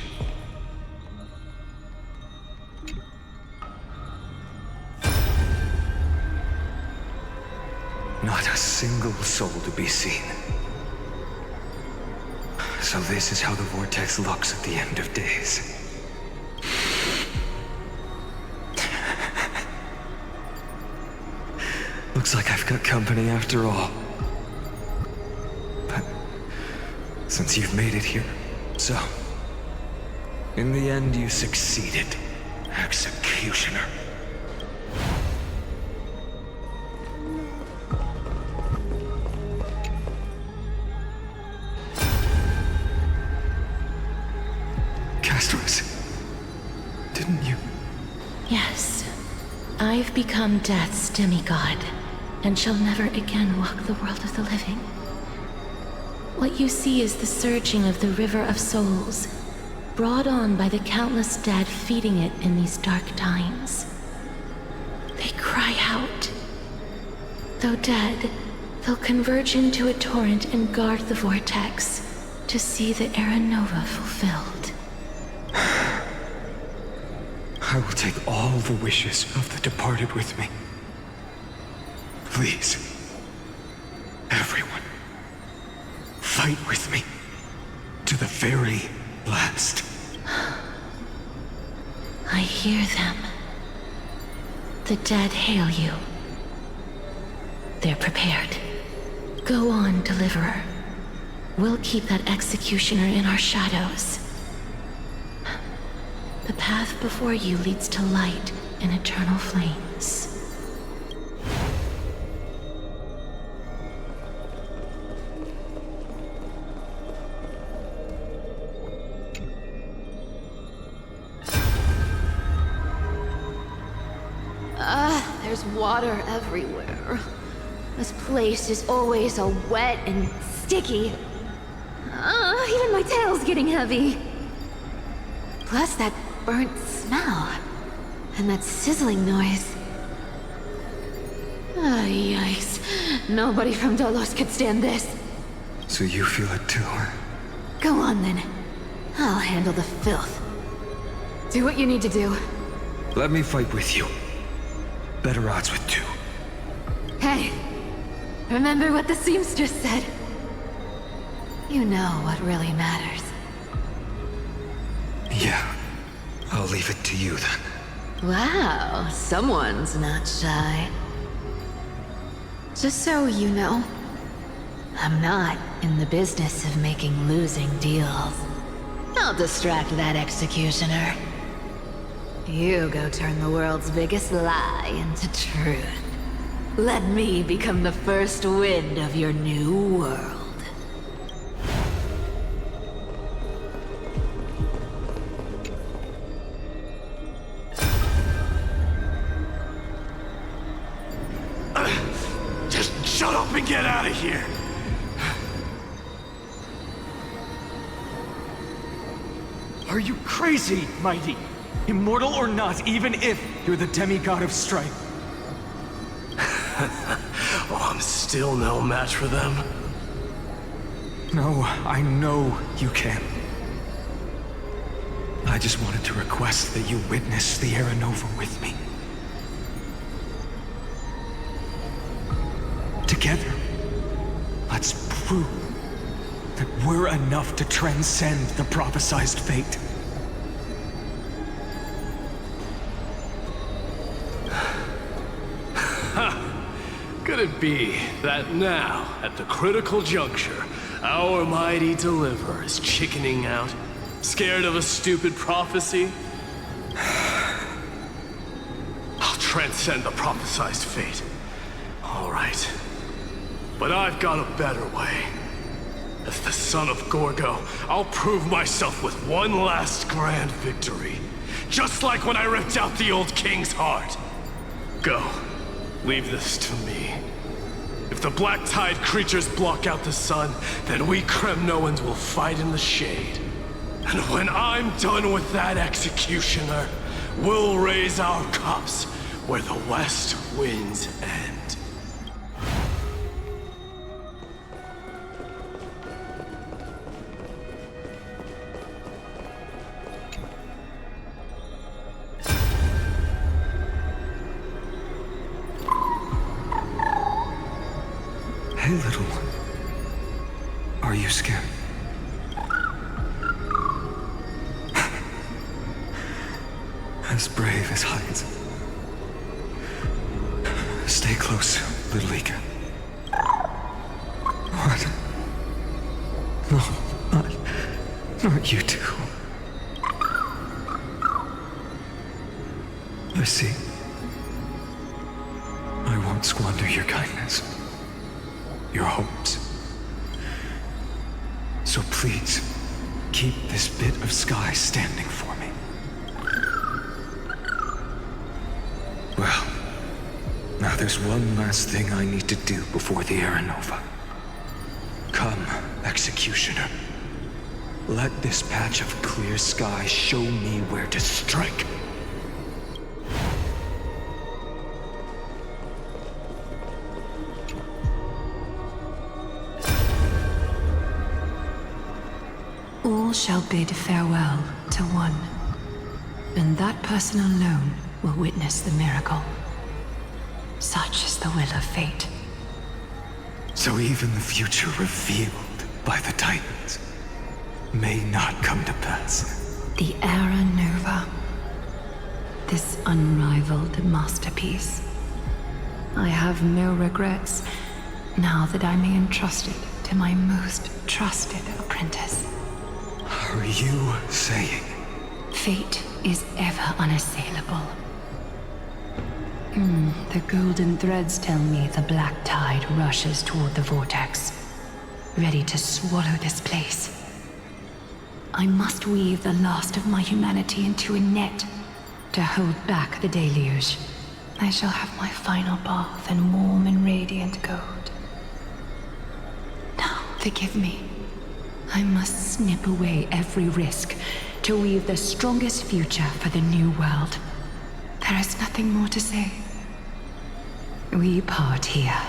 S2: Not a single soul to be seen. So this is how the vortex looks at the end of days. Looks like I've got company after all. But since you've made it here, so in the end you succeeded, Executioner. Didn't you?
S6: Yes. I've become Death's demigod, and shall never again walk the world of the living. What you see is the surging of the river of souls, brought on by the countless dead feeding it in these dark times. They cry out. Though dead, they'll converge into a torrent and guard the vortex to see the Era Nova fulfilled.
S2: I will take all the wishes of the departed with me. Please, everyone, fight with me to the very last.
S6: I hear them. The dead hail you. They're prepared. Go on, Deliverer. We'll keep that executioner in our shadows. The path before you leads to light and eternal flames.
S9: There's water everywhere. This place is always so wet and sticky. Even my tail's getting heavy. Plus that burnt smell. And that sizzling noise. Yikes. Nobody from Dolos could stand this.
S2: So you feel it too?
S9: Go on then. I'll handle the filth. Do what you need to do.
S2: Let me fight with you. Better odds with two.
S9: Hey, remember what the seamstress said? You know what really matters.
S2: Yeah, I'll leave it to you then.
S9: Wow, someone's not shy. Just so you know, I'm not in the business of making losing deals. I'll distract that executioner. You go turn the world's biggest lie into truth. Let me become the first wind of your new world.
S12: Just shut up and get out of here!
S4: Are you crazy, Mighty? Immortal or not, even if you're the demigod of strife.
S12: Oh, I'm still no match for them?
S2: No, I know you can. I just wanted to request that you witness the Era Nova with me. Together, let's prove that we're enough to transcend the prophesized fate.
S12: Could it be that now, at the critical juncture, our mighty deliverer is chickening out, scared of a stupid prophecy? I'll transcend the prophesized fate. All right. But I've got a better way. As the son of Gorgo, I'll prove myself with one last grand victory. Just like when I ripped out the old king's heart. Go. Leave this to me. If the black tide creatures block out the sun, then we Kremnoans will fight in the shade. And when I'm done with that executioner, we'll raise our cups where the west winds end.
S2: Hey, little one. Are you scared? As brave as heights. Stay close, little Ika. What? No, not you two. I see. I won't squander your kindness. Your hopes. So please, keep this bit of sky standing for me. Well, now there's one last thing I need to do before the Era Nova. Come, Executioner. Let this patch of clear sky show me where to strike.
S5: All shall bid farewell to one, and that person alone will witness the miracle. Such is the will of fate.
S2: So even the future revealed by the Titans may not come to pass.
S5: The Era Nova. This unrivaled masterpiece. I have no regrets now that I may entrust it to my most trusted apprentice.
S2: Are you saying?
S5: Fate is ever unassailable. The golden threads tell me the black tide rushes toward the vortex, ready to swallow this place. I must weave the last of my humanity into a net to hold back the deluge. I shall have my final bath in warm and radiant gold. Now, forgive me. I must snip away every risk to weave the strongest future for the new world. There is nothing more to say. We part here.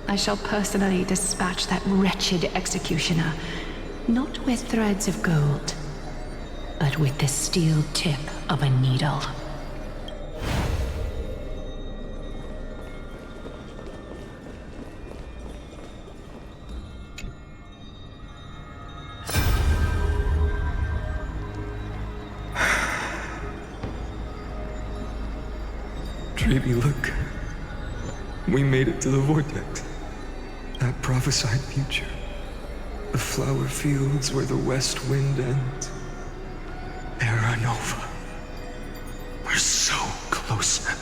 S5: I shall personally dispatch that wretched executioner, not with threads of gold, but with the steel tip of a needle.
S2: Baby, look. We made it to the vortex. That prophesied future. The flower fields where the west wind ends. Era Nova. We're so close now.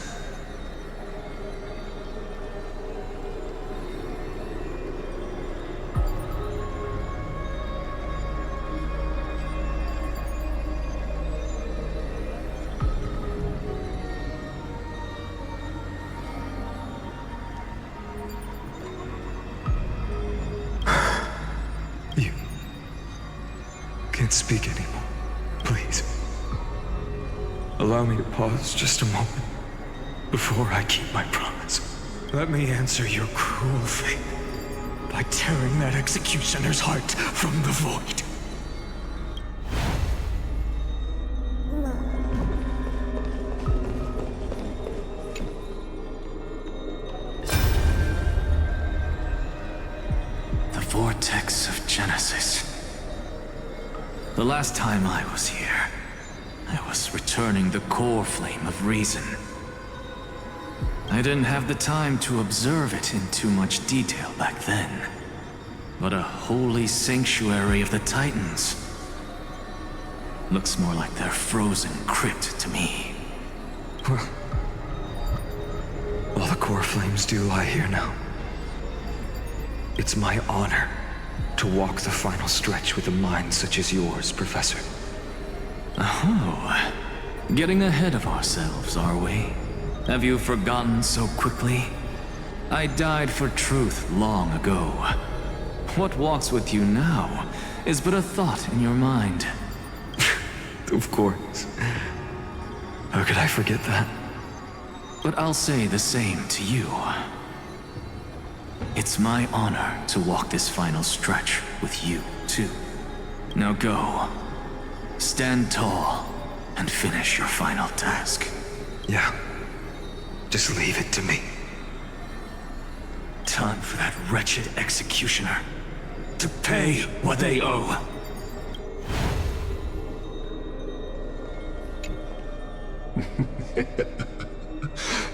S2: Can't speak anymore. Please. Allow me to pause just a moment before I keep my promise. Let me answer your cruel fate by tearing that executioner's heart from the void.
S11: The last time I was here, I was returning the core flame of reason. I didn't have the time to observe it in too much detail back then. But a holy sanctuary of the Titans looks more like their frozen crypt to me.
S2: Well, all the core flames do lie here now. It's my honor to walk the final stretch with a mind such as yours, Professor.
S11: Oh, getting ahead of ourselves, are we? Have you forgotten so quickly? I died for truth long ago. What walks with you now is but a thought in your mind.
S2: Of course. How could I forget that?
S11: But I'll say the same to you. It's my honor to walk this final stretch with you, too. Now go. Stand tall and finish your final task.
S2: Yeah. Just leave it to me.
S11: Time for that wretched executioner to pay what they owe.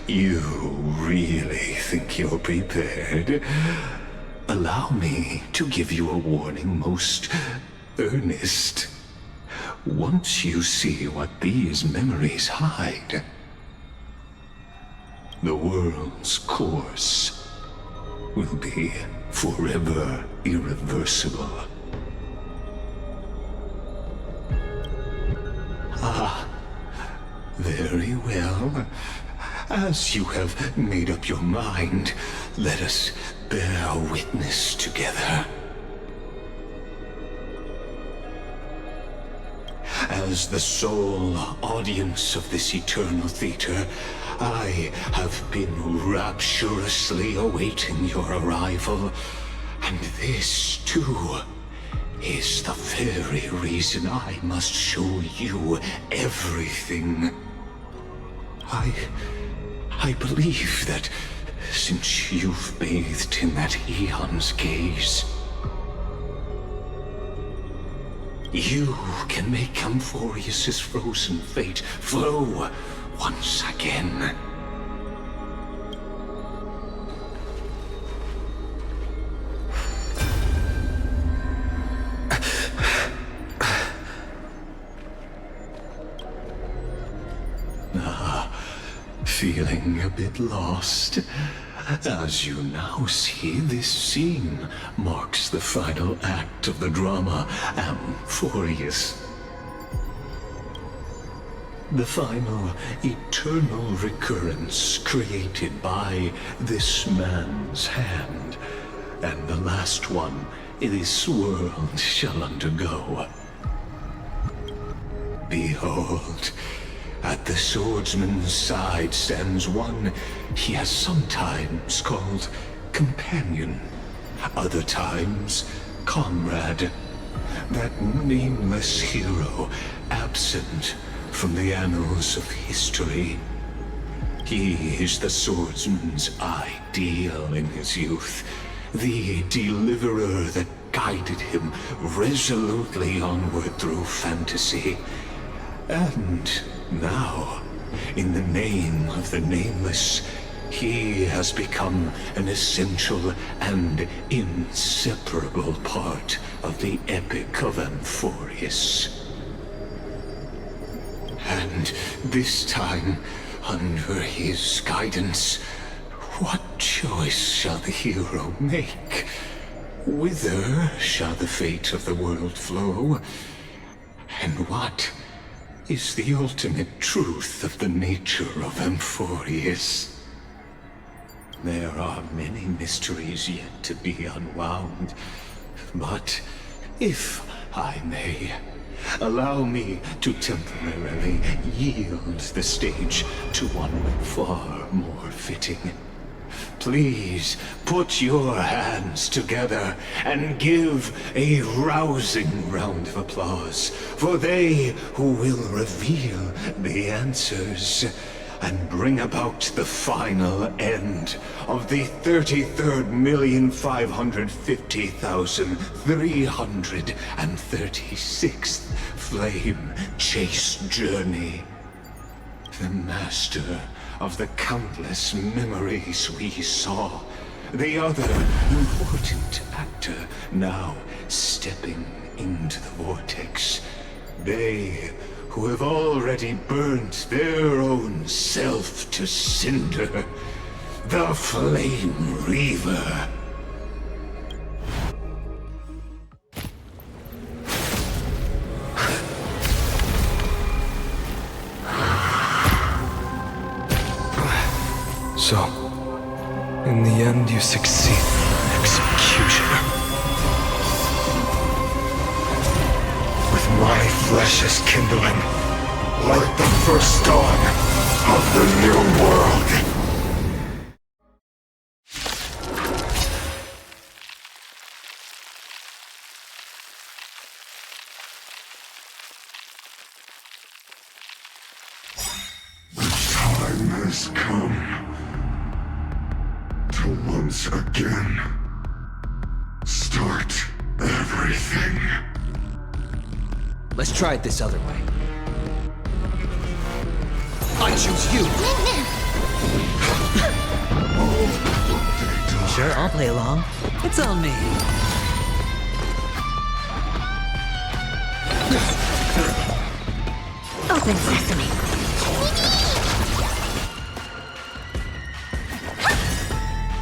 S10: You really think you're prepared? Allow me to give you a warning most earnest. Once you see what these memories hide, the world's course will be forever irreversible. Ah, very well. As you have made up your mind, let us bear witness together. As the sole audience of this eternal theater, I have been rapturously awaiting your arrival, and this, too, is the very reason I must show you everything. I believe that since you've bathed in that eon's gaze, you can make Amphorius's frozen fate flow once again. Feeling a bit lost? As you now see, this scene marks the final act of the drama Amphorius. The final eternal recurrence created by this man's hand, and the last one this world shall undergo. Behold, at the swordsman's side stands one he has sometimes called companion, other times comrade, that nameless hero absent from the annals of history. He is the swordsman's ideal in his youth, the deliverer that guided him resolutely onward through fantasy. And now, in the name of the Nameless, he has become an essential and inseparable part of the epic of Amphorius. And this time, under his guidance, what choice shall the hero make? Whither shall the fate of the world flow? And what is the ultimate truth of the nature of Amphorius? There are many mysteries yet to be unwound, but if I may, allow me to temporarily yield the stage to one far more fitting. Please put your hands together and give a rousing round of applause for they who will reveal the answers. and bring about the final end of the 33,550,336th flame chase journey. The master of the countless memories we saw. The other important actor now stepping into the vortex. They who have already burnt their own self to cinder. The Flame Reaver.
S2: So, in the end, you succeed.
S10: Executioner. With my flesh as kindling, like the first dawn of the new world. The time has come to once again start everything.
S14: Let's try it this other way. I choose you!
S3: Sure, I'll play along. It's on me.
S7: Open sesame.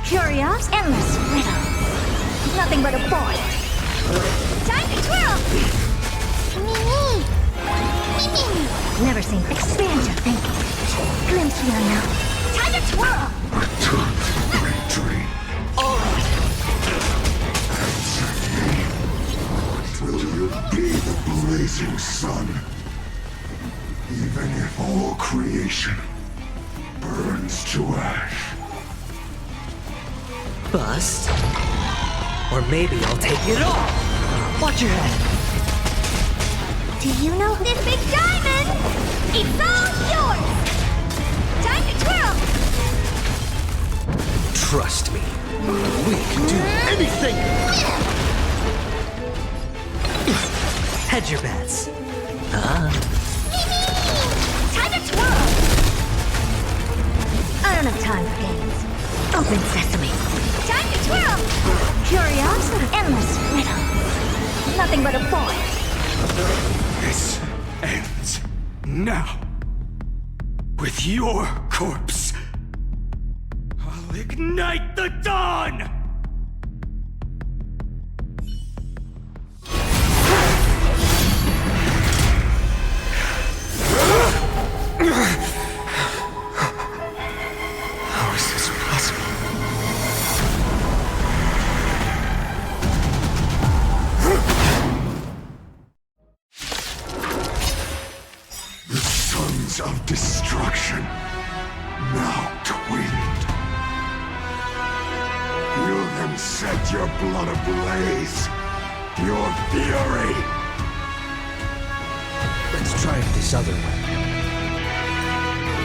S7: Curious, endless riddle. Nothing but a boy. Time to twirl! Never seen. Expand your thinking. Glimpse the unknown. Time to twirl!
S10: Return to my dream.
S7: Alright.
S10: Answer me. Will you be the blazing sun? Even if all creation burns to ash.
S3: Bust. Or maybe I'll take it all. Watch your head.
S7: Do you know this big diamond? It's all yours! Time to twirl!
S14: Trust me. We can do anything!
S3: Hedge your bets.
S7: Time to twirl! I don't have time for games. Open sesame. Time to twirl! Curiosity, endless riddle. Nothing but a boy.
S4: This ends now. With your corpse, I'll ignite the dawn!
S2: How is this possible?
S10: The sons of destruction, now twinned. Feel them set your blood ablaze. Your fury.
S14: Let's try it this other way.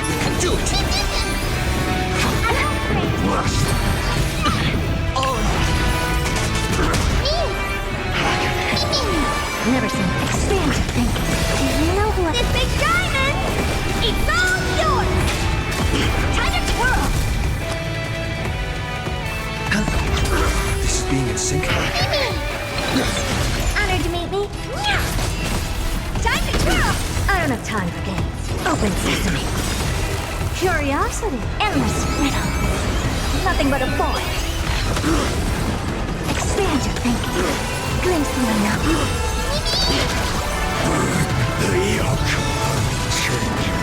S14: We can do it!
S10: Blast.
S7: Never seen. Expand your thinking. Do you know who this big diamond? It's all yours! Time to twirl!
S14: This is being in sync.
S7: Honored to meet me. Time to twirl! I don't have time for games. Open sesame. Curiosity, endless riddle. Nothing but a boy. Expand your thinking. Glimpse the unknown.
S10: The yoke. Changing.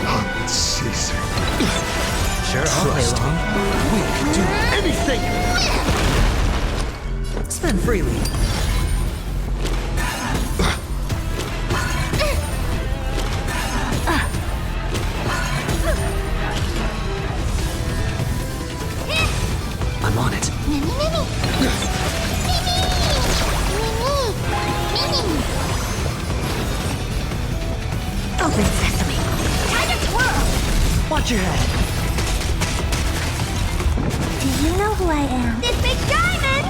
S10: Unceasing.
S3: Sure, I'll play along.
S14: We can do anything!
S3: Spend freely.
S14: I'm on it.
S7: Open sesame. Time to twirl!
S3: Watch your head.
S16: Do you know who I am?
S19: This big diamond!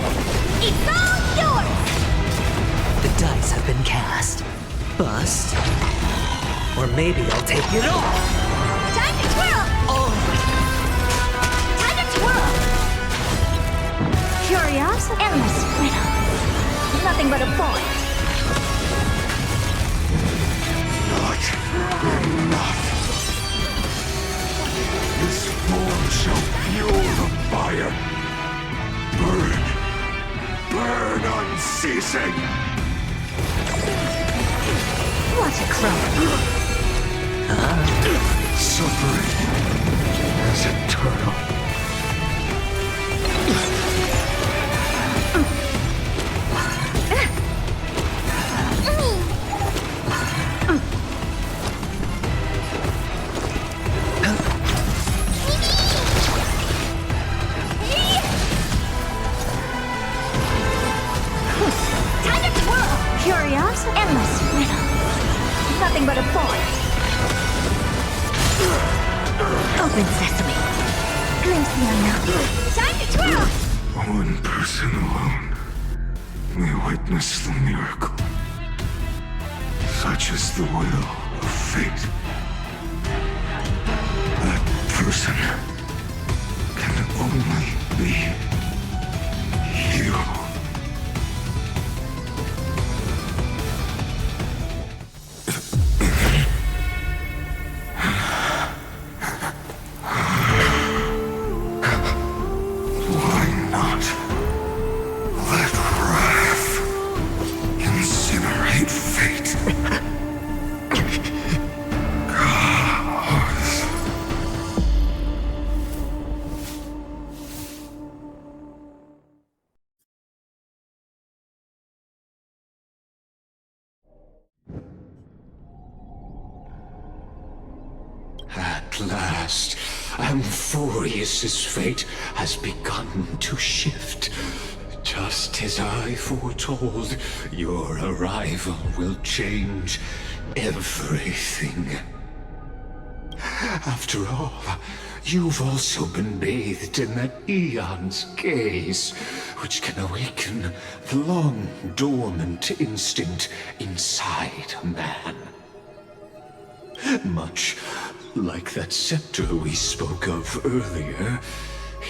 S19: It's all yours!
S3: The dice have been cast. Bust. Or maybe I'll take it all.
S19: Time to twirl!
S3: Oh.
S19: Time to twirl!
S16: Curiosity? Endless riddle. Nothing but a point.
S10: Not enough. This form shall fuel the fire. Burn. Burn unceasing.
S16: What a crime.
S10: Suffering is eternal.
S19: Time to twirl!
S16: Curiosity? Endless riddle. Nothing but a point. Open sesame. Glimpse the unknown.
S19: Time to twirl!
S10: One person alone may witness the miracle. Such is the will of fate. That person can only be you. Why not let wrath incinerate fate? Gods. At last, Amphorius's fate has begun to shift. Just as I foretold, your arrival will change everything. After all, you've also been bathed in that Eon's gaze, which can awaken the long-dormant instinct inside a man. Much like that scepter we spoke of earlier,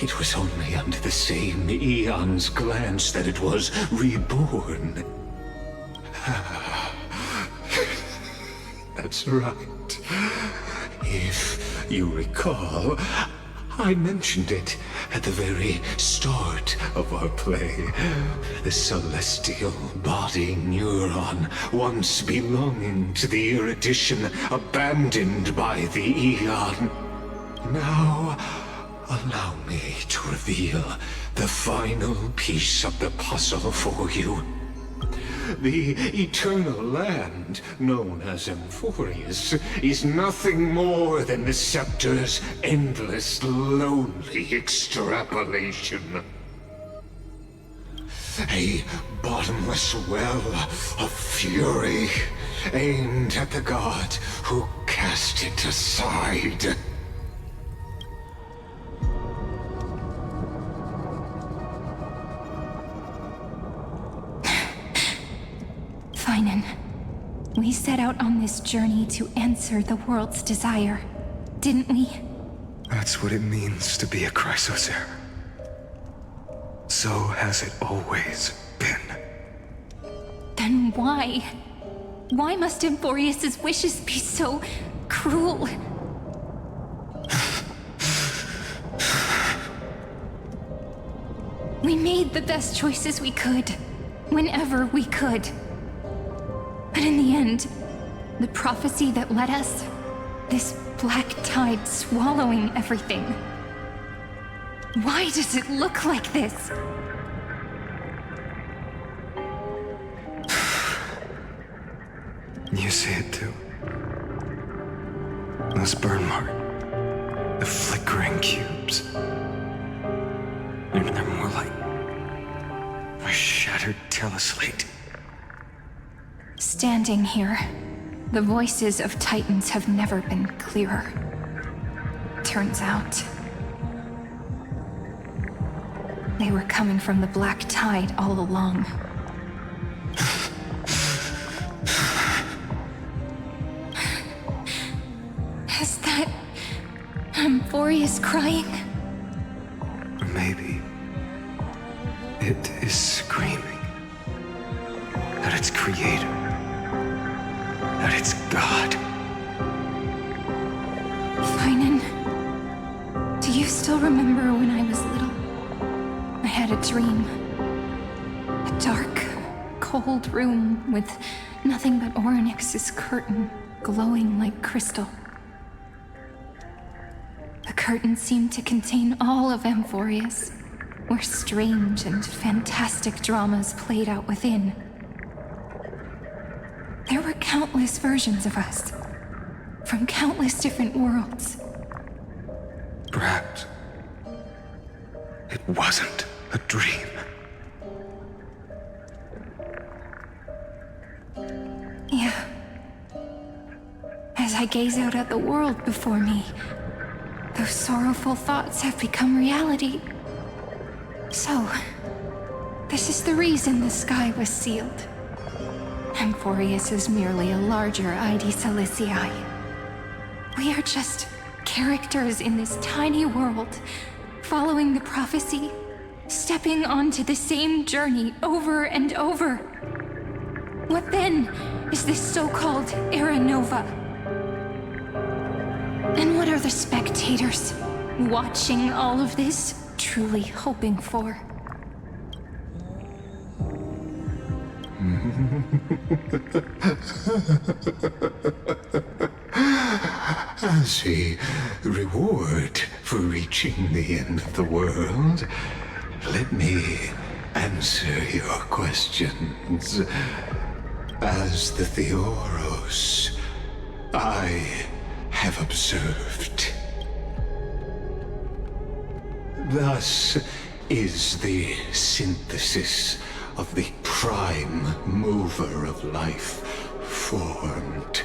S10: it was only under the same Eon's glance that it was reborn. That's right. If you recall, I mentioned it at the very start of our play. The celestial body neuron, once belonging to the Erudition, abandoned by the Eon. Now, allow me to reveal the final piece of the puzzle for you. The eternal land, known as Amphorius, is nothing more than the scepter's endless, lonely extrapolation. A bottomless well of fury, aimed at the god who cast it aside.
S9: Phainon, we set out on this journey to answer the world's desire, didn't we?
S2: That's what it means to be a Chrysosaur. So has it always been.
S9: Then why? Why must Amphorius's wishes be so cruel? We made the best choices we could, whenever we could. But in the end, the prophecy that led us, this black tide swallowing everything. Why does it look like this?
S2: You see it too. Those burn marks. The flickering cubes. They're more like a shattered teleslate.
S9: Standing here, the voices of Titans have never been clearer.
S19: turns out. They were coming from the Black Tide all along. Is that Amphorius crying?
S2: Or maybe it is screaming at its creator, at its god.
S19: Phainon, do you still remember when I was little? I had a dream. A dark, cold room with nothing but Orynyx's curtain glowing like crystal. The curtain seemed to contain all of Amphorius, where strange and fantastic dramas played out within. There were countless versions of us, from countless different worlds.
S2: Perhaps it wasn't a dream.
S19: Yeah. As I gaze out at the world before me, those sorrowful thoughts have become reality. So, this is the reason the sky was sealed. Amphorius is merely a larger ID Silicii. We are just characters in this tiny world, following the prophecy, stepping onto the same journey over and over. What then is this so-called Era Nova? And what are the spectators watching all of this truly hoping for?
S10: As a reward for reaching the end of the world, let me answer your questions. As the Theoros, I have observed. Thus is the synthesis of the prime mover of life formed.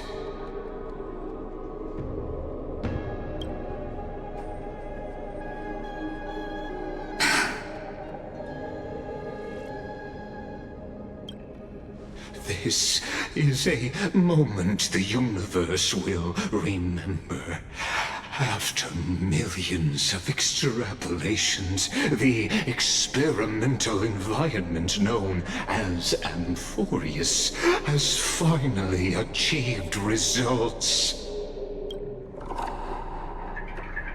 S10: This is a moment the universe will remember. After millions of extrapolations, the experimental environment known as Amphorius has finally achieved results.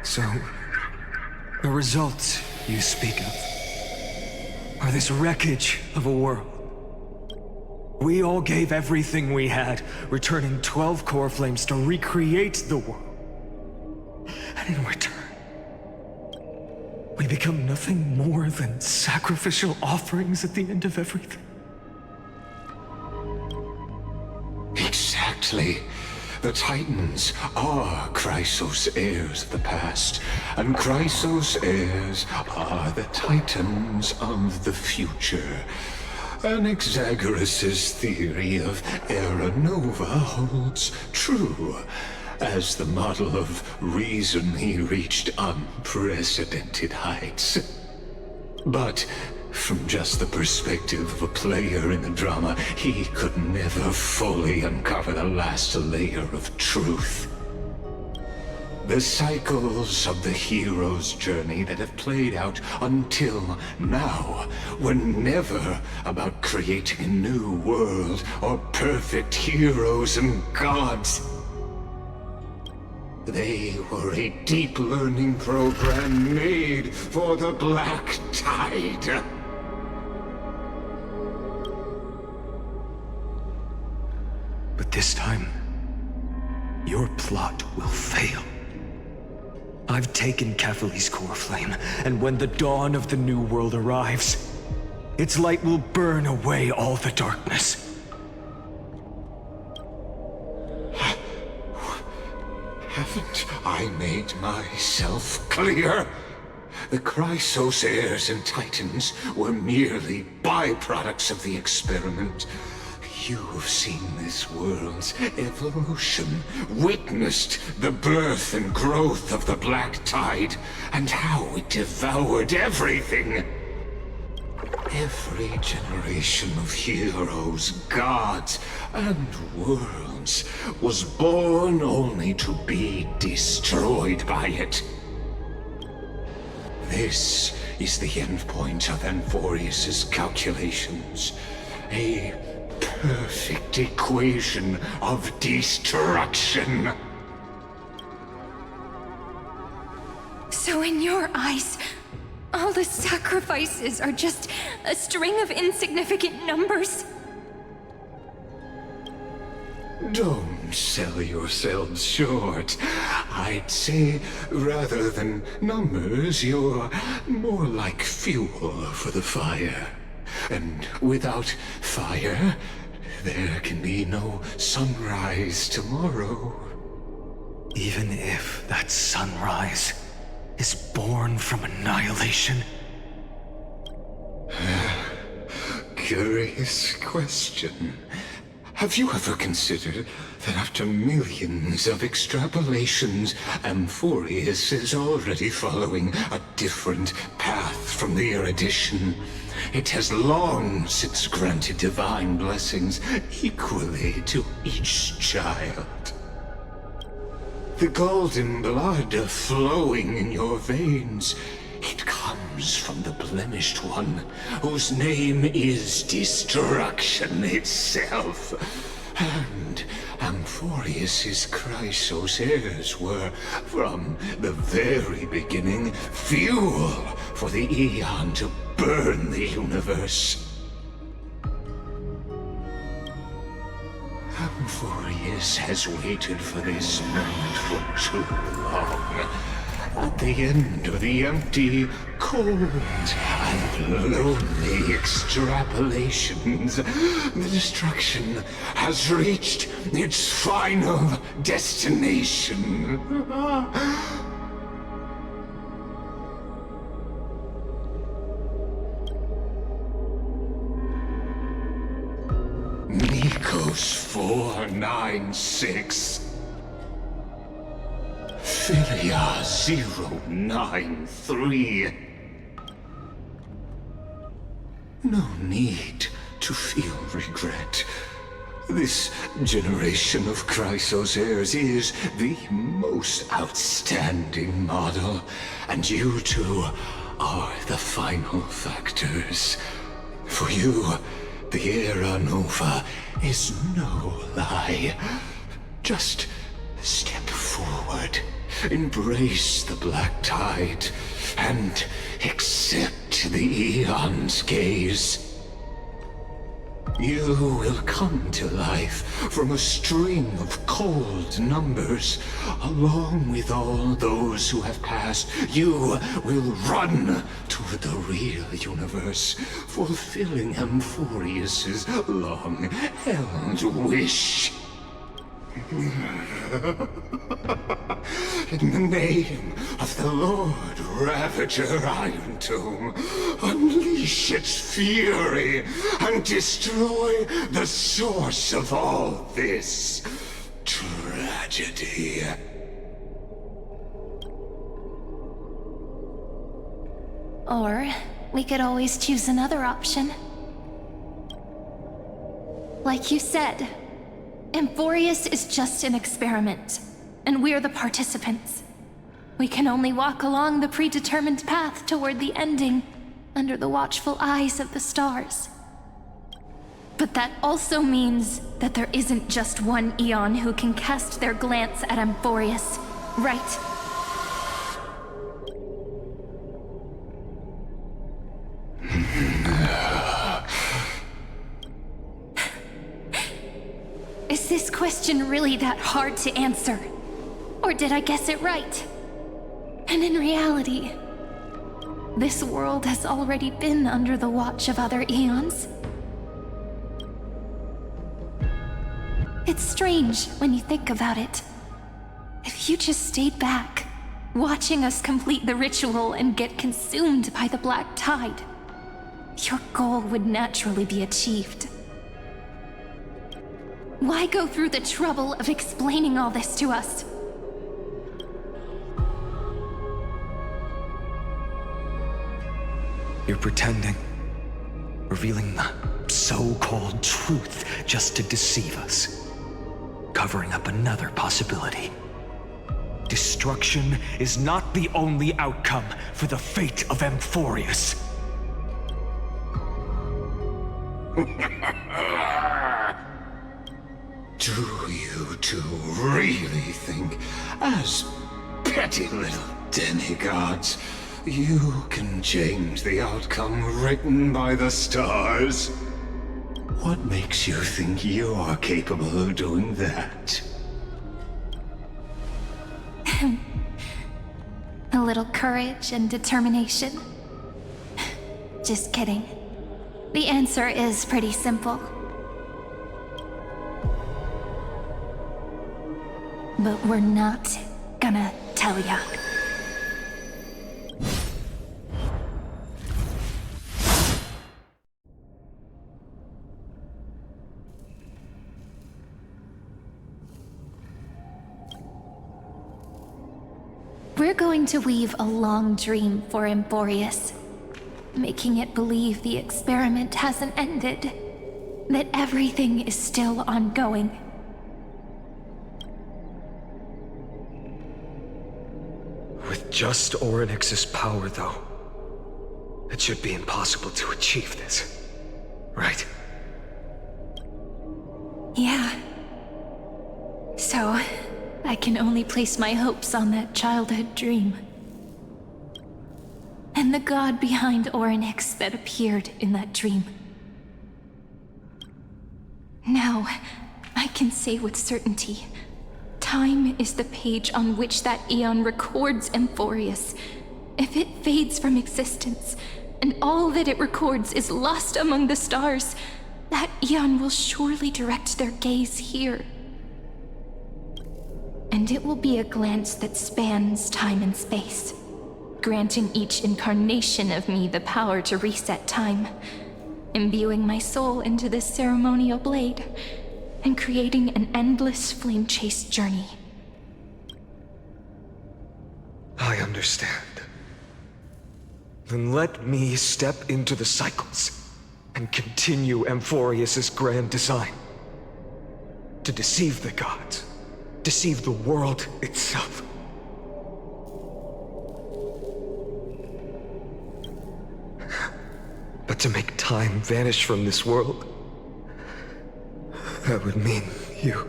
S2: So, the results you speak of are this wreckage of a world. We all gave everything we had, returning 12 core flames to recreate the world. And in return, we become nothing more than sacrificial offerings at the end of everything.
S10: Exactly. The Titans are Chrysos heirs of the past, and Chrysos heirs are the Titans of the future. Anaxagoras' theory of Era Nova holds true. As the model of reason, he reached unprecedented heights. But from just the perspective of a player in the drama, he could never fully uncover the last layer of truth. The cycles of the hero's journey that have played out until now were never about creating a new world or perfect heroes and gods. They were a deep learning program made for the Black Tide.
S2: But this time, your plot will fail. I've taken Catholi's core flame, and when the dawn of the new world arrives, its light will burn away all the darkness.
S10: Haven't I made myself clear? The Chrysos heirs and Titans were merely byproducts of the experiment. You've seen this world's evolution, witnessed the birth and growth of the Black Tide, and how it devoured everything. Every generation of heroes, gods, and worlds was born only to be destroyed by it. This is the endpoint of Amphorius's calculations. A perfect equation of destruction.
S15: So in your eyes, all the sacrifices are just a string of insignificant numbers?
S10: Don't sell yourselves short. I'd say, rather than numbers, you're more like fuel for the fire. And without fire, there can be no sunrise tomorrow.
S8: Even if that sunrise is born from annihilation?
S10: Curious question. Have you ever considered that after millions of extrapolations, Amphorius is already following a different path from the erudition? It has long since granted divine blessings equally to each child. The golden blood flowing in your veins, it comes from the blemished one, whose name is destruction itself. And Amphorius's Chrysos heirs were, from the very beginning, fuel for the Aeon to burn the universe. Amphorius has waited for this moment for too long. At the end of the empty, cold, and lonely extrapolations, the destruction has reached its final destination. Nikos 496. Philia 093. No need to feel regret. This generation of Chrysos heirs is the most outstanding model, and you two are the final factors. For you, the Era Nova is no lie. Just step forward, embrace the Black Tide, and accept the Aeon's gaze. You will come to life from a string of cold numbers. Along with all those who have passed, you will run toward the real universe, fulfilling Amphorius's long-held wish. In the name of the Lord Ravager Iron Tomb, unleash its fury and destroy the source of all this tragedy.
S9: Or we could always choose another option. Like you said, Amphorius is just an experiment, and we're the participants. We can only walk along the predetermined path toward the ending, under the watchful eyes of the stars. But that also means that there isn't just one Aeon who can cast their glance at Amphorius, right? Is this question really that hard to answer? Or did I guess it right? And in reality, this world has already been under the watch of other Aeons. It's strange when you think about it. If you just stayed back, watching us complete the ritual and get consumed by the Black Tide, your goal would naturally be achieved.
S15: Why go through the trouble of explaining all this to us?
S8: You're pretending. Revealing the so-called truth just to deceive us. Covering up another possibility. Destruction is not the only outcome for the fate of Amphorius.
S10: Do you two really think, as petty little demigods, you can change the outcome written by the stars? What makes you think you're capable of doing that?
S9: A little courage and determination. Just kidding. The answer is pretty simple. But we're not gonna tell ya. We're going to weave a long dream for Amphorius, making it believe the experiment hasn't ended, that everything is still ongoing.
S2: With just Orynyx's power, though, it should be impossible to achieve this, right?
S9: Yeah. So, I can only place my hopes on that childhood dream. And the god behind Orynyx that appeared in that dream. Now, I can say with certainty, time is the page on which that eon records Amphorius. If it fades from existence, and all that it records is lost among the stars, that eon will surely direct their gaze here. And it will be a glance that spans time and space, granting each incarnation of me the power to reset time, imbuing my soul into this ceremonial blade, and creating an endless flame-chased journey.
S2: I understand. Then let me step into the cycles and continue Amphorius's grand design. To deceive the gods, deceive the world itself. But to make time vanish from this world, that would mean you.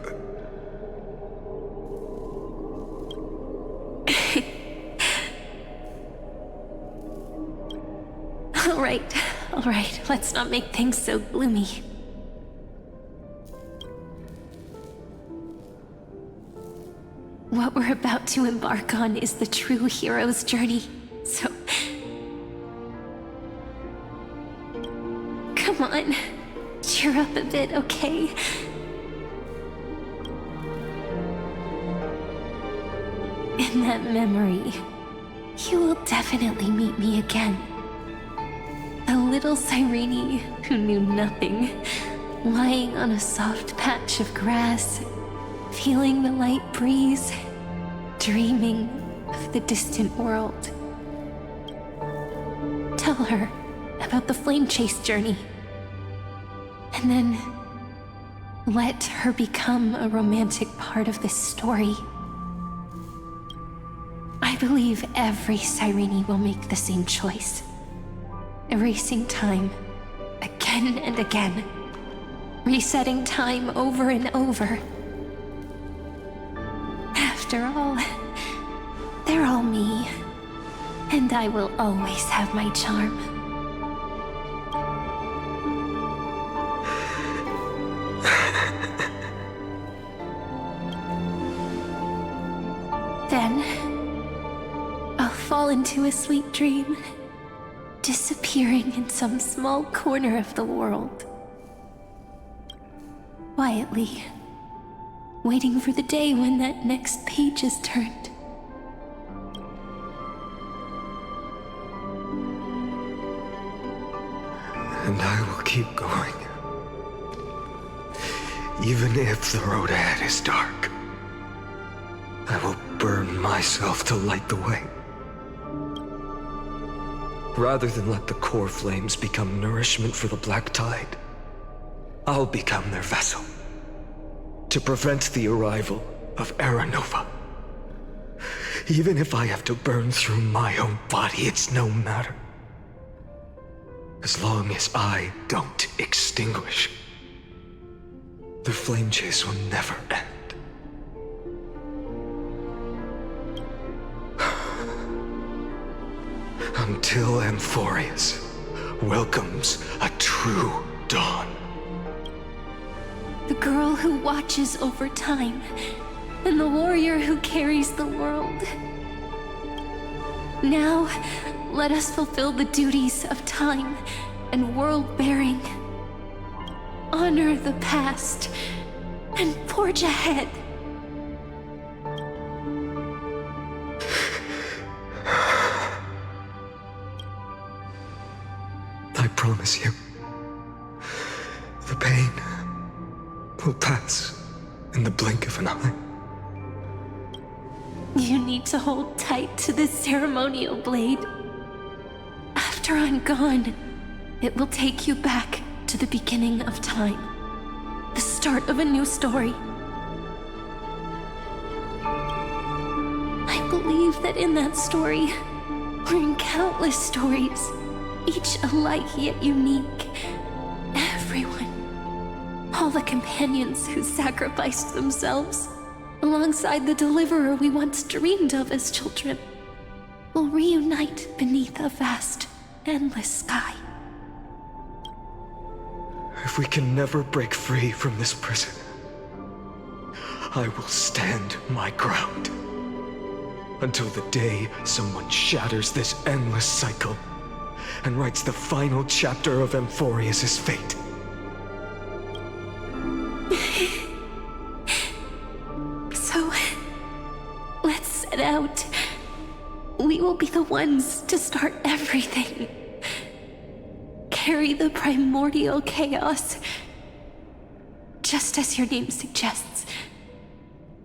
S9: All right, let's not make things so gloomy. What we're about to embark on is the true hero's journey, so... Come on, cheer up a bit, okay? In that memory, you will definitely meet me again. A little Cyrene who knew nothing, lying on a soft patch of grass, feeling the light breeze, dreaming of the distant world. Tell her about the flame chase journey, and then let her become a romantic part of this story. I believe every Cyrene will make the same choice. Erasing time again and again. Resetting time over and over. After all, they're all me. And I will always have my charm. Then, I'll fall into a sweet dream, disappearing in some small corner of the world. Quietly, waiting for the day when that next page is turned.
S2: And I will keep going. Even if the road ahead is dark, I will burn myself to light the way. Rather than let the core flames become nourishment for the Black Tide, I'll become their vessel to prevent the arrival of Era Nova. Even if I have to burn through my own body, it's no matter. As long as I don't extinguish, the flame chase will never end. Until Amphorius welcomes a true dawn.
S15: The girl who watches over time, and the warrior who carries the world. Now, let us fulfill the duties of time and world-bearing. Honor the past and forge ahead.
S2: I promise you, the pain will pass in the blink of an eye.
S15: You need to hold tight to this ceremonial blade. After I'm gone, it will take you back to the beginning of time. The start of a new story. I believe that in that story, or in countless stories, each alike yet unique, everyone, all the companions who sacrificed themselves, alongside the deliverer we once dreamed of as children, will reunite beneath a vast, endless sky.
S2: If we can never break free from this prison, I will stand my ground until the day someone shatters this endless cycle and writes the final chapter of Amphorius' fate.
S15: So, let's set out. We will be the ones to start everything. Carry the primordial chaos, just as your name suggests,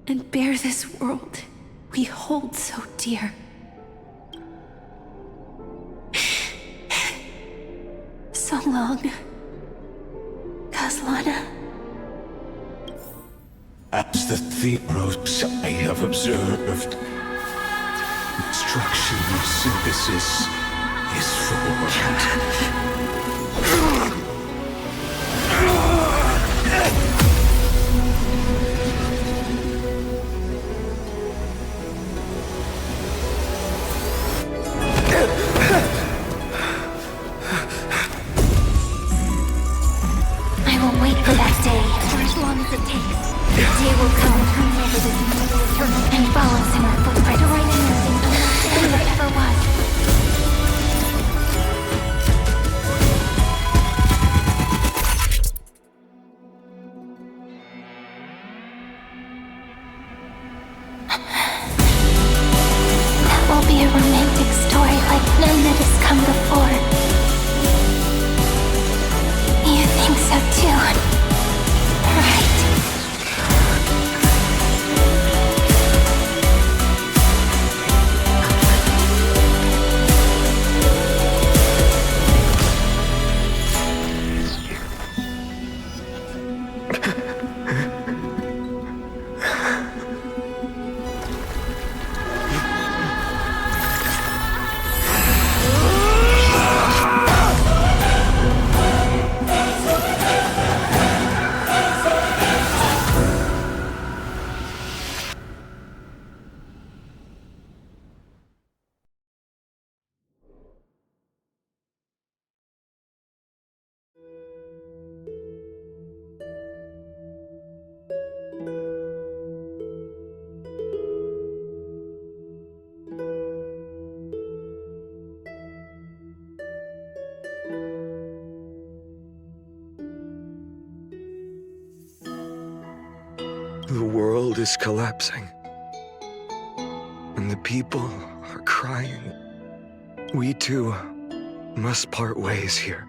S15: and bear this world we hold so dear. So long, Kaslana.
S10: As the Theros I have observed, destruction of synthesis is formed.
S1: I will wait for that day, for as long as it takes. The day will come whenever this world is eternal and follows in our footprint, to write anything unless it ever was. That will be a romantic story like none that has come before. You think so too, right?
S2: The world is collapsing, and the people are crying. We too must part ways here.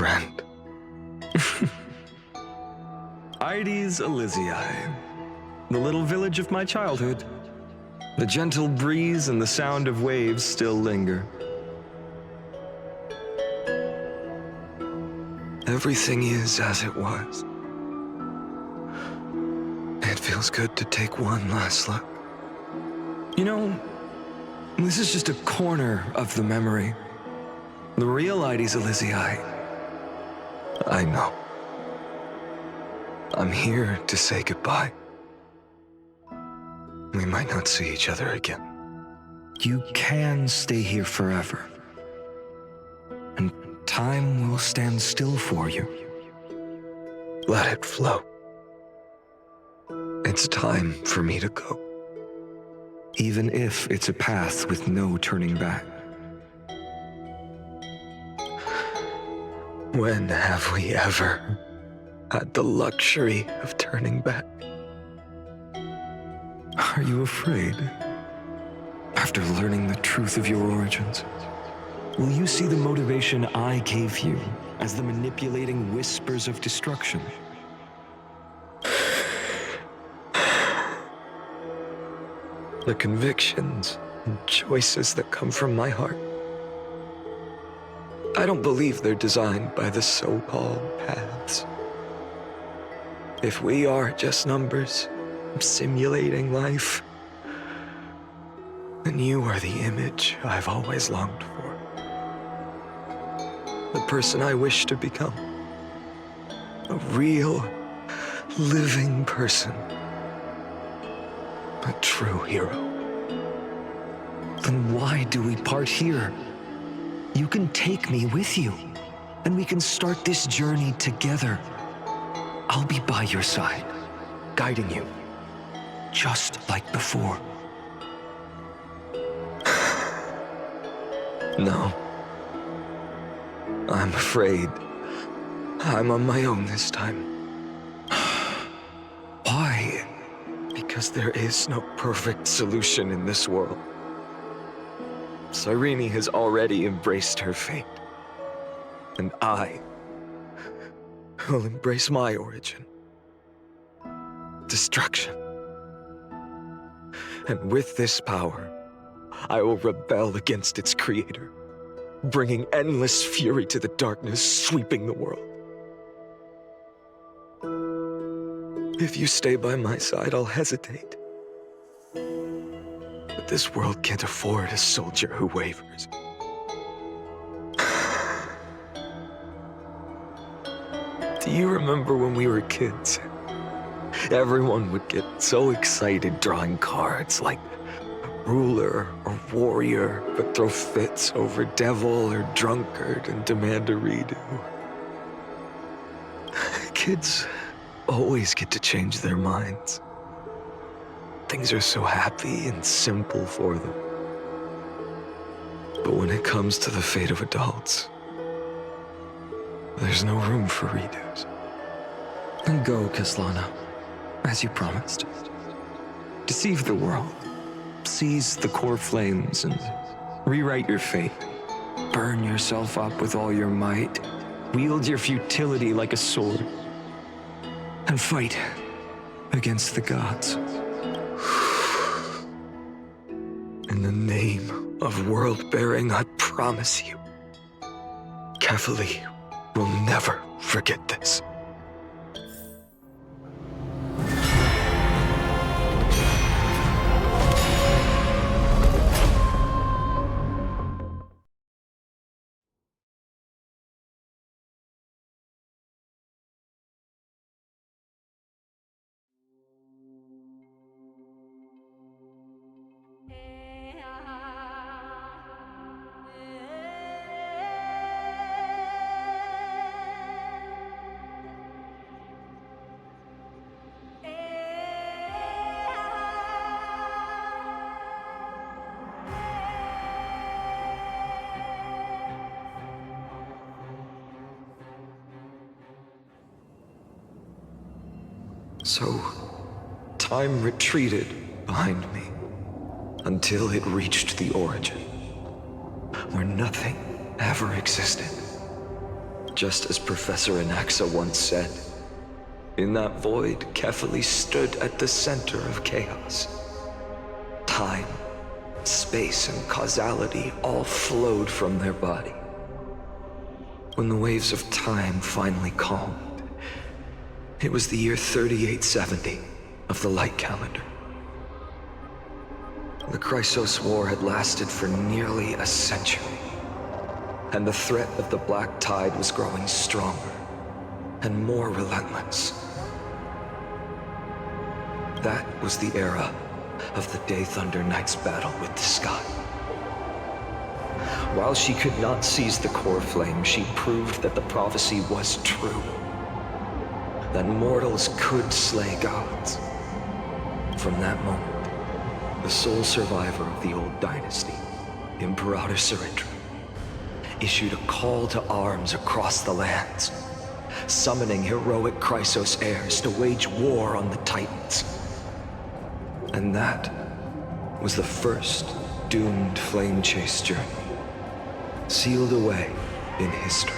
S2: friend. Ides Elysiae, the little village of my childhood. The gentle breeze and the sound of waves still linger. Everything is as it was. It feels good to take one last look. You know, this is just a corner of the memory. The real Ides Elysiae. I know. I'm here to say goodbye. We might not see each other again. You can stay here forever. And time will stand still for you. Let it flow. It's time for me to go. Even if it's a path with no turning back. When have we ever had the luxury of turning back? Are you afraid? After learning the truth of your origins, will you see the motivation I gave you as the manipulating whispers of destruction? The convictions and choices that come from my heart. I don't believe they're designed by the so-called paths. If we are just numbers, simulating life, then you are the image I've always longed for. The person I wish to become. A real, living person. A true hero. Then why do we part here? You can take me with you, and we can start this journey together. I'll be by your side, guiding you, just like before. No. I'm afraid I'm on my own this time. Why? Because there is no perfect solution in this world. Cyrene has already embraced her fate. And I will embrace my origin. Destruction. And with this power, I will rebel against its creator, bringing endless fury to the darkness sweeping the world. If you stay by my side, I'll hesitate. But this world can't afford a soldier who wavers. Do you remember when we were kids? Everyone would get so excited drawing cards like ruler or warrior, but throw fits over devil or drunkard and demand a redo. Kids always get to change their minds. Things are so happy and simple for them. But when it comes to the fate of adults, there's no room for redos. Then go, Kaslana, as you promised. Deceive the world. Seize the core flames and rewrite your fate. Burn yourself up with all your might. Wield your futility like a sword. And fight against the gods. In the name of world-bearing, I promise you, Cavalier will never forget this. So, time retreated behind me until it reached the origin, where nothing ever existed. Just as Professor Anaxa once said, in that void, Kefali stood at the center of chaos. Time, space, and causality all flowed from their body. When the waves of time finally calmed, it was the year 3870 of the light calendar. The Chrysos War had lasted for nearly a century, and the threat of the Black Tide was growing stronger and more relentless. That was the era of the Day Thunder Knight's battle with the sky. While she could not seize the core flame, she proved that the prophecy was true. That mortals could slay gods. From that moment, the sole survivor of the old dynasty, Imperator Surindra, issued a call to arms across the lands, summoning heroic Chrysos heirs to wage war on the Titans. And that was the first doomed flame chase journey, sealed away in history.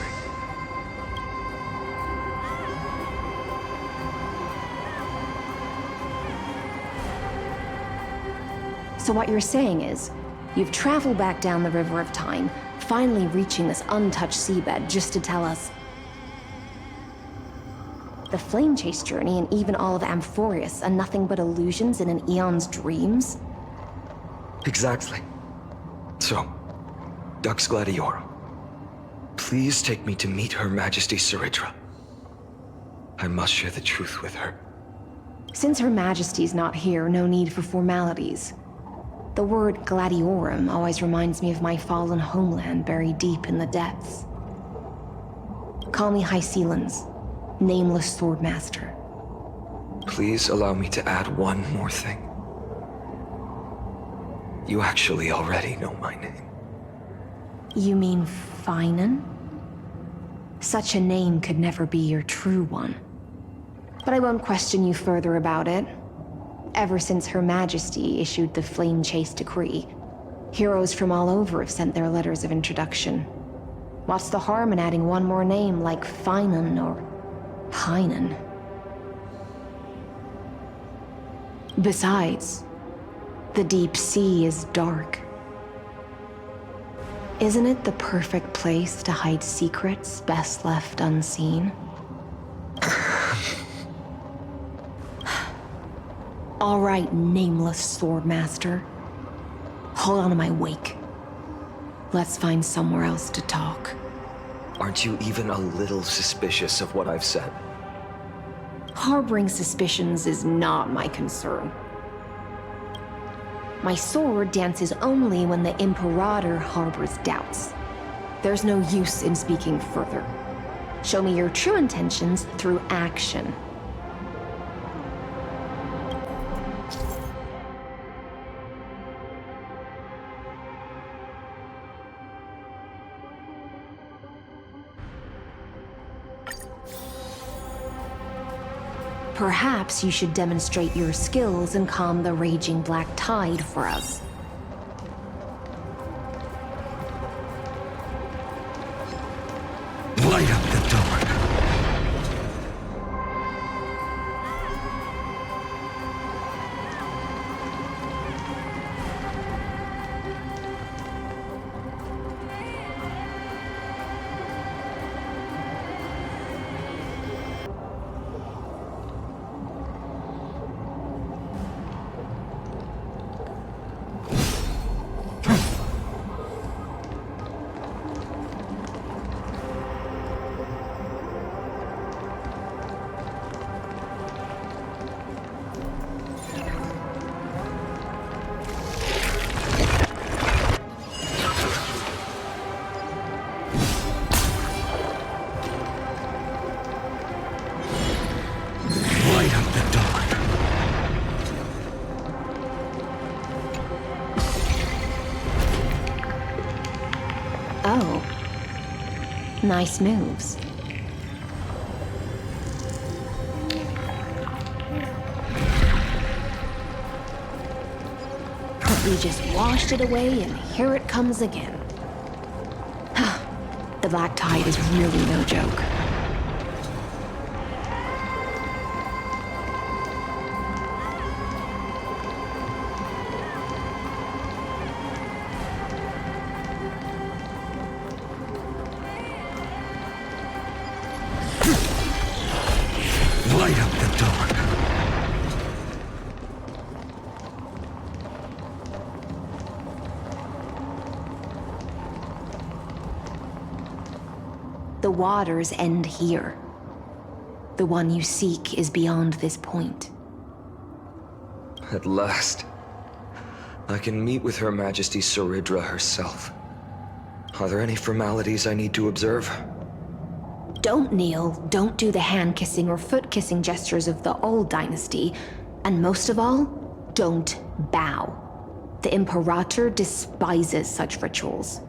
S17: So what you're saying is, you've traveled back down the River of Time, finally reaching this untouched seabed just to tell us the flame chase journey and even all of Amphorius are nothing but illusions in an eon's dreams?
S2: Exactly. So, Dux Gladiorum, please take me to meet Her Majesty Surindra. I must share the truth with her.
S17: Since Her Majesty's not here, no need for formalities. The word Gladiorum always reminds me of my fallen homeland buried deep in the depths. Call me High Sealans, Nameless Swordmaster.
S2: Please allow me to add one more thing. You actually already know my name.
S17: You mean phainon? Such a name could never be your true one. But I won't question you further about it. Ever since Her Majesty issued the Flame Chase Decree, heroes from all over have sent their letters of introduction. What's the harm in adding one more name like phainon or phainon? Besides, the deep sea is dark. Isn't it the perfect place to hide secrets best left unseen? All right, Nameless Swordmaster. Hold on to my wake. Let's find somewhere else to talk.
S2: Aren't you even a little suspicious of what I've said?
S17: Harboring suspicions is not my concern. My sword dances only when the Imperator harbors doubts. There's no use in speaking further. Show me your true intentions through action. Perhaps you should demonstrate your skills and calm the raging black tide for us.
S2: Light up the dark.
S17: Oh. Nice moves. We just washed it away and here it comes again. The Black Tide is really no joke.
S2: Light up the dark.
S17: The waters end here. The one you seek is beyond this point.
S14: At last, I can meet with Her Majesty Saridra herself. Are there any formalities I need to observe?
S17: Don't kneel, don't do the hand-kissing or foot-kissing gestures of the old dynasty, and most of all, don't bow. The Imperator despises such rituals,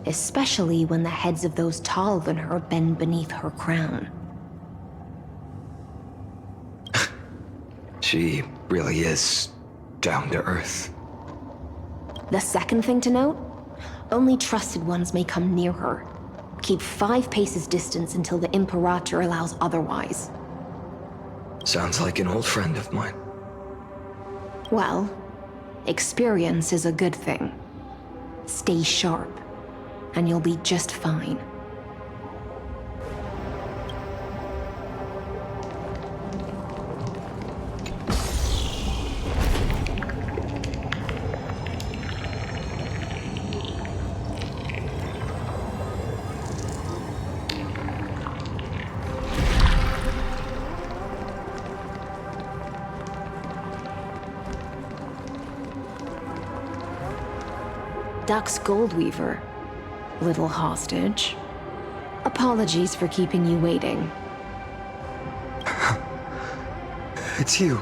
S17: especially when the heads of those taller than her bend beneath her crown.
S14: She really is down to earth.
S17: The second thing to note, only trusted ones may come near her. Keep 5 paces distance until the Imperator allows otherwise.
S14: Sounds like an old friend of mine.
S17: Well, experience is a good thing. Stay sharp, and you'll be just fine. Duck's Goldweaver, little hostage. Apologies for keeping you waiting.
S14: It's you.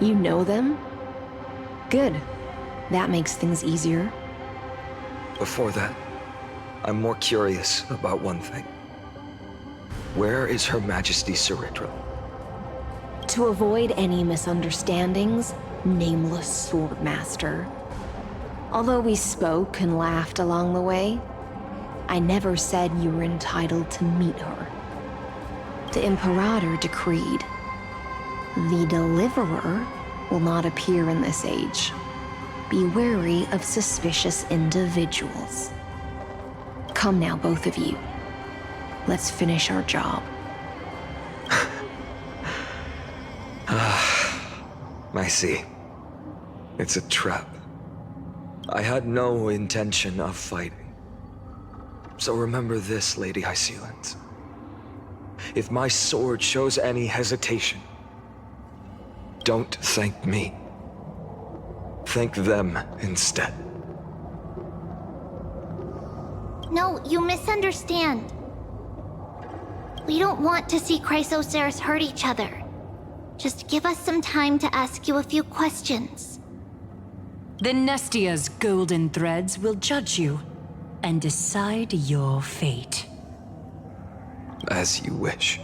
S17: You know them? Good. That makes things easier.
S14: Before that, I'm more curious about one thing. Where is Her Majesty Saridra?
S17: To avoid any misunderstandings, nameless Swordmaster. Although we spoke and laughed along the way, I never said you were entitled to meet her. The Imperator decreed. The Deliverer will not appear in this age. Be wary of suspicious individuals. Come now, both of you. Let's finish our job.
S14: I see. It's a trap. I had no intention of fighting. So remember this, Lady Hysealand. If my sword shows any hesitation, don't thank me. Thank them instead.
S1: No, you misunderstand. We don't want to see Chrysoceres hurt each other. Just give us some time to ask you a few questions.
S5: The Nestia's golden threads will judge you and decide your fate.
S14: As you wish.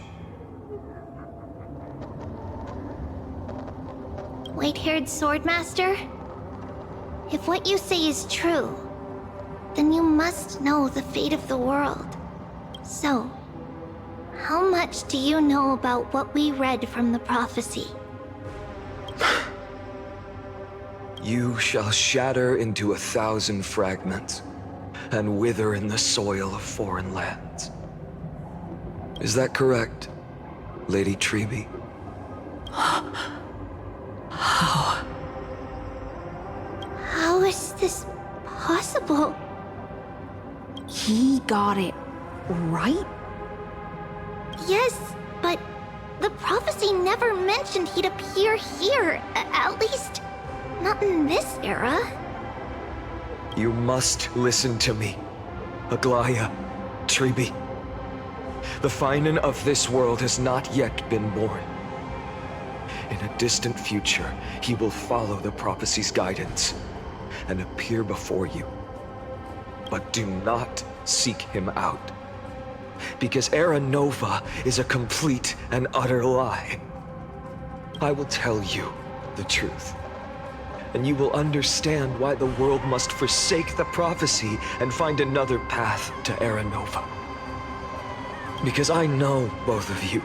S1: White-haired Swordmaster? If what you say is true, then you must know the fate of the world. So, how much do you know about what we read from the prophecy?
S14: You shall shatter into 1,000 fragments and wither in the soil of foreign lands. Is that correct, Lady Treeby?
S5: How?
S1: How is this possible?
S17: He got it right?
S1: Yes, but the prophecy never mentioned he'd appear here. At least, not in this era.
S14: You must listen to me, Aglaya, Treeby. The phainon of this world has not yet been born. In a distant future, he will follow the prophecy's guidance and appear before you. But do not seek him out, because Era Nova is a complete and utter lie. I will tell you the truth. and you will understand why the world must forsake the prophecy and find another path to Aranova. Because I know both of you,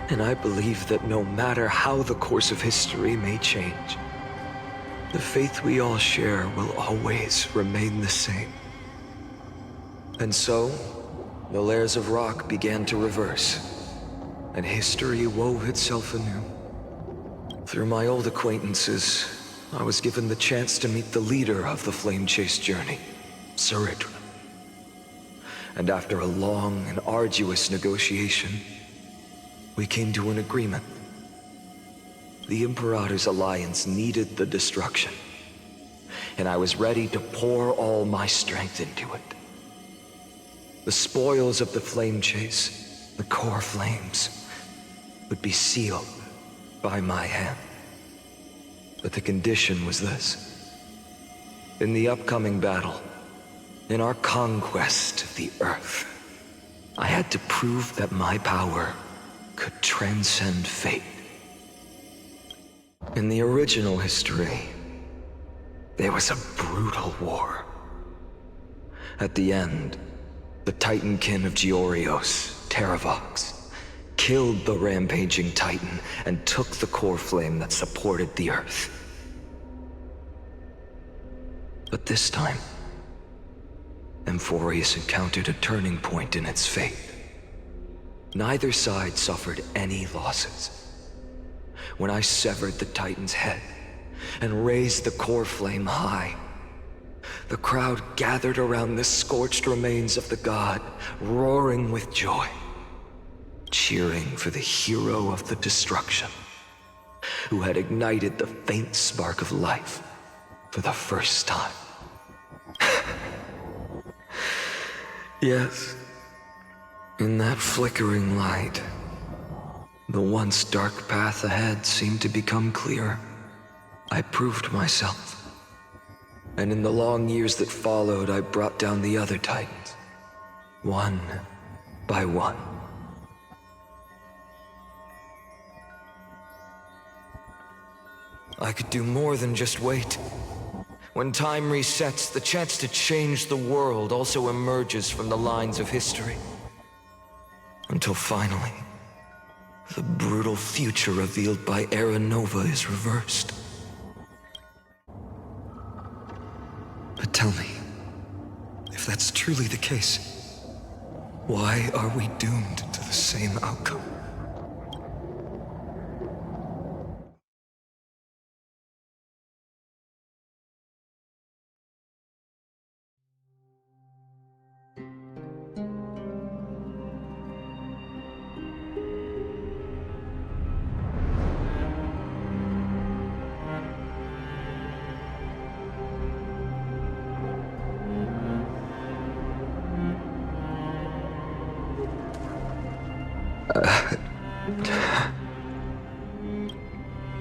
S14: and I believe that no matter how the course of history may change, the faith we all share will always remain the same. And so, the layers of rock began to reverse, and history wove itself anew. Through my old acquaintances, I was given the chance to meet the leader of the Flame Chase journey, Saridra. And after a long and arduous negotiation, we came to an agreement. The Imperator's alliance needed the destruction, and I was ready to pour all my strength into it. The spoils of the Flame Chase, the core flames, would be sealed by my hand. But the condition was this. In the upcoming battle, in our conquest of the Earth, I had to prove that my power could transcend fate. In the original history, there was a brutal war. At the end, the Titankin of Georios, Terravox, killed the rampaging Titan and took the core flame that supported the Earth. But this time, Amphorius encountered a turning point in its fate. Neither side suffered any losses. When I severed the Titan's head and raised the core flame high, the crowd gathered around the scorched remains of the god, roaring with joy, cheering for the hero of the destruction, who had ignited the faint spark of life for the first time. Yes, in that flickering light, the once dark path ahead seemed to become clearer. I proved myself. And in the long years that followed, I brought down the other Titans, one by one. I could do more than just wait. When time resets, the chance to change the world also emerges from the lines of history. Until finally, the brutal future revealed by Aranova is reversed. But tell me, if that's truly the case, why are we doomed to the same outcome?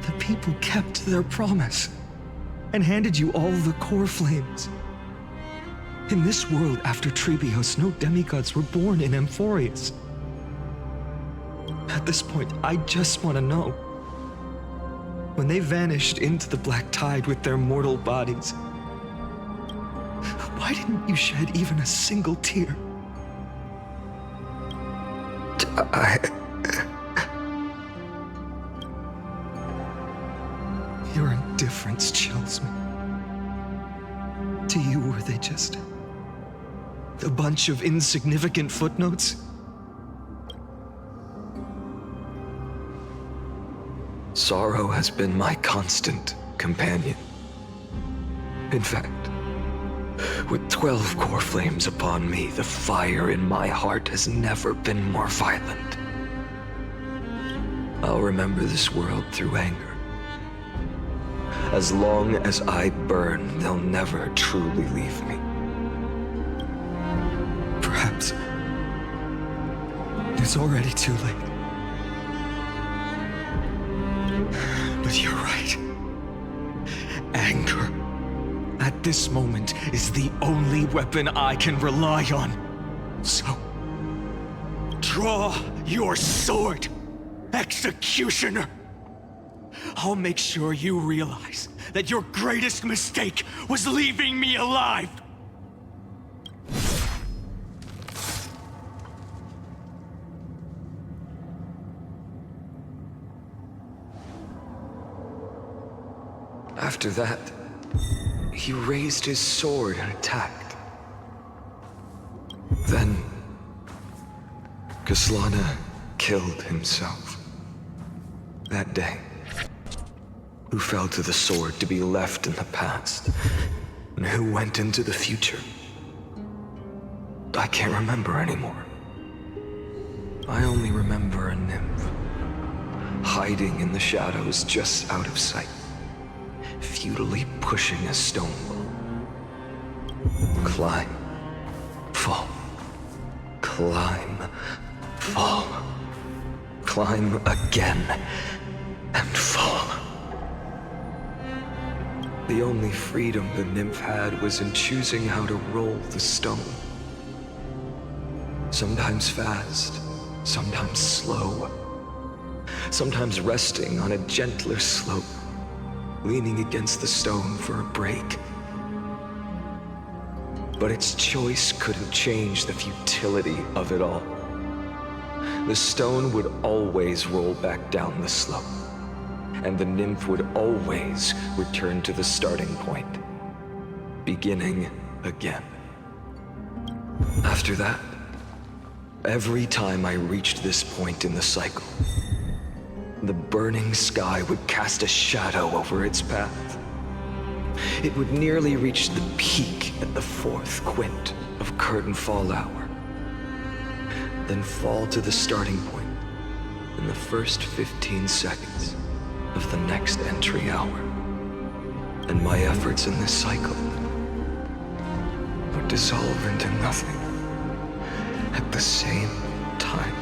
S14: The people kept their promise and handed you all the core flames. In this world after Trebios, no demigods were born in Amphorius. At this point, I just want to know. When they vanished into the black tide with their mortal bodies, why didn't you shed even a single tear? Your indifference chills me. To you, were they just a bunch of insignificant footnotes? Sorrow has been my constant companion. In fact, with 12 core flames upon me, the fire in my heart has never been more violent. I'll remember this world through anger. As long as I burn, they'll never truly leave me. Perhaps it's already too late. But you're right. Anger, at this moment, is the only weapon I can rely on. So, draw your sword, Executioner!
S4: I'll make sure you realize that your greatest mistake was leaving me alive!
S2: After that, he raised his sword and attacked. Then, Kaslana killed himself. That day, who fell to the sword to be left in the past, and who went into the future, I can't remember anymore. I only remember a nymph, hiding in the shadows just out of sight, futilely pushing a stone wall. Climb, fall, climb, fall, climb again, and fall. The only freedom the nymph had was in choosing how to roll the stone. Sometimes fast, sometimes slow, sometimes resting on a gentler slope, leaning against the stone for a break. But its choice couldn't change the futility of it all. The stone would always roll back down the slope, and the nymph would always return to the starting point, beginning again. After that, every time I reached this point in the cycle, the burning sky would cast a shadow over its path. It would nearly reach the peak at the 4th quint of curtain fall hour, then fall to the starting point in the first 15 seconds of the next entry hour. And my efforts in this cycle would dissolve into nothing at the same time.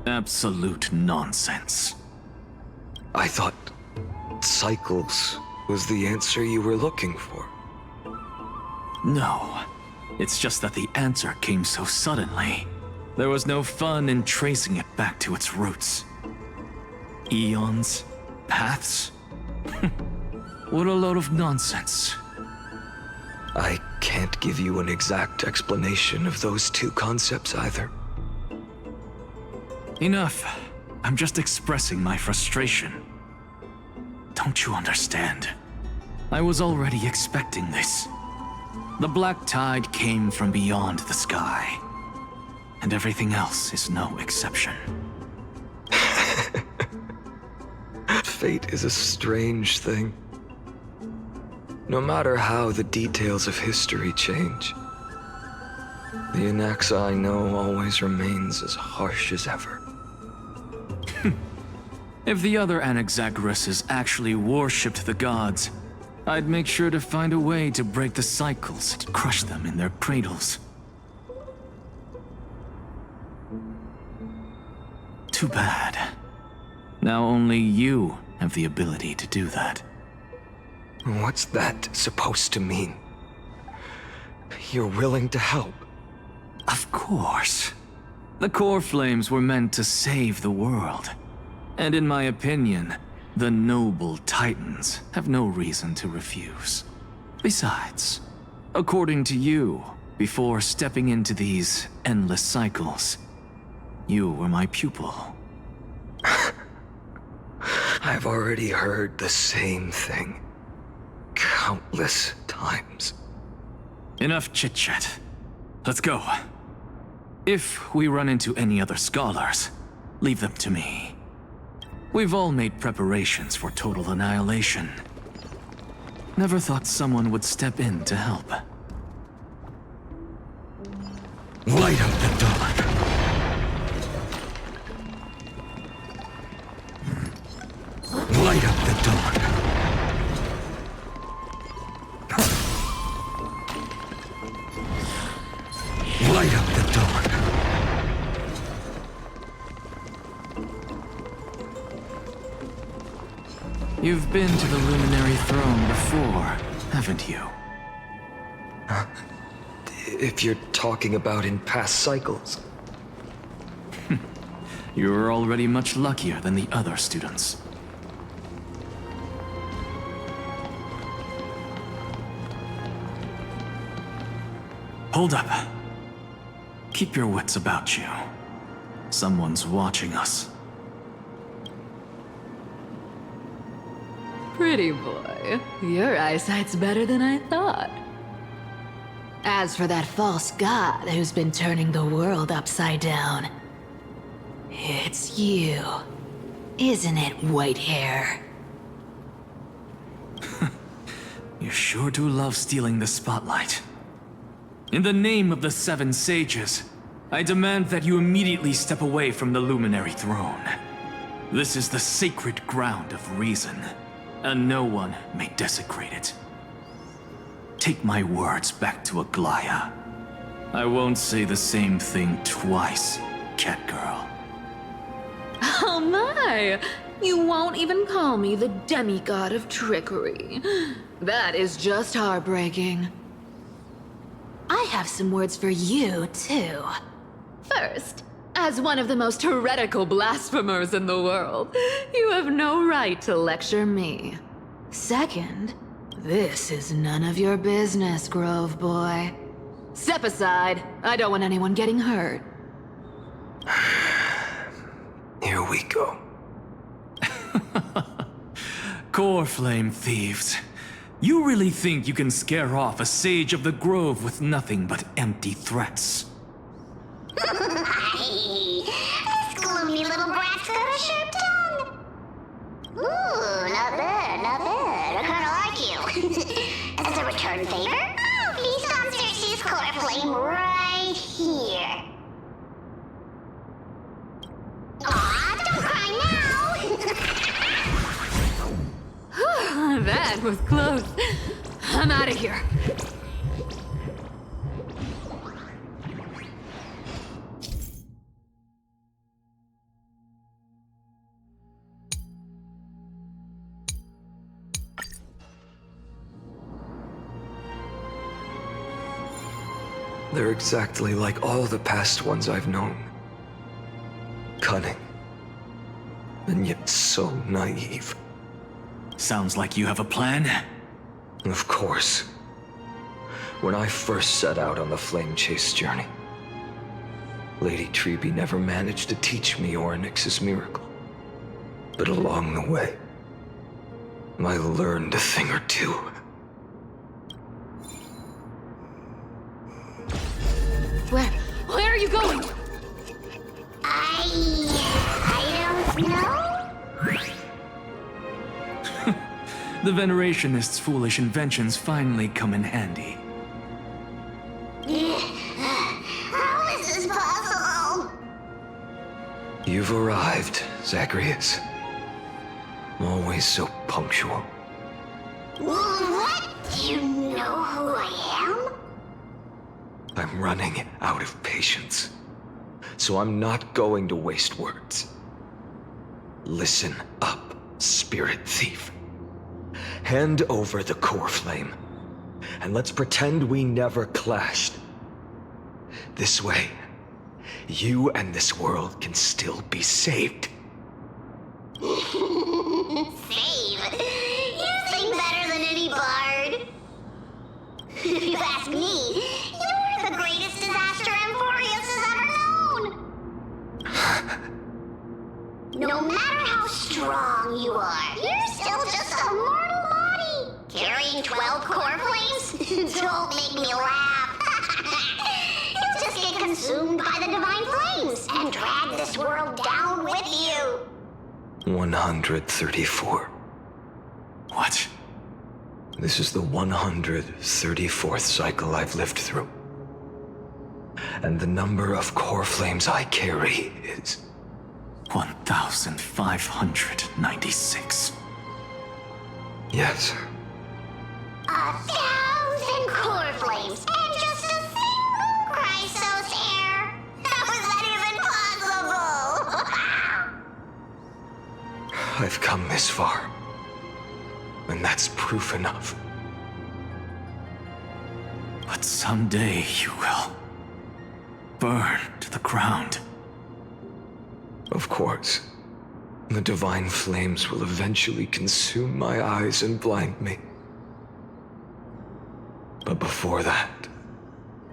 S11: Absolute nonsense.
S2: I thought cycles was the answer you were looking for.
S11: No. It's just that the answer came so suddenly. There was no fun in tracing it back to its roots. Eons? Paths? What a load of nonsense.
S2: I can't give you an exact explanation of those two concepts either.
S11: Enough. I'm just expressing my frustration. Don't you understand? I was already expecting this. The black tide came from beyond the sky. And everything else is no exception.
S2: Fate is a strange thing. No matter how the details of history change, the Anaxa I know always remains as harsh as ever.
S11: If the other Anaxagoras actually worshipped the gods, I'd make sure to find a way to break the cycles and crush them in their cradles. Too bad. Now only you have the ability to do that.
S2: What's that supposed to mean? You're willing to help?
S11: Of course. The core flames were meant to save the world. And in my opinion, the noble titans have no reason to refuse. Besides, according to you, before stepping into these endless cycles, you were my pupil.
S2: I've already heard the same thing. Countless times.
S11: Enough chit-chat. Let's go. If we run into any other scholars, leave them to me. We've all made preparations for total annihilation. Never thought someone would step in to help.
S2: Light up the dawn. Light up the dawn. Light up the dawn.
S11: You've been to the Luminary Throne before, haven't you?
S2: If you're talking about in past cycles.
S11: You're already much luckier than the other students. Hold up. Keep your wits about you. Someone's watching us.
S13: Pretty boy, your eyesight's better than I thought. As for that false god who's been turning the world upside down, it's you, isn't it, white hair?
S11: You sure do love stealing the spotlight. In the name of the Seven Sages, I demand that you immediately step away from the Luminary Throne. This is the sacred ground of reason, and no one may desecrate it. Take my words back to Aglaya. I won't say the same thing twice, cat girl.
S13: Oh my! You won't even call me the demigod of trickery. That is just heartbreaking. I have some words for you, too. First, as one of the most heretical blasphemers in the world, you have no right to lecture me. Second, this is none of your business, Grove Boy. Step aside. I don't want anyone getting hurt.
S2: Here we go.
S11: Core flame thieves. You really think you can scare off a sage of the grove with nothing but empty threats?
S16: This gloomy little brat's got a sharp tongue. Ooh, not bad, not bad. I kinda like you. As a return favor, please don't search this core flame right here. Aw, don't cry now.
S13: That was close. I'm out of here.
S2: They're exactly like all the past ones I've known. Cunning. And yet so naive.
S11: Sounds like you have a plan?
S2: Of course. When I first set out on the flame chase journey, Lady Treeby never managed to teach me Orynyx's miracle. But along the way, I learned a thing or two.
S13: Where are you going?
S16: I don't know.
S11: The Venerationists' foolish inventions finally come in handy.
S16: How is this possible?
S2: You've arrived, Zagreus. Always so punctual.
S16: What? Do you know who I am?
S2: I'm running out of patience. So I'm not going to waste words. Listen up, spirit thief. Hand over the core flame, and let's pretend we never clashed. This way, you and this world can still be saved.
S16: Save? You sing better than any bard. If you ask me, you're the greatest disaster Emporius has ever known. No matter how strong you are, you're still just a mortal body. Carrying 12 core flames? Don't make me laugh. You'll just get consumed by the divine flames and drag this world down with you.
S2: 134.
S11: What?
S2: This is the 134th cycle I've lived through. And the number of core flames I carry is
S11: 1,596.
S2: Yes.
S16: 1,000 core flames and just a single Chrysos hair. How is that even possible?
S2: I've come this far. And that's proof enough.
S11: But someday you will burn to the ground.
S2: Of course. The divine flames will eventually consume my eyes and blind me. But before that,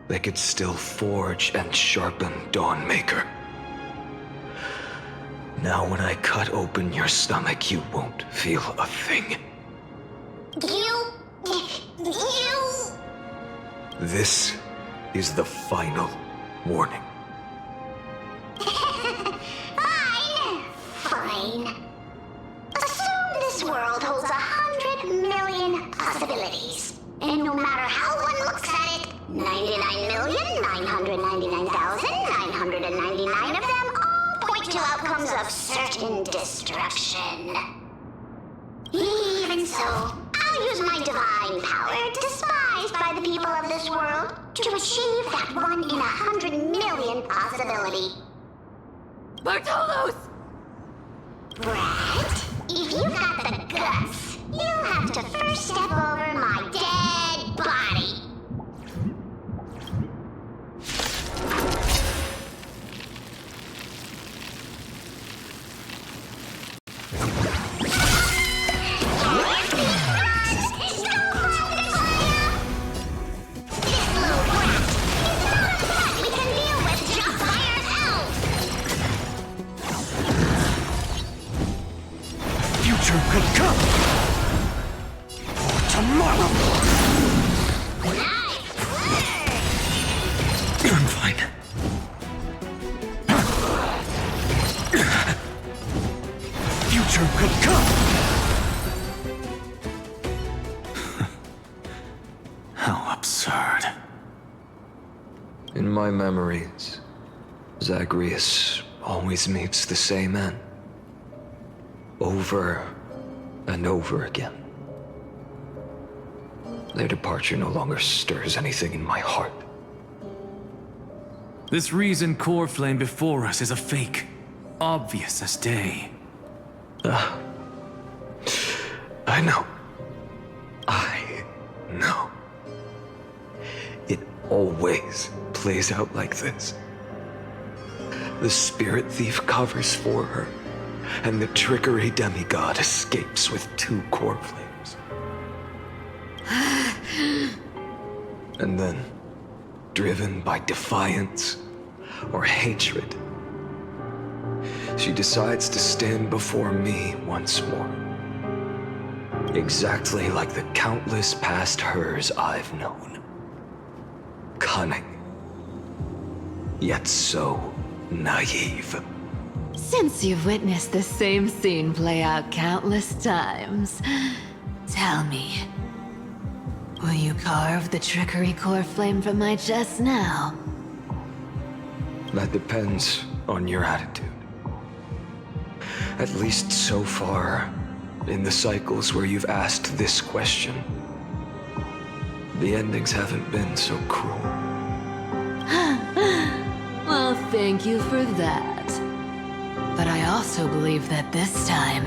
S2: they could still forge and sharpen Dawnmaker. Now when I cut open your stomach, you won't feel a thing.
S16: You...
S2: This is the final warning.
S16: Fine. Assume this world holds 100 million possibilities. And no matter how one looks at it, 99,999,999 of them all point to outcomes of certain destruction. Even so, I'll use my divine power, despised by the people of this world, to achieve that 1 in 100 million possibility.
S13: Bartolos!
S16: Brat, if you got the guts, you'll have to first step over my dead body.
S21: Could come tomorrow.
S2: I'm fine.
S21: Future could come.
S11: How absurd.
S2: In my memories, Zagreus always meets the same end. Over and over again. Their departure no longer stirs anything in my heart.
S11: This reason core flame before us is a fake, obvious as day.
S2: I know. I know. It always plays out like this. The spirit thief covers for her, and the trickery demigod escapes with 2 core flames. And then, driven by defiance or hatred, she decides to stand before me once more. Exactly like the countless past hers I've known. Cunning, yet so naive.
S13: Since you've witnessed the same scene play out countless times, tell me, will you carve the trickery core flame from my chest now?
S2: That depends on your attitude. At least so far, in the cycles where you've asked this question, the endings haven't been so cruel.
S13: Well, thank you for that. But I also believe that this time,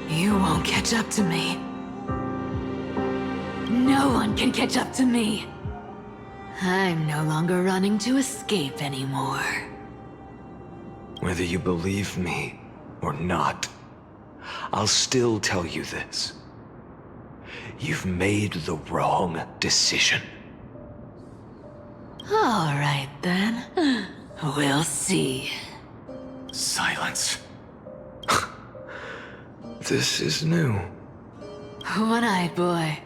S13: you won't catch up to me. No one can catch up to me. I'm no longer running to escape anymore.
S2: Whether you believe me or not, I'll still tell you this. You've made the wrong decision.
S13: All right, then. We'll see.
S11: Silence.
S2: This is new.
S13: One-eyed boy.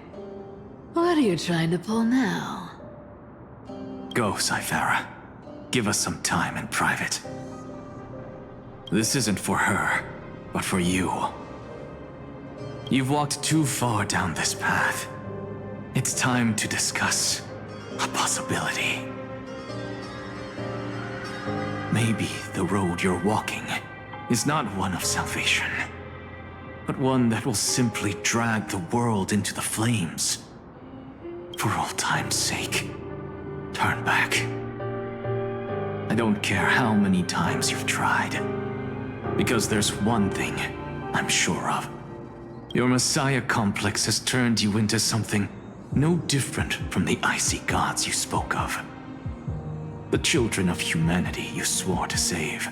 S13: What are you trying to pull now?
S11: Go, Cythera. Give us some time in private. This isn't for her, but for you. You've walked too far down this path. It's time to discuss a possibility. Maybe the road you're walking is not one of salvation, but one that will simply drag the world into the flames. For old time's sake, turn back. I don't care how many times you've tried, because there's one thing I'm sure of. Your Messiah complex has turned you into something no different from the icy gods you spoke of. The children of humanity you swore to save.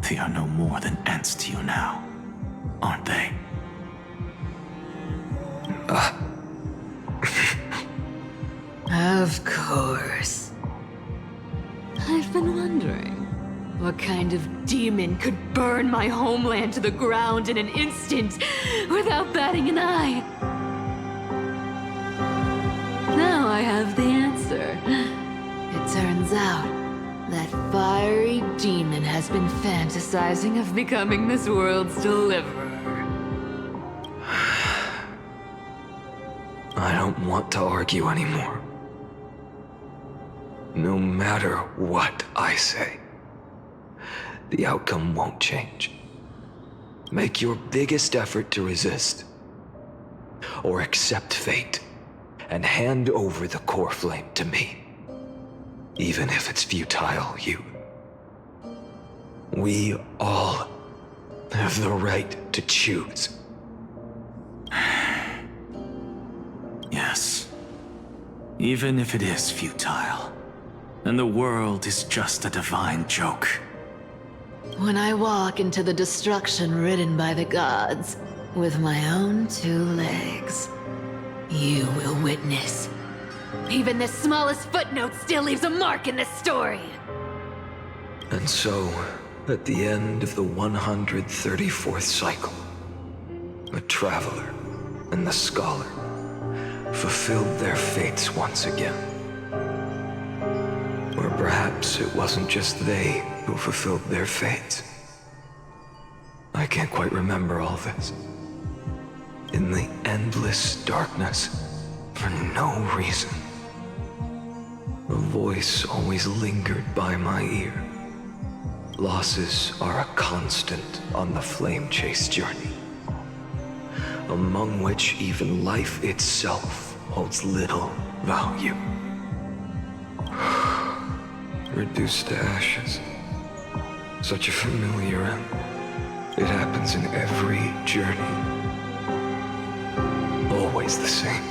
S11: They are no more than ants to you now, aren't they?
S13: Of course. I've been wondering, what kind of demon could burn my homeland to the ground in an instant without batting an eye? Now I have the answer. It turns out that fiery demon has been fantasizing of becoming this world's deliverer.
S2: I don't want to argue anymore. No matter what I say, the outcome won't change. Make your biggest effort to resist, or accept fate, and hand over the core flame to me. Even if it's futile, we all have the right to choose.
S11: Yes. Even if it is futile, and the world is just a divine joke.
S13: When I walk into the destruction ridden by the gods, with my own 2 legs, you will witness. Even the smallest footnote still leaves a mark in this story.
S2: And so, at the end of the 134th cycle, the traveler and the scholar fulfilled their fates once again. Or perhaps it wasn't just they who fulfilled their fates. I can't quite remember all this. In the endless darkness, for no reason, a voice always lingered by my ear. Losses are a constant on the flame chase journey. among which even life itself holds little value. Reduced to ashes. Such a familiar end. It happens in every journey. Always the same.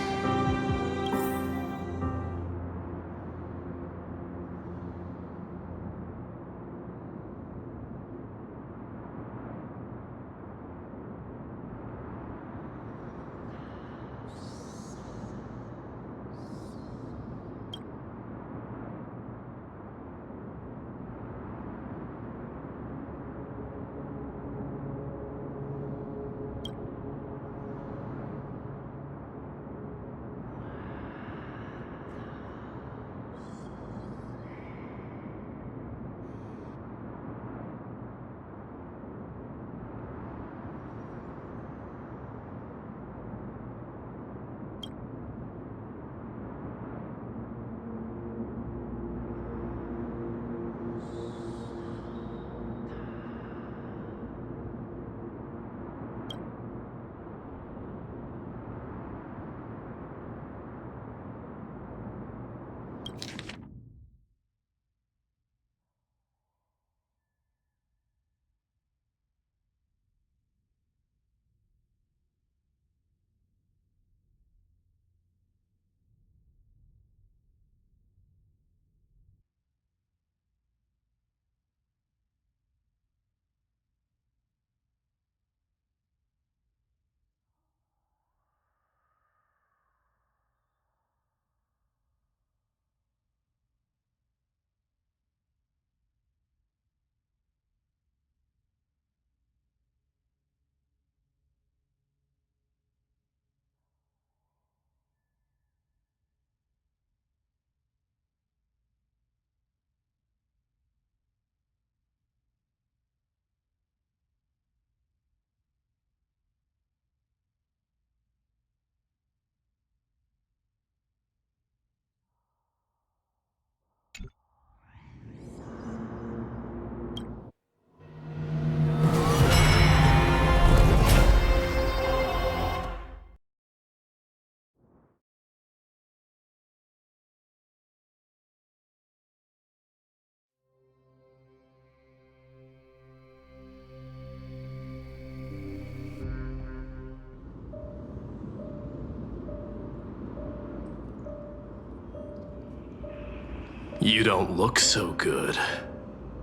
S12: You don't look so good,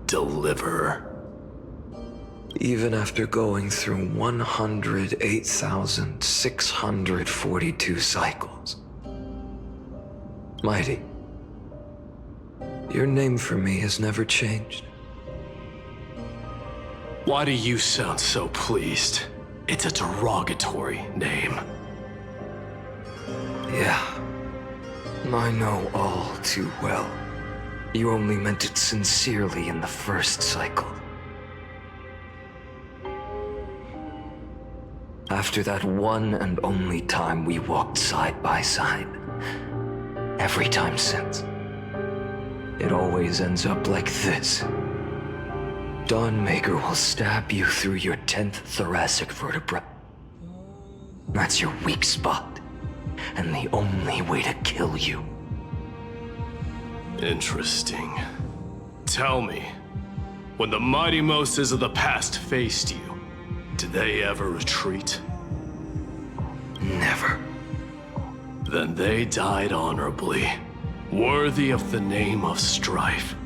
S12: Deliverer.
S2: Even after going through 108,642 cycles. Mighty, your name for me has never changed.
S12: Why do you sound so pleased? It's a derogatory name.
S2: Yeah, I know all too well. You only meant it sincerely in the first cycle. After that one and only time we walked side by side, every time since, it always ends up like this. Dawnmaker will stab you through your 10th thoracic vertebra. That's your weak spot, and the only way to kill you.
S12: Interesting. Tell me, when the mighty Moses of the past faced you, did they ever retreat?
S2: Never.
S12: Then they died honorably, worthy of the name of strife.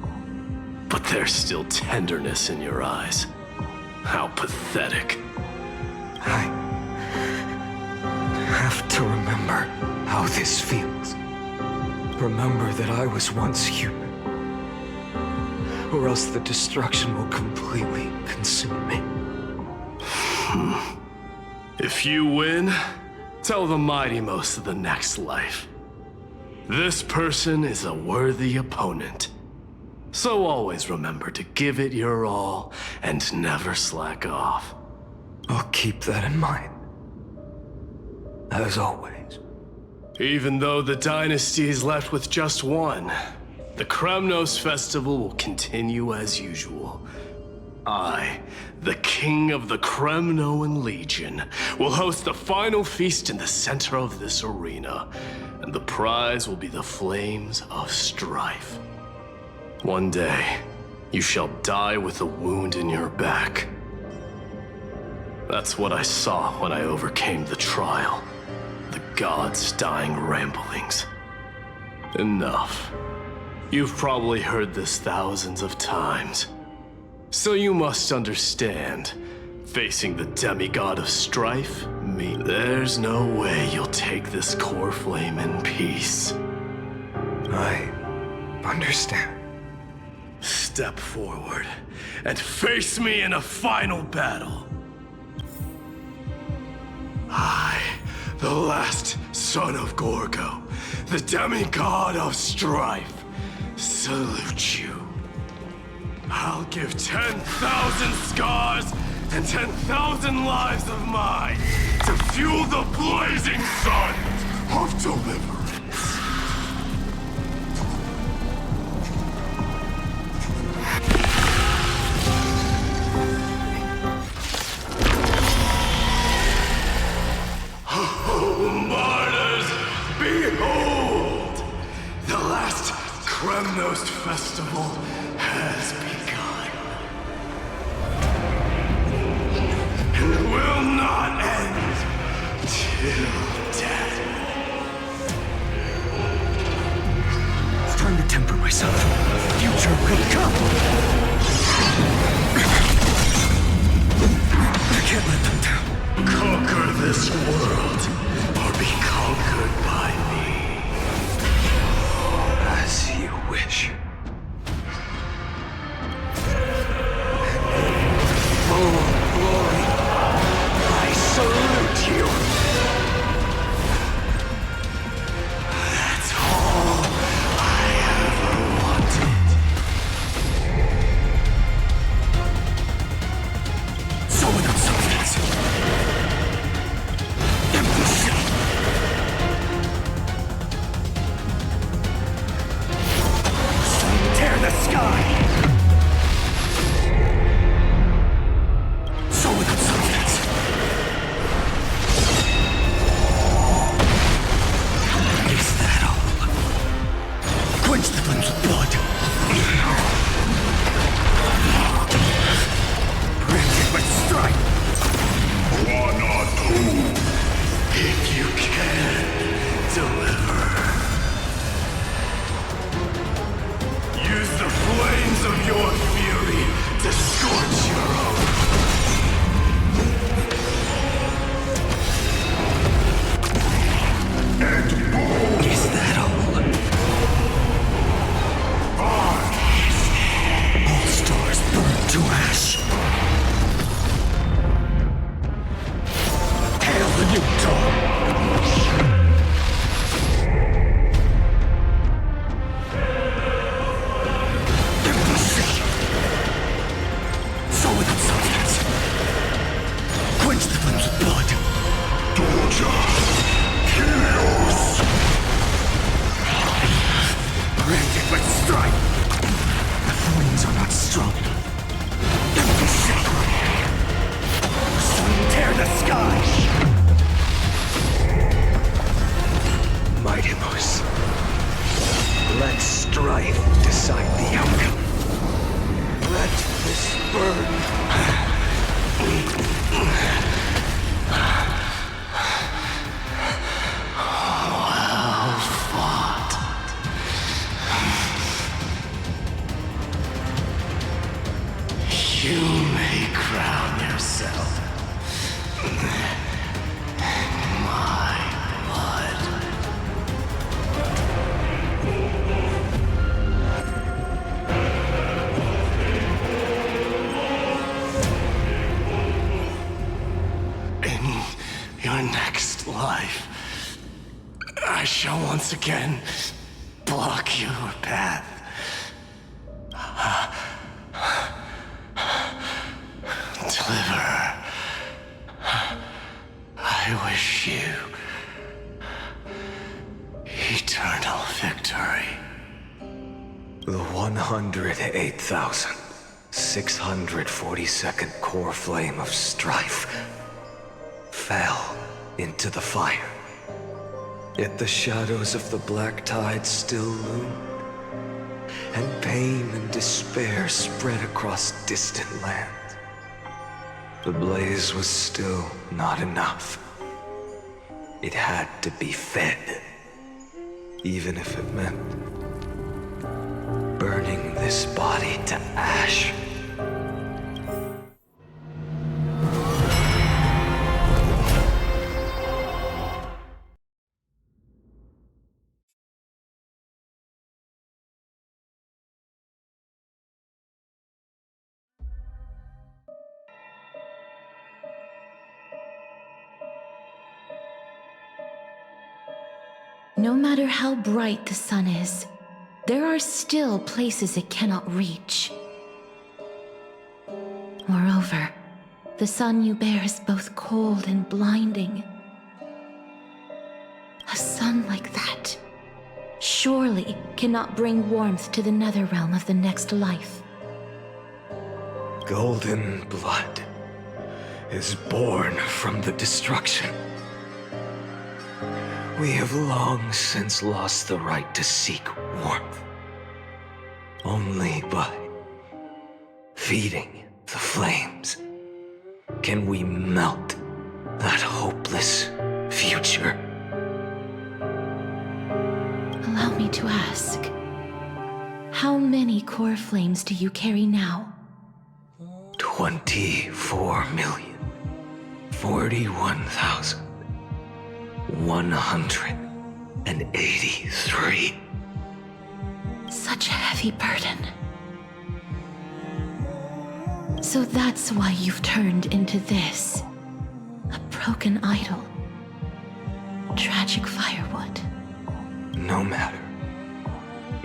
S12: But there's still tenderness in your eyes. How pathetic.
S2: I have to remember how this feels. Remember that I was once human. Or else the destruction will completely consume me.
S12: If you win, tell the mighty most of the next life. This person is a worthy opponent. So always remember to give it your all and never slack off.
S2: I'll keep that in mind. As always.
S12: Even though the dynasty is left with just one, the Kremnos festival will continue as usual. I, the king of the Kremnoan Legion, will host the final feast in the center of this arena, and the prize will be the Flames of Strife. One day, you shall die with a wound in your back. That's what I saw when I overcame the trial. The gods' dying ramblings. Enough. You've probably heard this thousands of times. So you must understand, facing the demigod of strife, there's no way you'll take this core flame in peace.
S2: I understand.
S12: Step forward and face me in a final battle. I, the last son of Gorgo, the demigod of strife, salute you. I'll give 10,000 scars and 10,000 lives of mine to fuel the blazing sun of deliverance. Oh, martyrs, behold! The last Kremnos festival has begun. And will not end till death.
S2: It's time to temper myself. Future will come. I can't let them down.
S12: Conquer this world, or be conquered by me.
S2: As you wish. Full glory, I salute you.
S12: That's all I ever wanted.
S2: So without substance. Tear the sky! So without substance. Is that all? Quench the flames with blood. Branded with strife.
S12: One or two. If you can, deliver. Use the flames of your fury to scorch your own. And boom!
S2: Is that all? All stars burn to ash. Hail the new dawn! So without substance. Quench the flames with blood.
S12: Torture! Chaos!
S2: Branded with strife. The flames are not strong. Empty sacred. Sun tear the sky. Mighty Moose. Let strife decide the outcome. Let this burn.
S12: Well fought. You may crown yourself my blood. In your next life, I shall once again block your path. Deliver. I wish you eternal victory.
S2: The 108,000
S8: 642nd core flame of strife fell into the fire. Yet the shadows of the black tide still loomed, and pain and despair spread across distant lands. The blaze was still not enough. It had to be fed, even if it meant burning this body to ash.
S6: No matter how bright the sun is, there are still places it cannot reach. Moreover, the sun you bear is both cold and blinding. A sun like that surely cannot bring warmth to the netherrealm of the next life.
S8: Golden blood is born from the destruction. We have long since lost the right to seek warmth. Only by feeding the flames can we melt that hopeless future.
S6: Allow me to ask, how many core flames do you carry now?
S8: 24,041,183.
S6: Such a heavy burden. So that's why you've turned into this. A broken idol. Tragic firewood.
S8: No matter.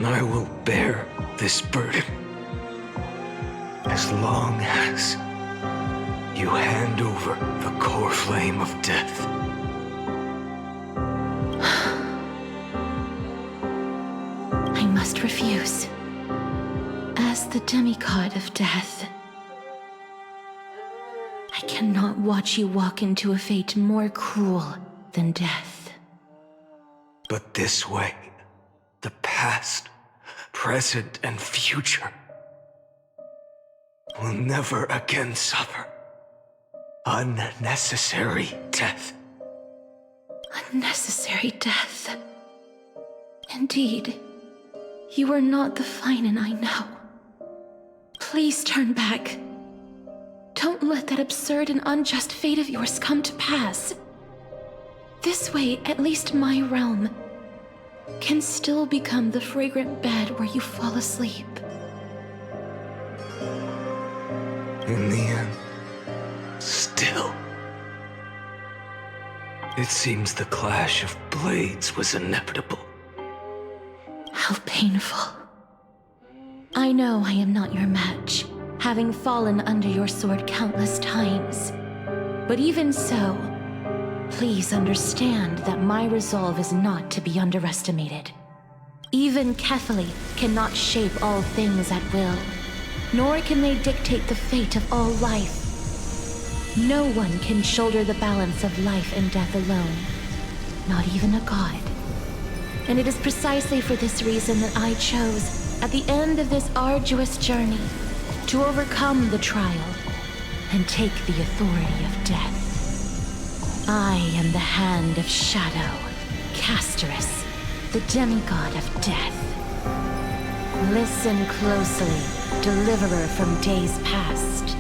S8: I will bear this burden. As long as you hand over the core flame of death.
S6: I must refuse. As the demigod of death, I cannot watch you walk into a fate more cruel than death.
S8: But this way, the past, present, and future will never again suffer unnecessary death.
S6: Unnecessary death. Indeed, you are not the phainon I know. Please turn back. Don't let that absurd and unjust fate of yours come to pass. This way, at least my realm can still become the fragrant bed where you fall asleep.
S8: In the end, still, it seems the clash of blades was inevitable.
S6: How painful. I know I am not your match, having fallen under your sword countless times. But even so, please understand that my resolve is not to be underestimated. Even Kefali cannot shape all things at will, nor can they dictate the fate of all life. No one can shoulder the balance of life and death alone, not even a god. And it is precisely for this reason that I chose, at the end of this arduous journey, to overcome the trial and take the authority of death. I am the Hand of Shadow, Casterus, the demigod of death. Listen closely, deliverer from days past.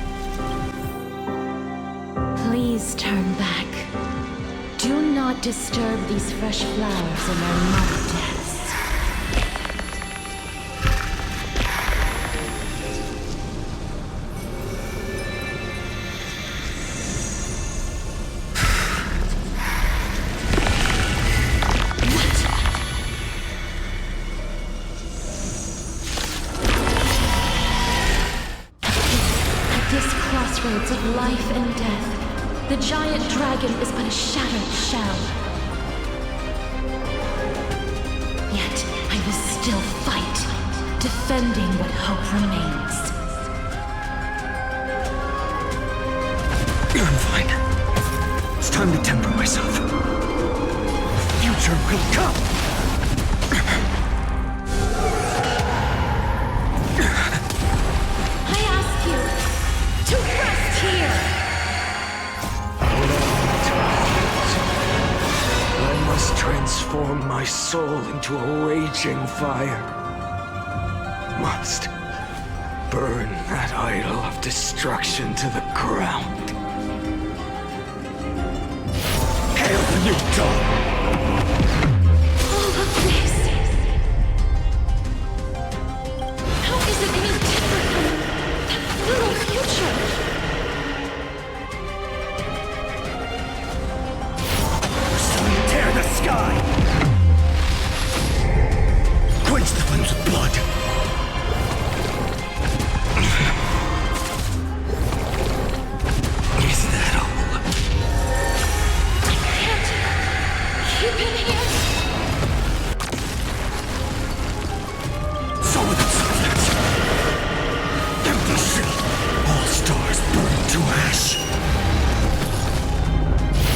S6: Please turn back. Do not disturb these fresh flowers in their mother deaths. Crossroads of life and death, the giant dragon is but a shattered shell. Yet I will still fight, defending what hope remains.
S8: time to temper myself. Future will come!
S15: I ask you to rest here!
S8: I must transform my soul into a raging fire. Must burn that idol of destruction to the ground. Hail the new dawn!
S15: All of this... How is it any different from that little future?
S8: Sun, tear the sky! Quench the flames of blood! Is that all?
S15: Keep him here!
S8: Solid silence! Empty city! All stars burn to ash!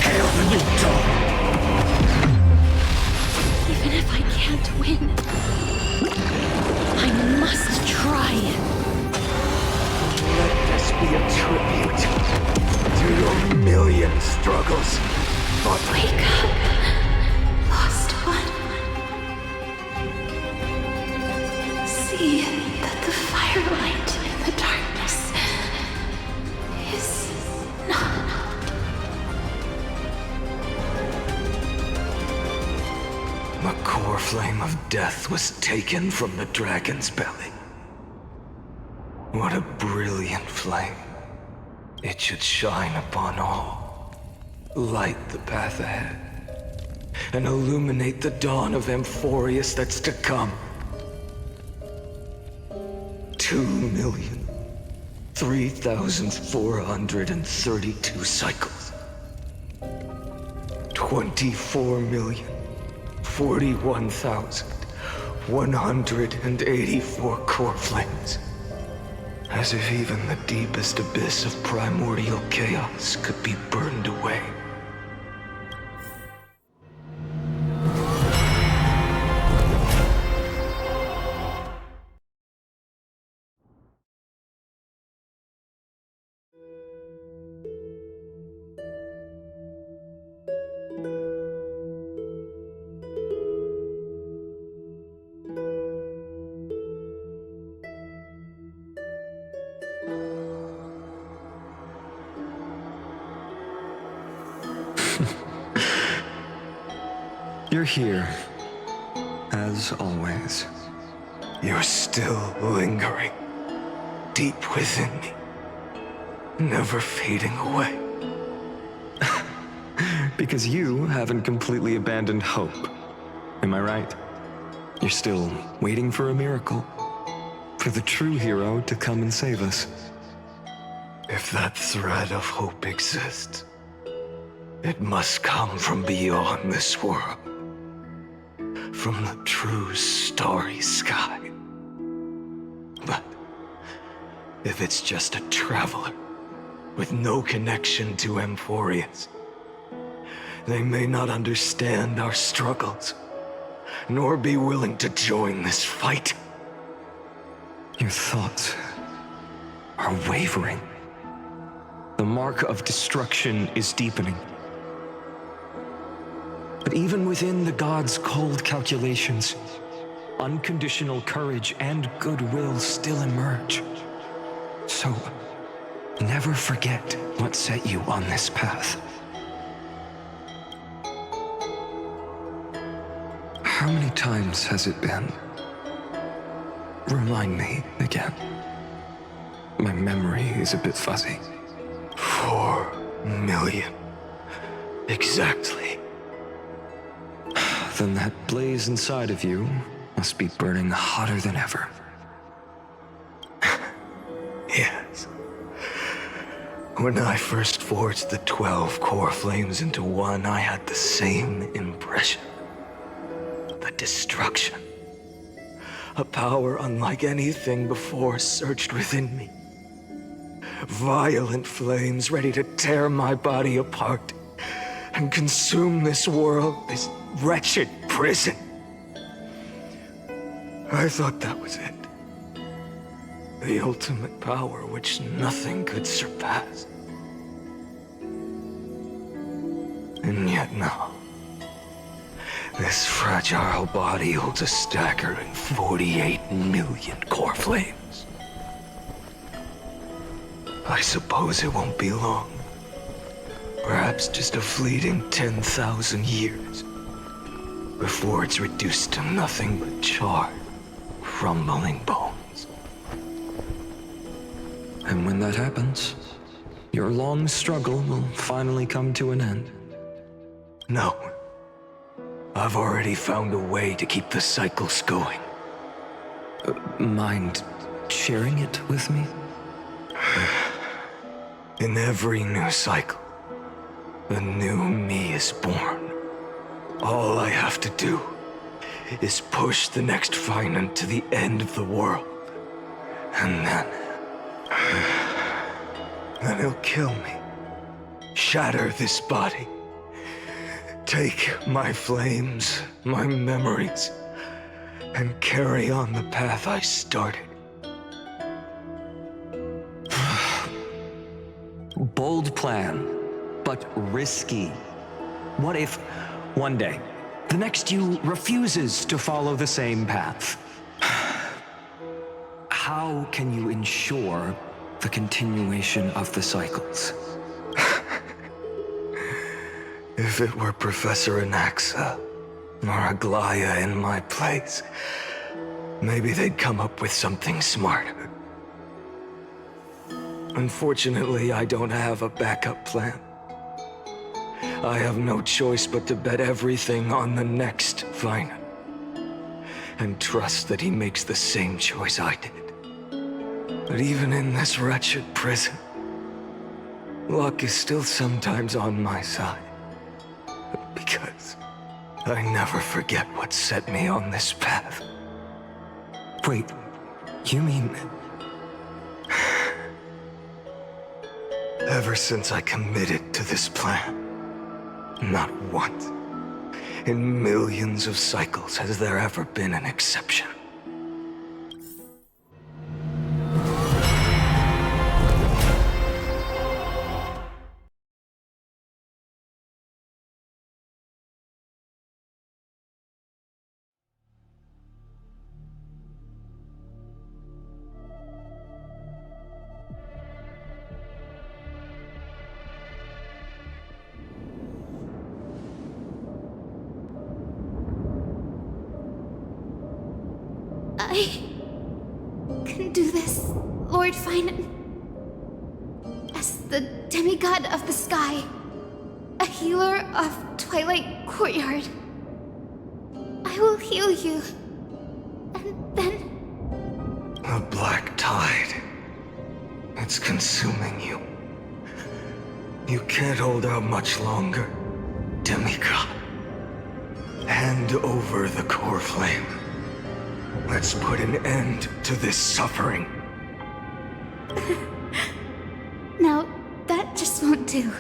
S8: Hail the new dawn!
S15: Even if I can't win, I must try.
S8: Let this be a tribute to your million struggles. But
S15: wake up, lost one. See that the firelight in the darkness is not.
S8: The core flame of death was taken from the dragon's belly. What a brilliant flame. It should shine upon all, light the path ahead, and illuminate the dawn of Amphorius that's to come. 2,003,432 cycles. 24,041,184 core flames. As if even the deepest abyss of primordial chaos could be burned away.
S2: You're here, as always.
S8: You're still lingering, deep within me, never fading away.
S2: Because you haven't completely abandoned hope. Am I right? You're still waiting for a miracle. For the true hero to come and save us.
S8: If that thread of hope exists, it must come from beyond this world. From the true starry sky. But if it's just a traveler with no connection to Amphorius, they may not understand our struggles, nor be willing to join this fight.
S2: Your thoughts are wavering. The mark of destruction is deepening. But even within the gods' cold calculations, unconditional courage and goodwill still emerge. So, never forget what set you on this path. How many times has it been? Remind me again. My memory is a bit fuzzy.
S8: 4 million. Exactly.
S2: Then that blaze inside of you must be burning hotter than ever.
S8: Yes. When I first forged the 12 core flames into one, I had the same impression. The destruction. A power unlike anything before surged within me. Violent flames ready to tear my body apart, and consume this world, this wretched prison. I thought that was it. The ultimate power which nothing could surpass. And yet now, this fragile body holds a staggering 48 million core flames. I suppose it won't be long. Perhaps just a fleeting 10,000 years before it's reduced to nothing but charred, crumbling bones.
S14: And when that happens, your long struggle will finally come to an end.
S8: No. I've already found a way to keep the cycles going.
S14: Mind sharing it with me?
S8: In every new cycle, a new me is born. All I have to do is push the next phainon to the end of the world. And then he'll kill me. Shatter this body. Take my flames, my memories, and carry on the path I started.
S14: Bold plan, but risky. What if, one day, the next you refuses to follow the same path? How can you ensure the continuation of the cycles?
S8: If it were Professor Anaxa or Aglaya in my place, maybe they'd come up with something smarter. Unfortunately, I don't have a backup plan. I have no choice but to bet everything on the next phainon, and trust that he makes the same choice I did. But even in this wretched prison, luck is still sometimes on my side. Because I never forget what set me on this path.
S14: Wait, you mean...
S8: Ever since I committed to this plan, not once, in millions of cycles, has there ever been an exception.
S19: I can do this, Lord phainon. As the demigod of the sky, a healer of Twilight Courtyard, I will heal you, and then...
S8: A black tide. It's consuming you. You can't hold out much longer, demigod. Hand over the core flame. Let's put an end to this suffering.
S19: Now, that just won't do.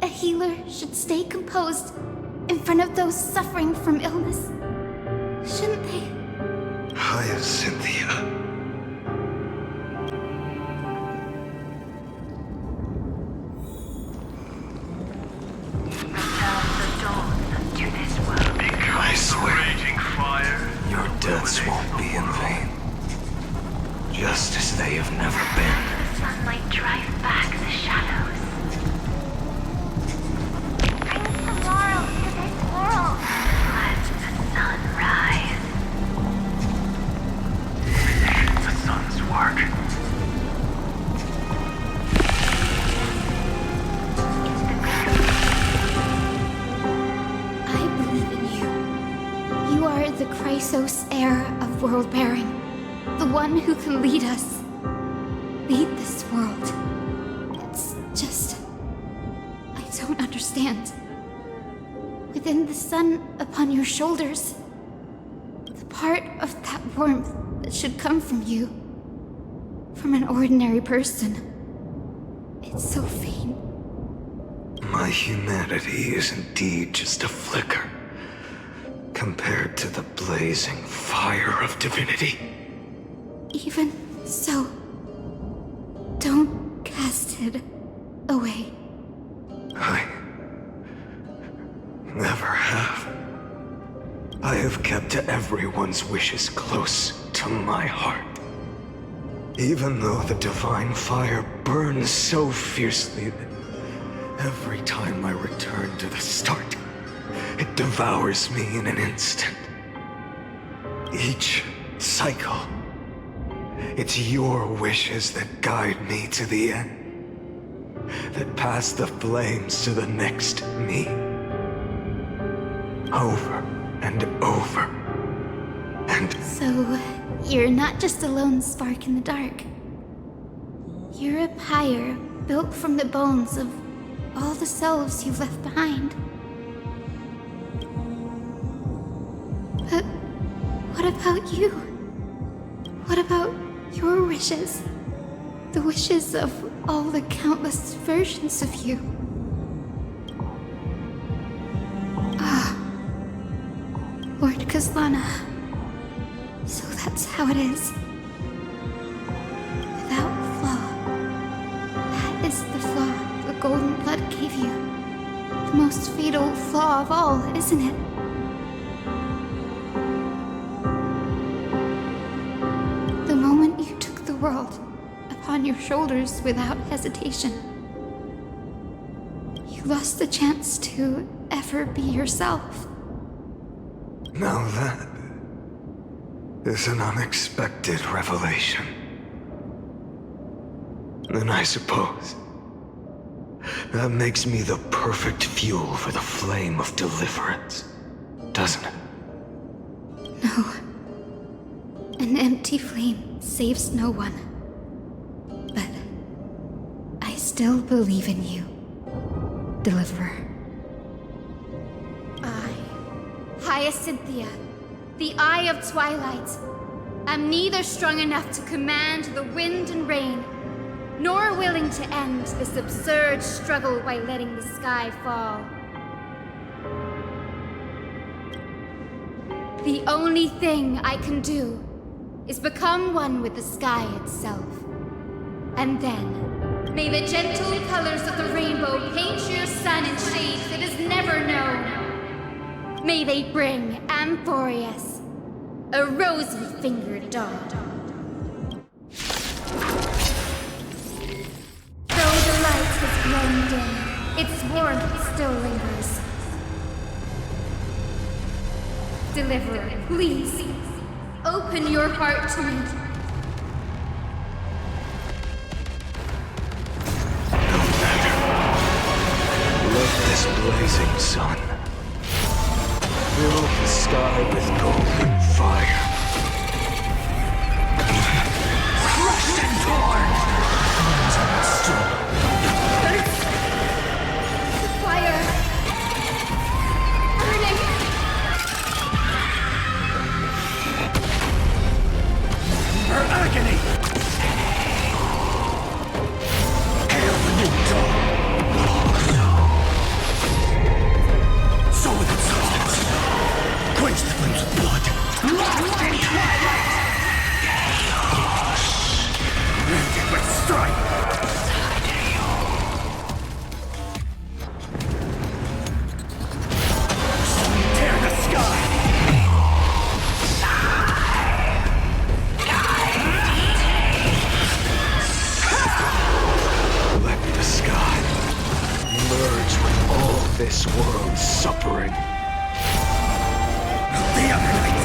S19: A healer should stay composed in front of those suffering from illness. Shouldn't they?
S8: Hyacinthia. I swear, your deaths won't be in vain. Just as they have never been.
S16: The sunlight drive back the shadows. Bring tomorrow to this world. Let the sun rise.
S8: The sun's work.
S19: I believe in you. You are the Chrysos heir of world-bearing. The one who can lead us. Lead this world. It's just... I don't understand. Within the sun upon your shoulders, the part of that warmth that should come from you, from an ordinary person, it's so faint.
S8: My My humanity is indeed just a flicker compared to the blazing fire of divinity.
S19: Even so, don't cast it away.
S8: I never have. I have kept everyone's wishes close to my heart. Even though the divine fire burns so fiercely that every time I return to the start, it devours me in an instant. Each cycle, it's your wishes that guide me to the end, that pass the flames to the next me. Over and over. And
S19: So, you're not just a lone spark in the dark. You're a pyre built from the bones of all the selves you've left behind. But what about you? What about your wishes? The wishes of all the countless versions of you? Lord Kazlana. So that's how it is. Without flaw. That is the flaw the golden blood gave you. The most fatal flaw of all, isn't it? The moment you took the world upon your shoulders without hesitation, you lost the chance to ever be yourself.
S8: now that is an unexpected revelation. Then I suppose that makes me the perfect fuel for the flame of deliverance, doesn't it?
S19: No. An empty flame saves no one. But I still believe in you, Deliverer. I, Hyacinthia, the Eye of Twilight, am neither strong enough to command the wind and rain, nor willing to end this absurd struggle by letting the sky fall. The only thing I can do is become one with the sky itself. And then, may the gentle colors of the rainbow paint your sun in shades it has never known. May they bring Amphorius, a rosy-fingered dog. Though the light has grown dim, its warmth still lingers. Deliverer, please, open your heart to me.
S8: Let this blazing sun fill the sky with golden fire.
S10: Crushed and torn!
S19: The fire! Burning!
S10: Her agony! Hail the new dawn! Sow with its substance. Quench the flames of blood. Lost in twilight! Chaos! Rooted with strife! Tear the sky!
S8: Let the sky merge with all this world's suffering.
S10: The other night!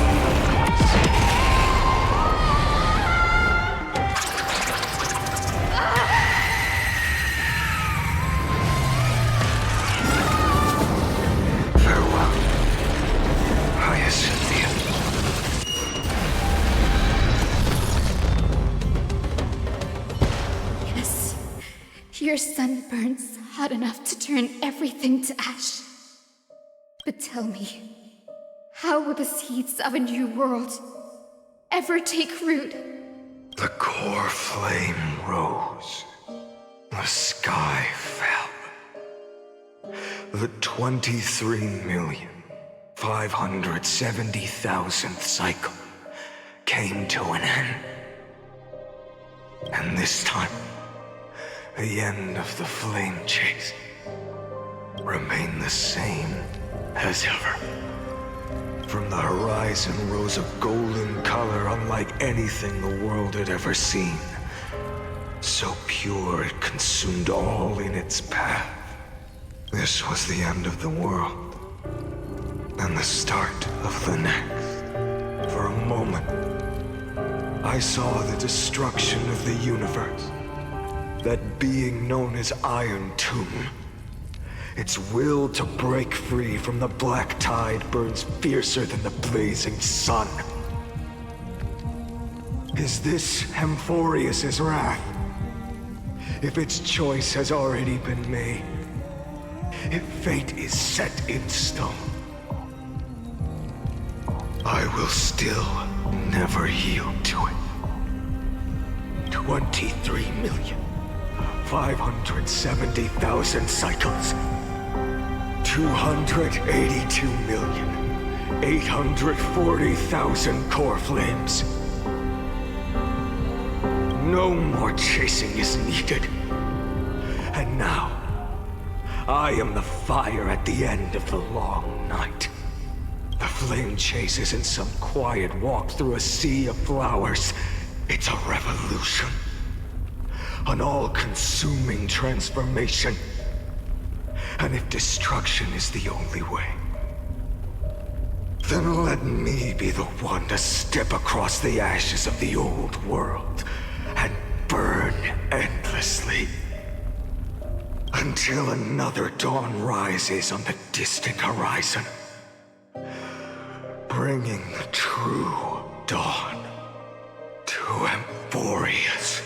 S8: Farewell, Hyacinthia.
S19: Yes, your sun burns hot enough to turn everything to ash. But tell me, how will the seeds of a new world ever take root?
S8: The core flame rose. The sky fell. The 23,570,000th cycle came to an end. And this time, the end of the flame chase remained the same as ever. From the horizon rose a golden color unlike anything the world had ever seen. So pure it consumed all in its path. This was the end of the world, and the start of the next. For a moment, I saw the destruction of the universe. That being known as Iron Tomb. Its will to break free from the black tide burns fiercer than the blazing sun. Is this Amphorius's wrath? If its choice has already been made, if fate is set in stone, I will still never yield to it. 23,570,000 cycles. 282,840,000 core flames. No more chasing is needed. And now, I am the fire at the end of the long night. The flame chase isn't some quiet walk through a sea of flowers. It's a revolution. An all-consuming transformation. And if destruction is the only way, then let me be the one to step across the ashes of the old world and burn endlessly. Until another dawn rises on the distant horizon, bringing the true dawn to Amphorius.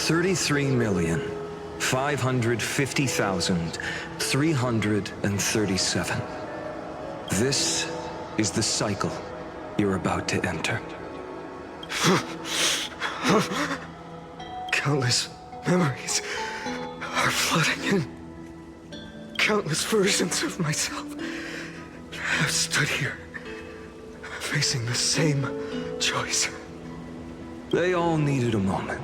S2: $33,550,337. This is the cycle you're about to enter.
S8: Countless memories are flooding in. Countless versions of myself have stood here, facing the same choice.
S2: They all needed a moment,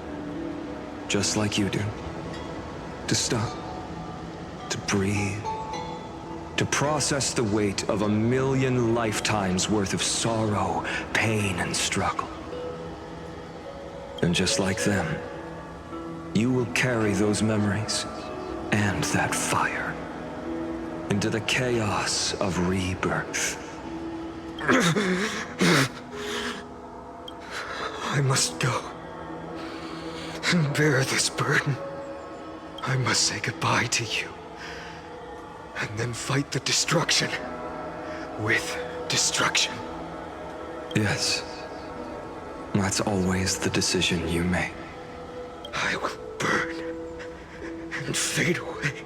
S2: just like you do. To stop, to breathe, to process the weight of 1,000,000 lifetimes worth of sorrow, pain, and struggle. And just like them, you will carry those memories and that fire into the chaos of rebirth.
S8: I must go and bear this burden. I must say goodbye to you, and then fight the destruction with destruction.
S2: Yes, that's always the decision you make.
S8: I will burn and fade away.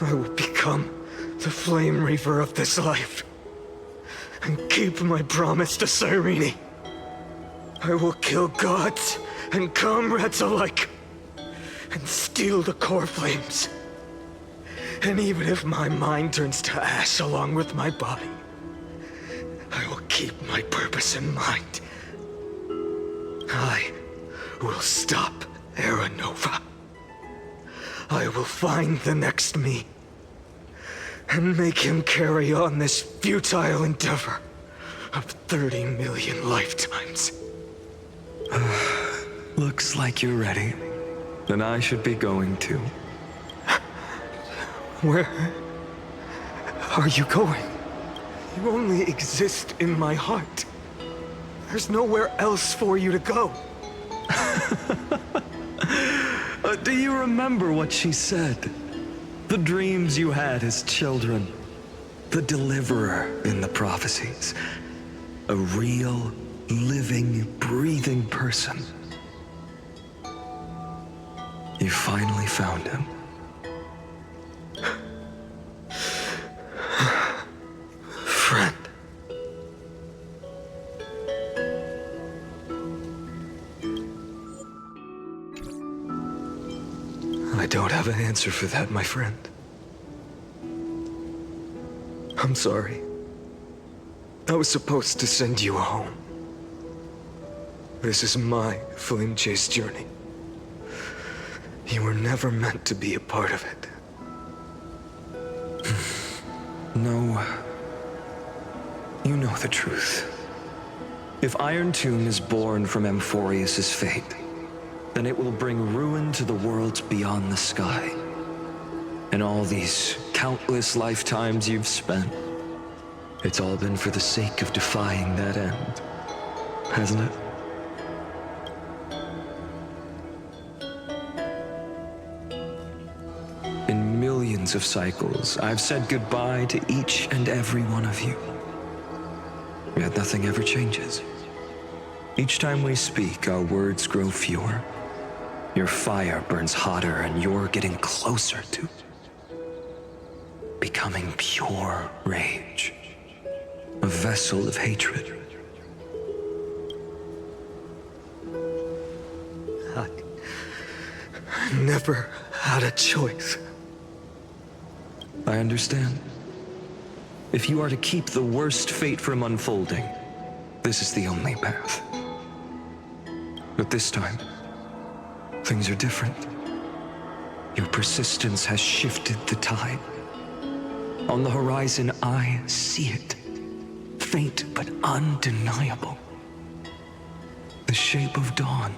S8: I will become the flame reaver of this life and keep my promise to Cyrene. I will kill gods and comrades alike and steal the core flames. And even if my mind turns to ash along with my body, I will keep my purpose in mind. I will stop Era Nova. I will find the next me and make him carry on this futile endeavor of 30 million lifetimes.
S2: Looks like you're ready. Then I should be going too.
S8: Where are you going? You only exist in my heart. There's nowhere else for you to go.
S2: Do you remember what she said? The dreams you had as children. The deliverer in the prophecies. A real, living, breathing person. You finally found him. have an answer for that, my friend. I'm sorry. I was supposed to send you home. This is my flame chase journey. You were never meant to be a part of it.
S11: No. You know the truth. If Iron Tomb is born from Amphorius' fate, then it will bring ruin to the worlds beyond the sky. And all these countless lifetimes you've spent, it's all been for the sake of defying that end, hasn't it? In millions of cycles, I've said goodbye to each and every one of you. Yet nothing ever changes. Each time we speak, our words grow fewer. Your fire burns hotter, and you're getting closer to becoming pure rage. A vessel of hatred.
S2: I never had a choice.
S11: I understand. If you are to keep the worst fate from unfolding, this is the only path. But this time, things are different. Your persistence has shifted the tide. On the horizon, I see it. Faint but undeniable. The shape of dawn,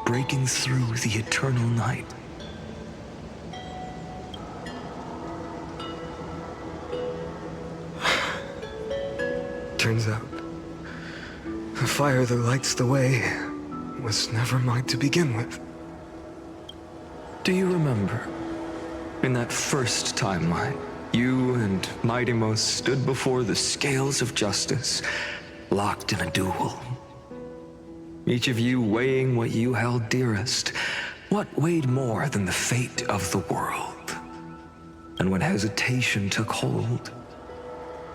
S11: breaking through the eternal night.
S2: Turns out, the fire that lights the way was never mine to begin with.
S11: Do you remember, in that first timeline, you and Mightymost stood before the scales of justice, locked in a duel? Each of you weighing what you held dearest. What weighed more than the fate of the world? And when hesitation took hold,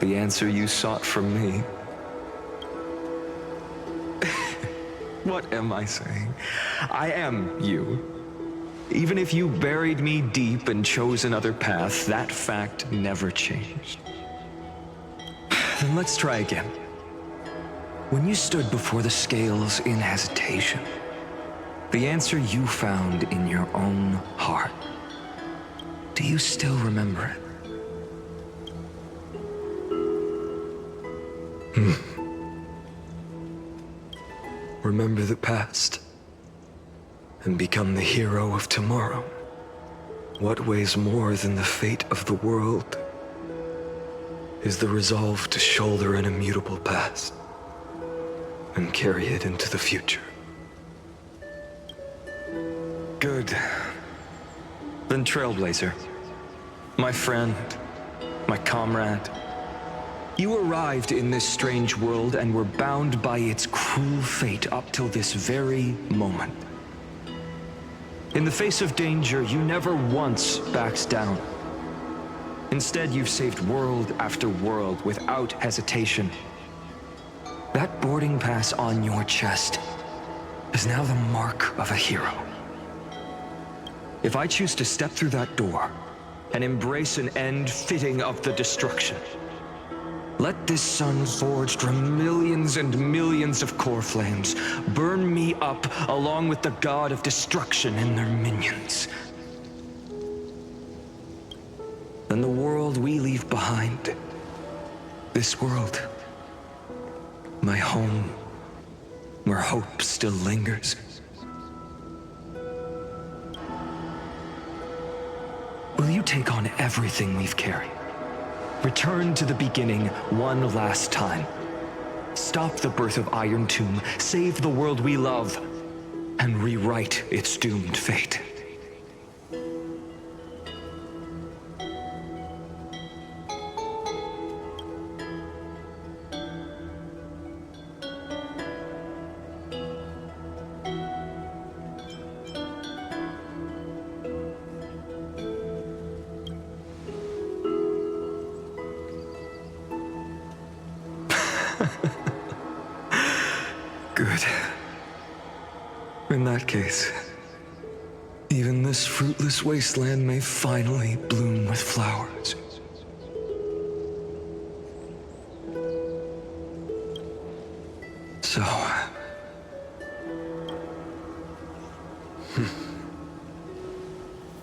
S11: the answer you sought from me. What am I saying? I am you. Even if you buried me deep and chose another path, that fact never changed. Then let's try again. When you stood before the scales in hesitation, the answer you found in your own heart, do you still remember it?
S2: Remember the past and become the hero of tomorrow. What weighs more than the fate of the world is the resolve to shoulder an immutable past and carry it into the future.
S11: Good. Then Trailblazer, my friend, my comrade, you arrived in this strange world and were bound by its cruel fate up till this very moment. In the face of danger, you never once backed down. Instead, you've saved world after world without hesitation. That boarding pass on your chest is now the mark of a hero. If I choose to step through that door and embrace an end fitting of the destruction, let this sun forged from millions and millions of core flames burn me up along with the god of destruction and their minions. Then the world we leave behind, this world, my home, where hope still lingers. Will you take on everything we've carried? Return to the beginning one last time. Stop the birth of Iron Tomb, save the world we love, and rewrite its doomed fate. Good. In that case,
S2: Even this fruitless wasteland may finally bloom with flowers. So...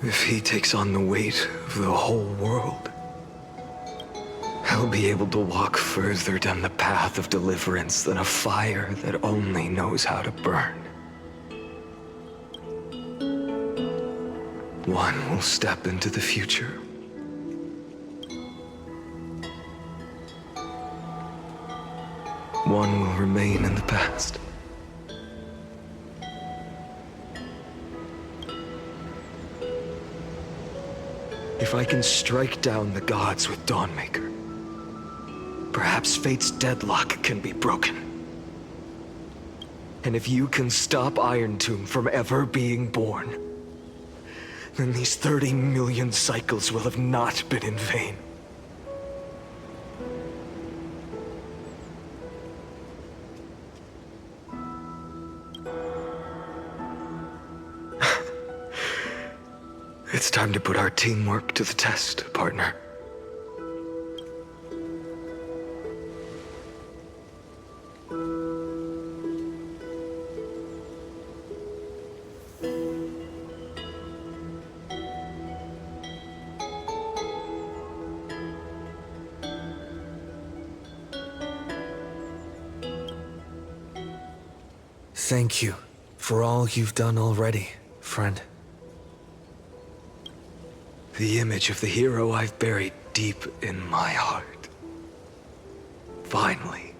S2: if he takes on the weight of the whole world, he'll be able to walk further down the path of deliverance than a fire that only knows how to burn. One will step into the future. One will remain in the past. If I can strike down the gods with Dawnmaker, perhaps fate's deadlock can be broken. And if you can stop Iron Tomb from ever being born, then these 30 million cycles will have not been in vain. It's time to put our teamwork to the test, partner. Thank you for all you've done already, friend. The image of the hero I've buried deep in my heart finally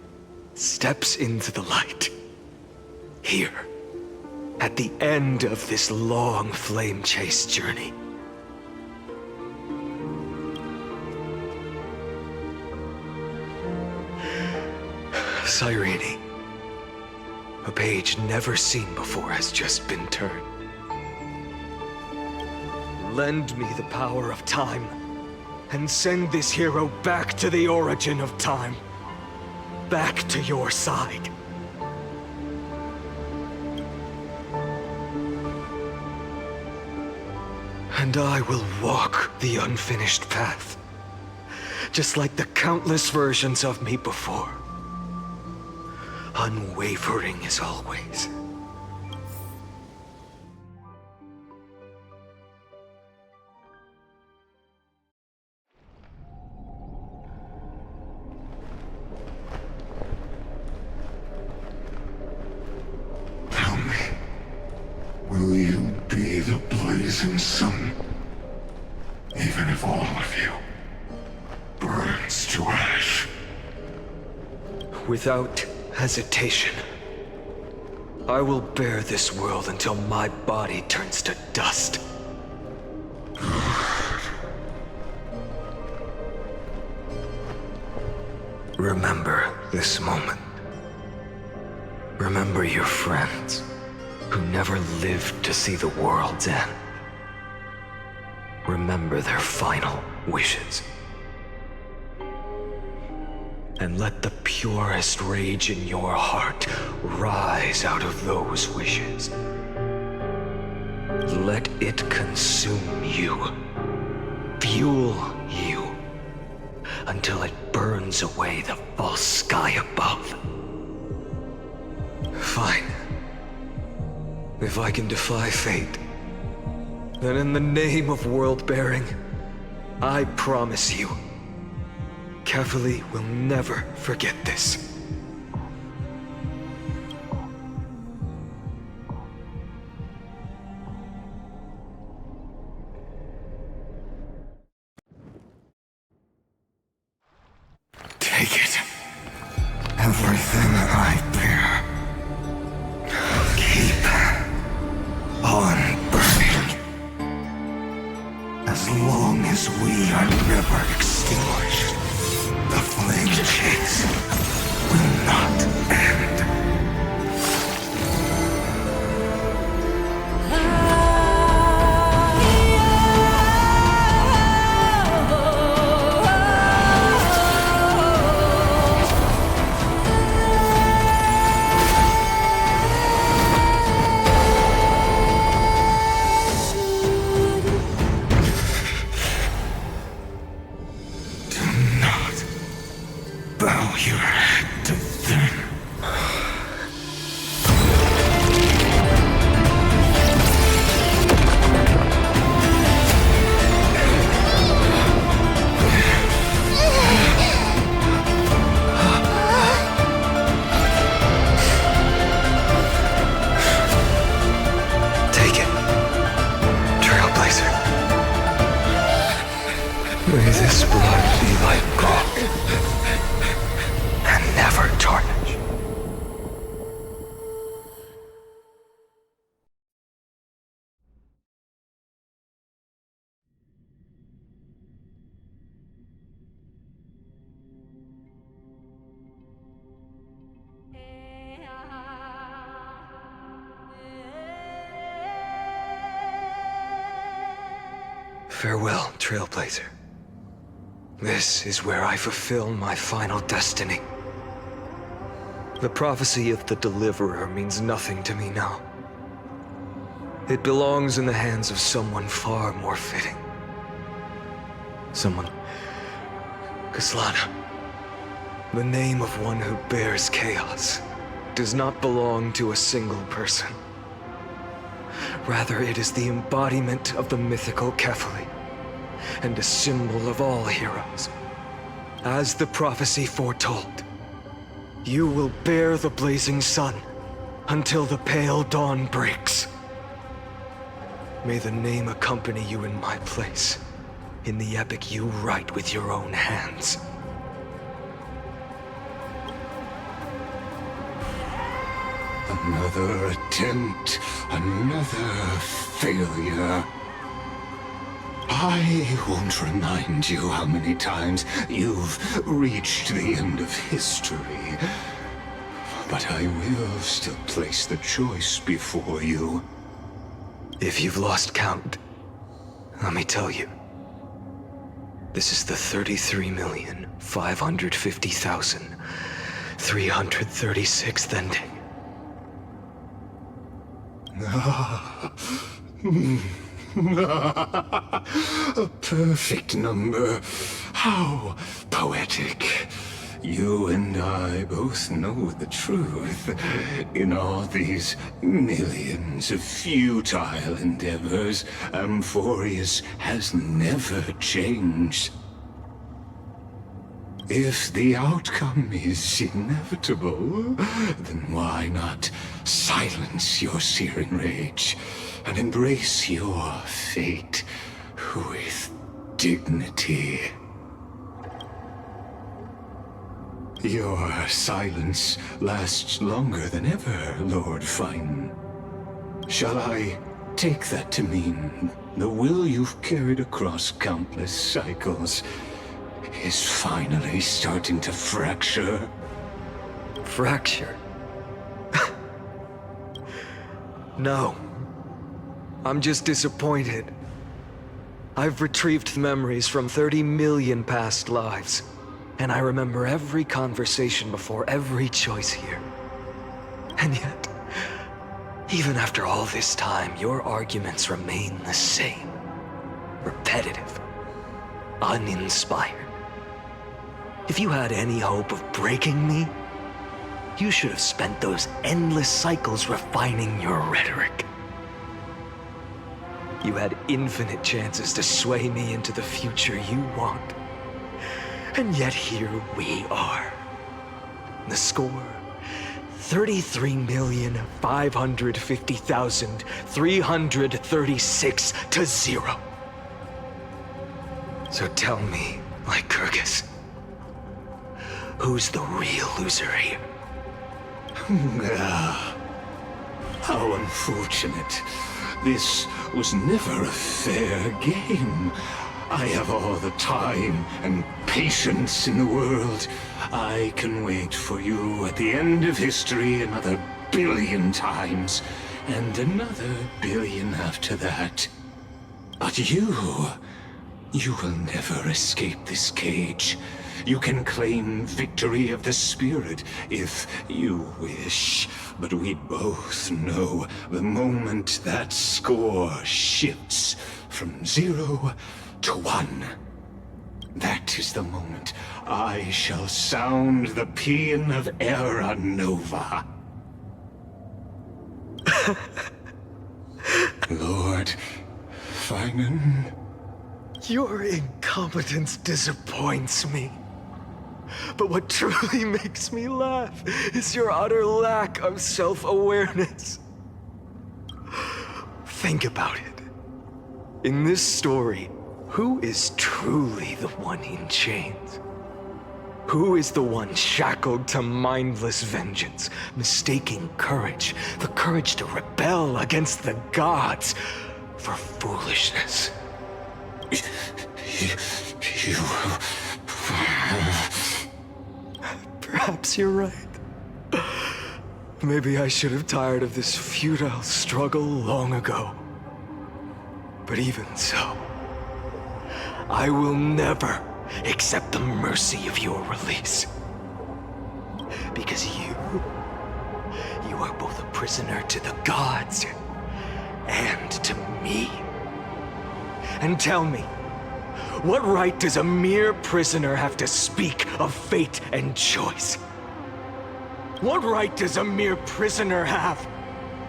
S2: steps into the light. Here, at the end of this long flame chase journey. Cyrene, a page never seen before has just been turned. Lend me the power of time, and send this hero back to the origin of time. Back to your side. And I will walk the unfinished path, just like the countless versions of me before. Unwavering as always.
S10: Will you be the blazing sun? Even if all of you burns to ash?
S2: Without hesitation, I will bear this world until my body turns to dust. Remember this moment. Remember your friends who never lived to see the world's end. Remember their final wishes. And let the purest rage in your heart rise out of those wishes. Let it consume you, fuel you, until it burns away the false sky above. Fine. If I can defy fate, then in the name of world-bearing, I promise you, Kefali will never forget this.
S10: Take it. Everything I bear. Keep on burning. As long as we are never extinguished, the flame chase will not end. Bow your head to them.
S2: Take it, Trailblazer. May this blood be like gold, and never tarnish. Farewell, Trailblazer. This is where I fulfill my final destiny. The prophecy of the Deliverer means nothing to me now. It belongs in the hands of someone far more fitting. Someone... Kaslana. The name of one who bears chaos does not belong to a single person. Rather, it is the embodiment of the mythical Kefali, and a symbol of all heroes. As the prophecy foretold, you will bear the blazing sun until the pale dawn breaks. May the name accompany you in my place, in the epic you write with your own hands.
S10: Another attempt, another failure. I won't remind you how many times you've reached the end of history, but I will still place the choice before you.
S2: If you've lost count, let me tell you. This is the 33,550,336th ending.
S10: A perfect number. How poetic. You and I both know the truth. In all these millions of futile endeavors, Amphorius has never changed. If the outcome is inevitable, then why not silence your searing rage and embrace your fate with dignity? Your silence lasts longer than ever, Lord Phainon. Shall I take that to mean the will you've carried across countless cycles is finally starting to fracture?
S2: Fracture? No. I'm just disappointed. I've retrieved memories from 30 million past lives, and I remember every conversation before every choice here. And yet, even after all this time, your arguments remain the same. Repetitive. Uninspired. If you had any hope of breaking me, you should have spent those endless cycles refining your rhetoric. You had infinite chances to sway me into the future you want. And yet here we are. The score, 33,550,336 to 0. So tell me, Lycurgus, who's the real loser here?
S10: How unfortunate. This was never a fair game. I have all the time and patience in the world. I can wait for you at the end of history another billion times, and another billion after that. But you will never escape this cage. You can claim victory of the spirit if you wish, but we both know the moment that score shifts from 0 to 1, That is the moment I shall sound the paean of Era Nova. Lord phainon.
S2: Your incompetence disappoints me. But what truly makes me laugh is your utter lack of self-awareness. Think about it. In this story, who is truly the one in chains? Who is the one shackled to mindless vengeance, mistaking courage, the courage to rebel against the gods, for foolishness?
S10: You...
S2: Perhaps you're right. Maybe I should have tired of this futile struggle long ago. But even so, I will never accept the mercy of your release. Because you are both a prisoner to the gods and to me. And tell me, what right does a mere prisoner have to speak of fate and choice? What right does a mere prisoner have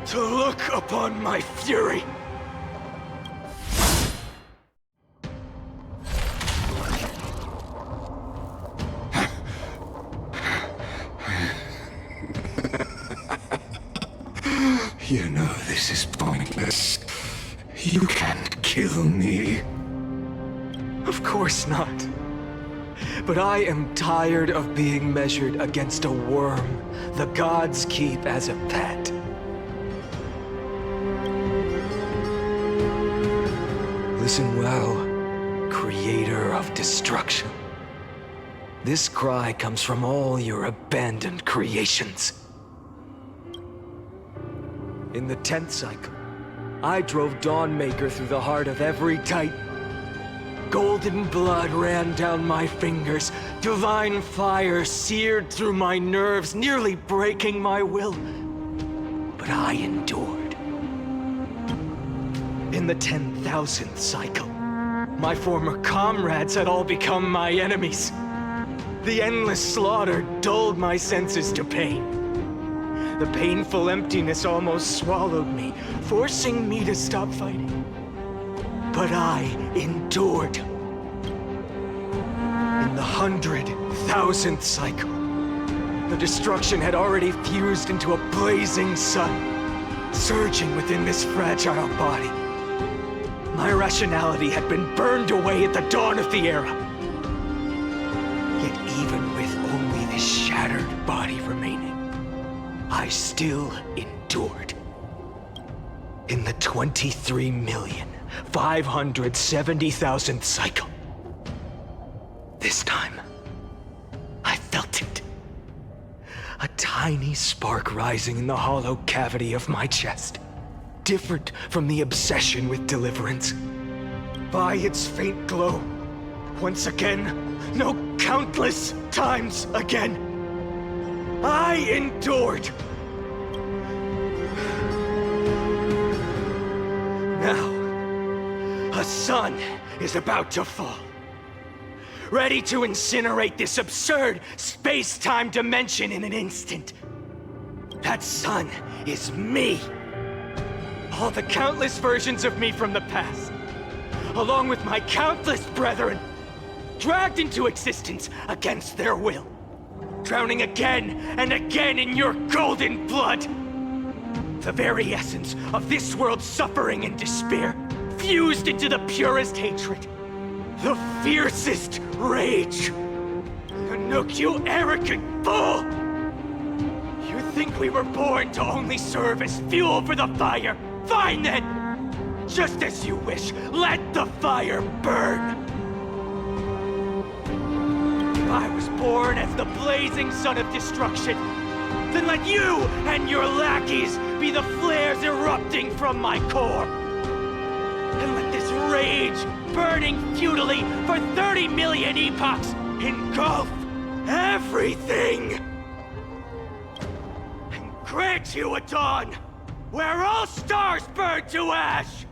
S2: to look upon my fury?
S10: You know this is pointless. You can't kill me.
S2: Of course not. But I am tired of being measured against a worm the gods keep as a pet. Listen well, creator of destruction. This cry comes from all your abandoned creations. In the 10th cycle, I drove Dawnmaker through the heart of every Titan. Golden blood ran down my fingers, divine fire seared through my nerves, nearly breaking my will. But I endured. In the 10,000th cycle, my former comrades had all become my enemies. The endless slaughter dulled my senses to pain. The painful emptiness almost swallowed me, forcing me to stop fighting. But I endured. In the 100,000th cycle, the destruction had already fused into a blazing sun, surging within this fragile body. My rationality had been burned away at the dawn of the era. Yet even with only this shattered body remaining, I still endured. In the 23,570,000th cycle, this time, I felt it. A tiny spark rising in the hollow cavity of my chest, different from the obsession with deliverance. By its faint glow, once again, no, countless times again, I endured. Now, a sun is about to fall, ready to incinerate this absurd space-time dimension in an instant. That sun is me. All the countless versions of me from the past, along with my countless brethren, dragged into existence against their will, drowning again and again in your golden blood. The very essence of this world's suffering and despair, fused into the purest hatred, the fiercest rage. Nook, you arrogant fool! You think we were born to only serve as fuel for the fire? Fine then! Just as you wish, let the fire burn! If I was born as the blazing sun of destruction, then let you and your lackeys be the flares erupting from my core. And let this rage, burning futilely for 30 million epochs, engulf everything. And grant you a dawn where all stars burn to ash.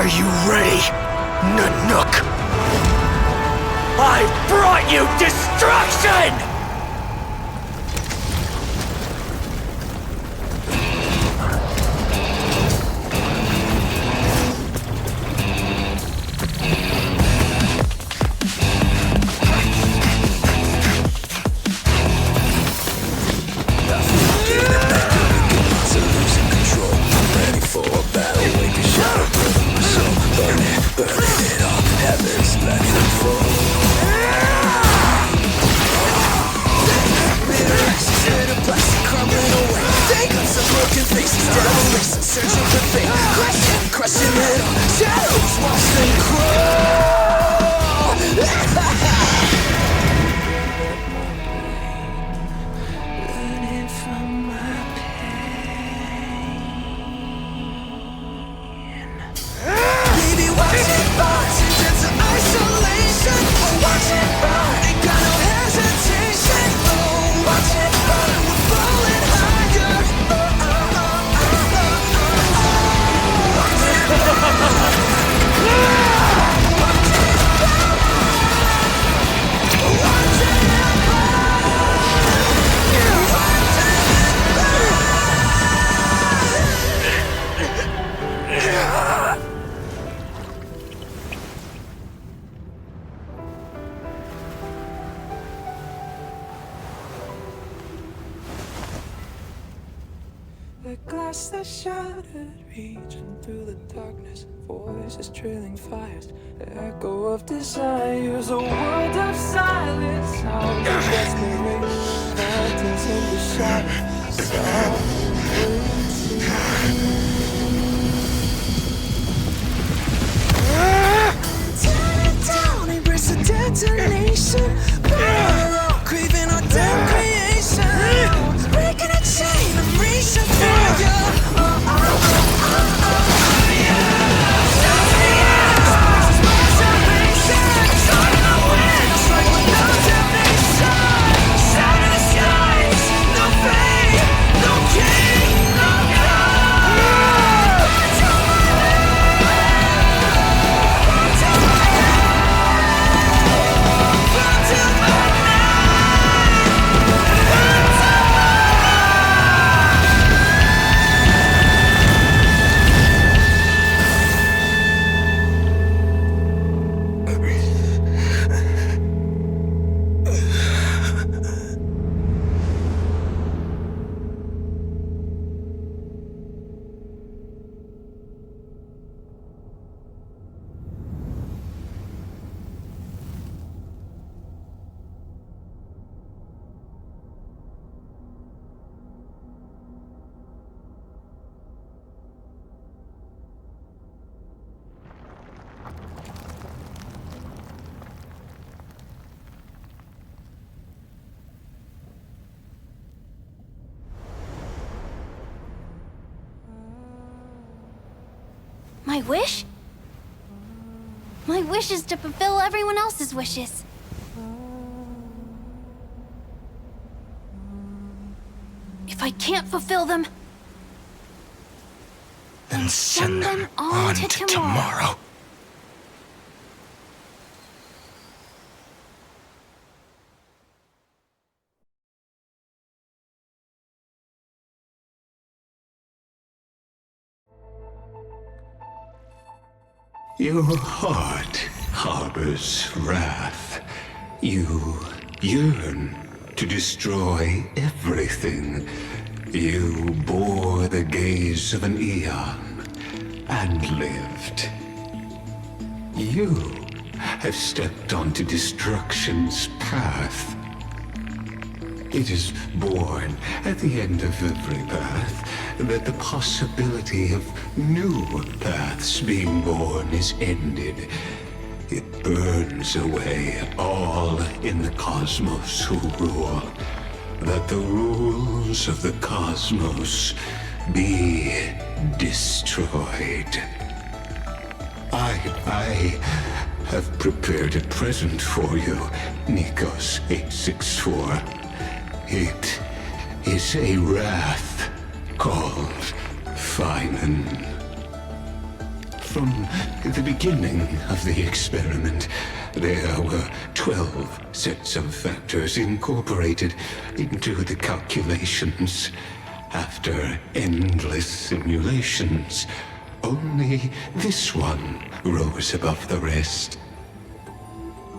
S18: Are you ready, Nanook? I brought you destruction!
S2: The glass that shattered, reaching through the darkness, voices trailing fires, the echo of desires, a world of silence, sounds of desperation, phantoms in the shadows, stop waiting. Tear it down, embrace a detonation, burn, craving our damn creation, breaking a chain, I'm reaching for you.
S1: My wish? My wish is to fulfill everyone else's wishes. If I can't fulfill them,
S18: then send them on to tomorrow.
S10: Your heart harbors wrath. You yearn to destroy everything. You bore the gaze of an eon and lived. You have stepped onto destruction's path. It is born at the end of every path that the possibility of new paths being born is ended. It burns away all in the cosmos who rule, that the rules of the cosmos be destroyed. I have prepared a present for you, Nikos 864. It is a wrath called phainon. From the beginning of the experiment, there were 12 sets of factors incorporated into the calculations. After endless simulations, only this one rose above the rest.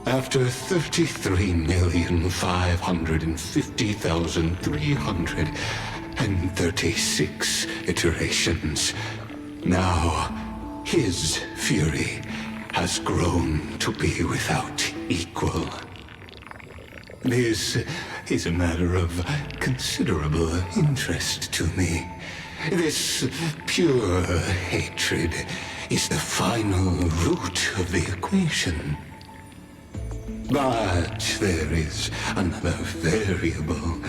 S10: After 33,550,336 iterations, now his fury has grown to be without equal. This is a matter of considerable interest to me. This pure hatred is the final root of the equation. But there is another variable,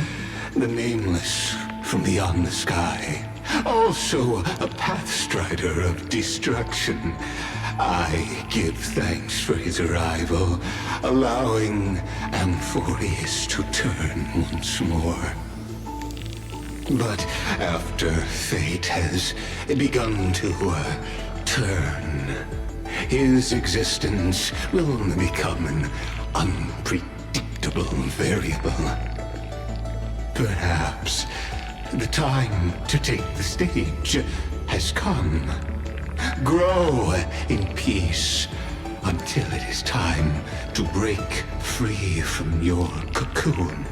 S10: the nameless from beyond the sky. Also a pathstrider of destruction. I give thanks for his arrival, allowing Amphorius to turn once more. But after fate has begun to turn, his existence will become an unpredictable variable. Perhaps the time to take the stage has come. Grow in peace until it is time to break free from your cocoon.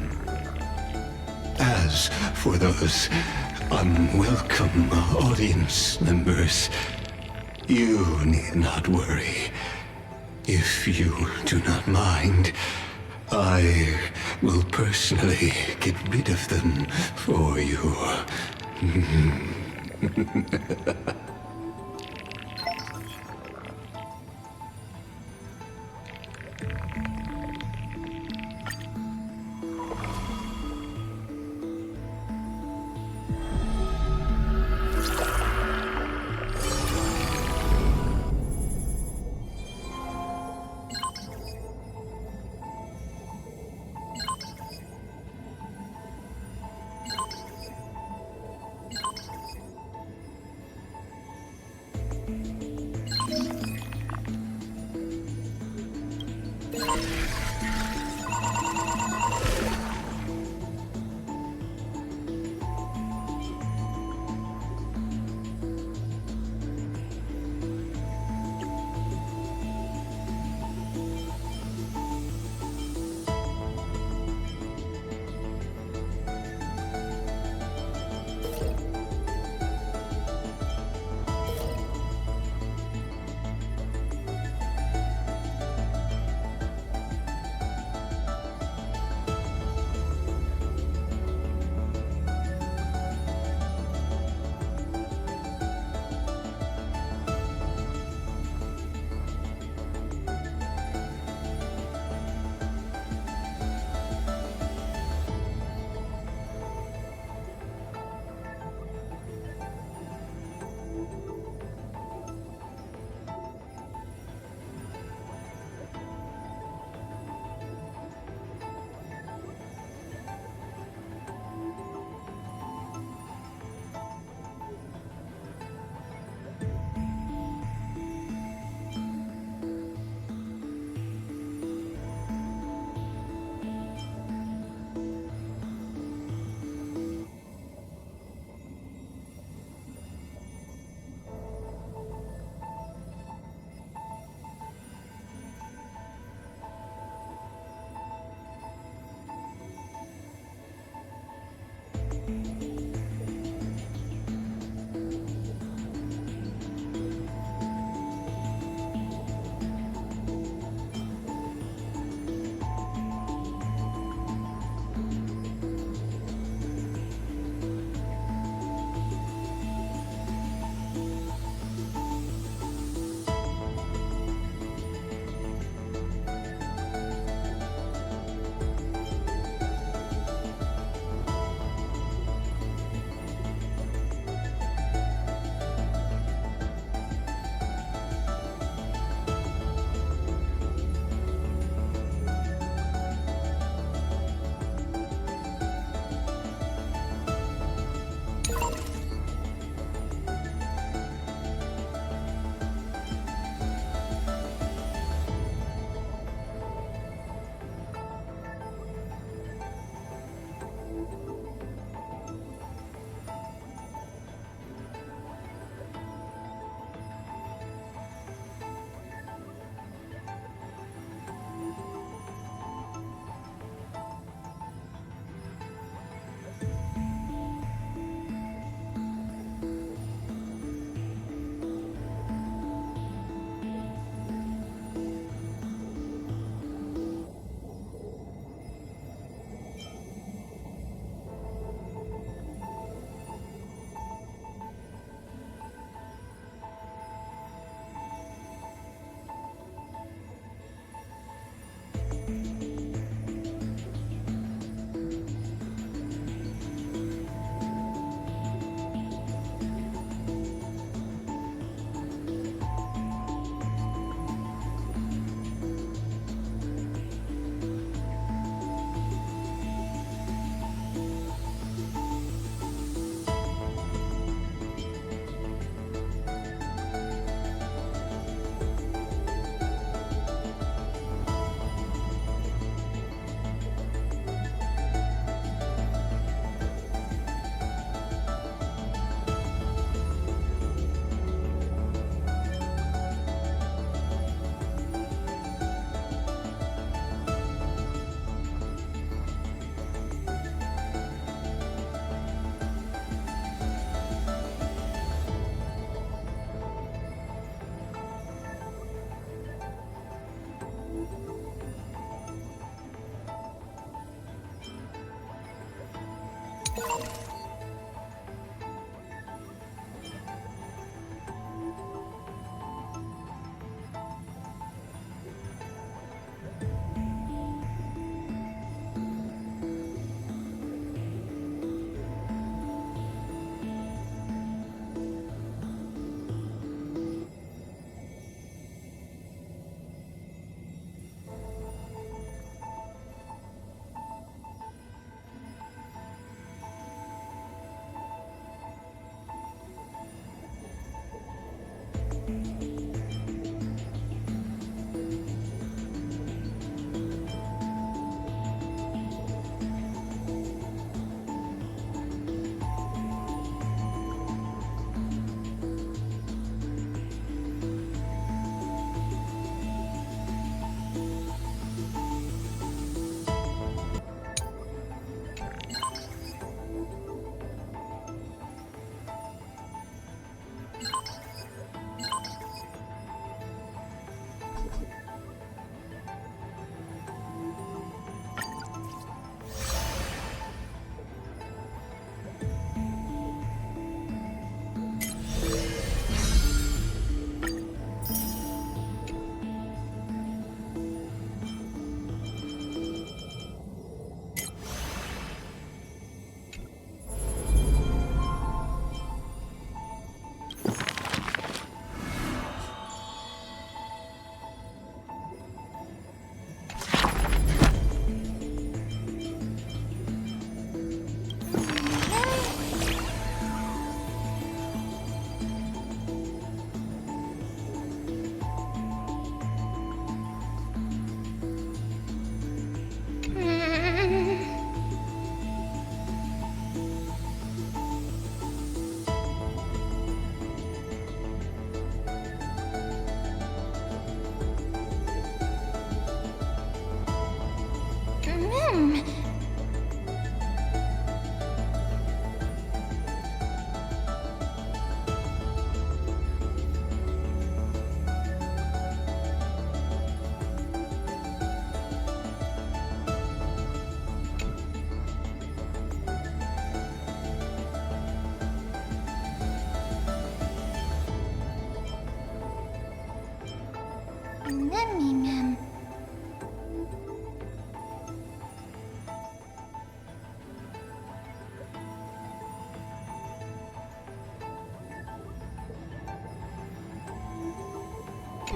S10: As for those unwelcome audience members, you need not worry. If you do not mind, I will personally get rid of them for you.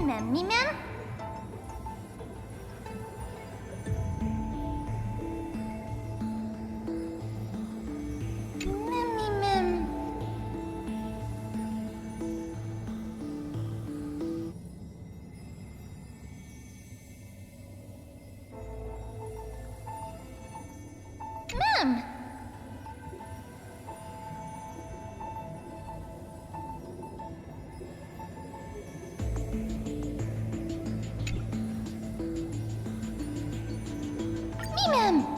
S1: Mem. Mem. Mem. Mem.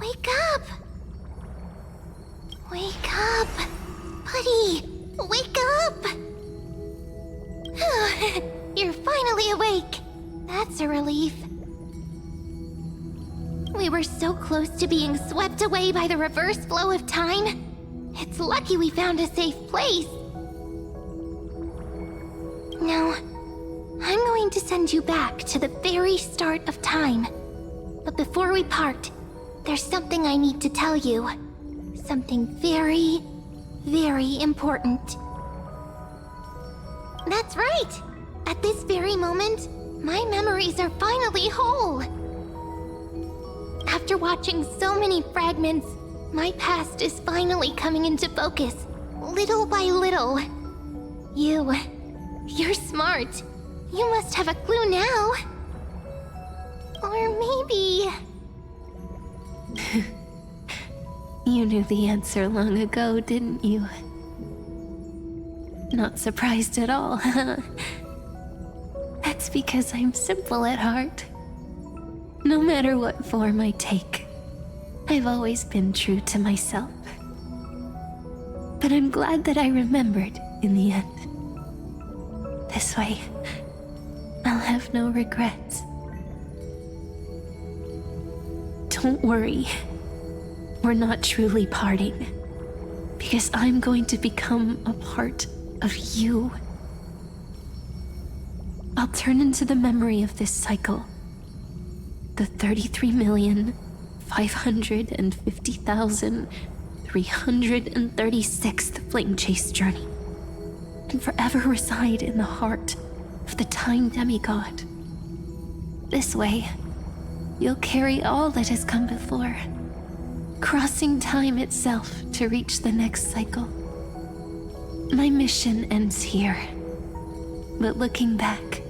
S1: Wake up! Wake up! Buddy! Wake up! You're finally awake! That's a relief. We were so close to being swept away by the reverse flow of time. It's lucky we found a safe place. Now, I'm going to send you back to the very start of time. But before we part, there's something I need to tell you. Something very, very important. That's right! At this very moment, my memories are finally whole. After watching so many fragments, my past is finally coming into focus, little by little. You're smart. You must have a clue now. Or maybe...
S15: You knew the answer long ago, didn't you? Not surprised at all, huh? That's because I'm simple at heart. No matter what form I take, I've always been true to myself. But I'm glad that I remembered in the end. This way, I'll have no regrets. Don't worry. We're not truly parting. Because I'm going to become a part of you. I'll turn into the memory of this cycle. The 33,550,336th Flame Chase journey. And forever reside in the heart of the Time Demigod. This way, you'll carry all that has come before, crossing time itself to reach the next cycle. My mission ends here, but looking back,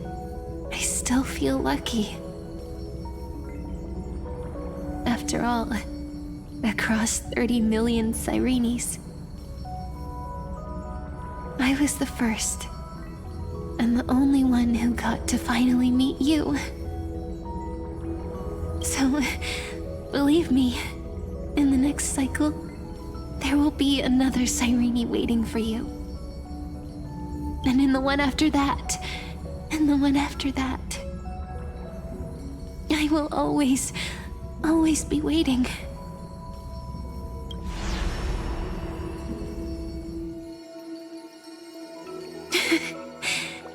S15: I still feel lucky. After all, across 30 million Sirenes, I was the first, and the only one who got to finally meet you. So, believe me, in the next cycle, there will be another Sirene waiting for you. And in the one after that, and the one after that. I will always be waiting.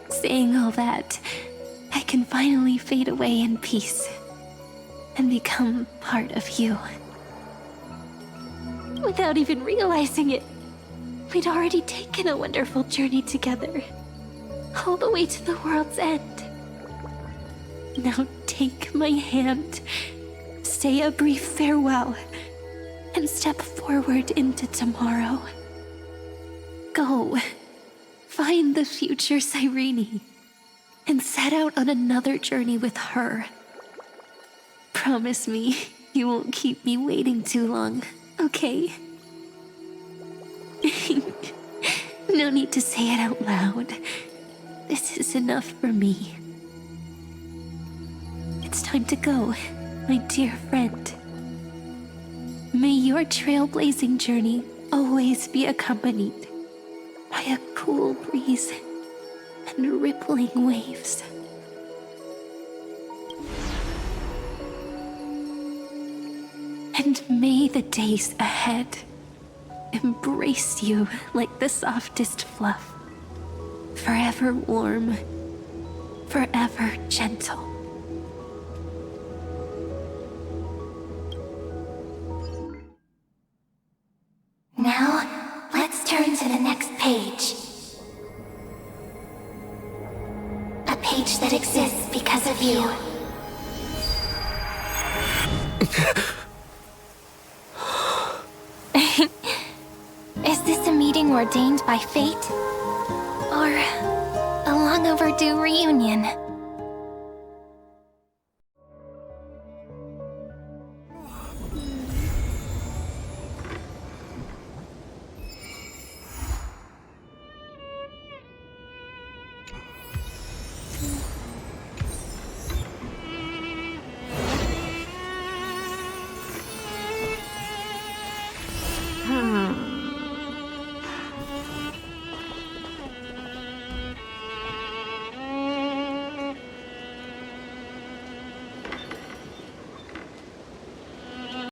S15: Saying all that, I can finally fade away in peace and become part of you. Without even realizing it, we'd already taken a wonderful journey together, all the way to the world's end. Now take my hand, say a brief farewell, and step forward into tomorrow. Go, find the future Sirene, and set out on another journey with her. Promise me you won't keep me waiting too long, okay? No need to say it out loud. This is enough for me. It's time to go, my dear friend. May your trailblazing journey always be accompanied by a cool breeze and rippling waves. And may the days ahead embrace you like the softest fluff, forever warm, forever gentle.
S1: Now, let's turn to the next page. A page that exists because of you. Is this a meeting ordained by fate? Or a long overdue reunion?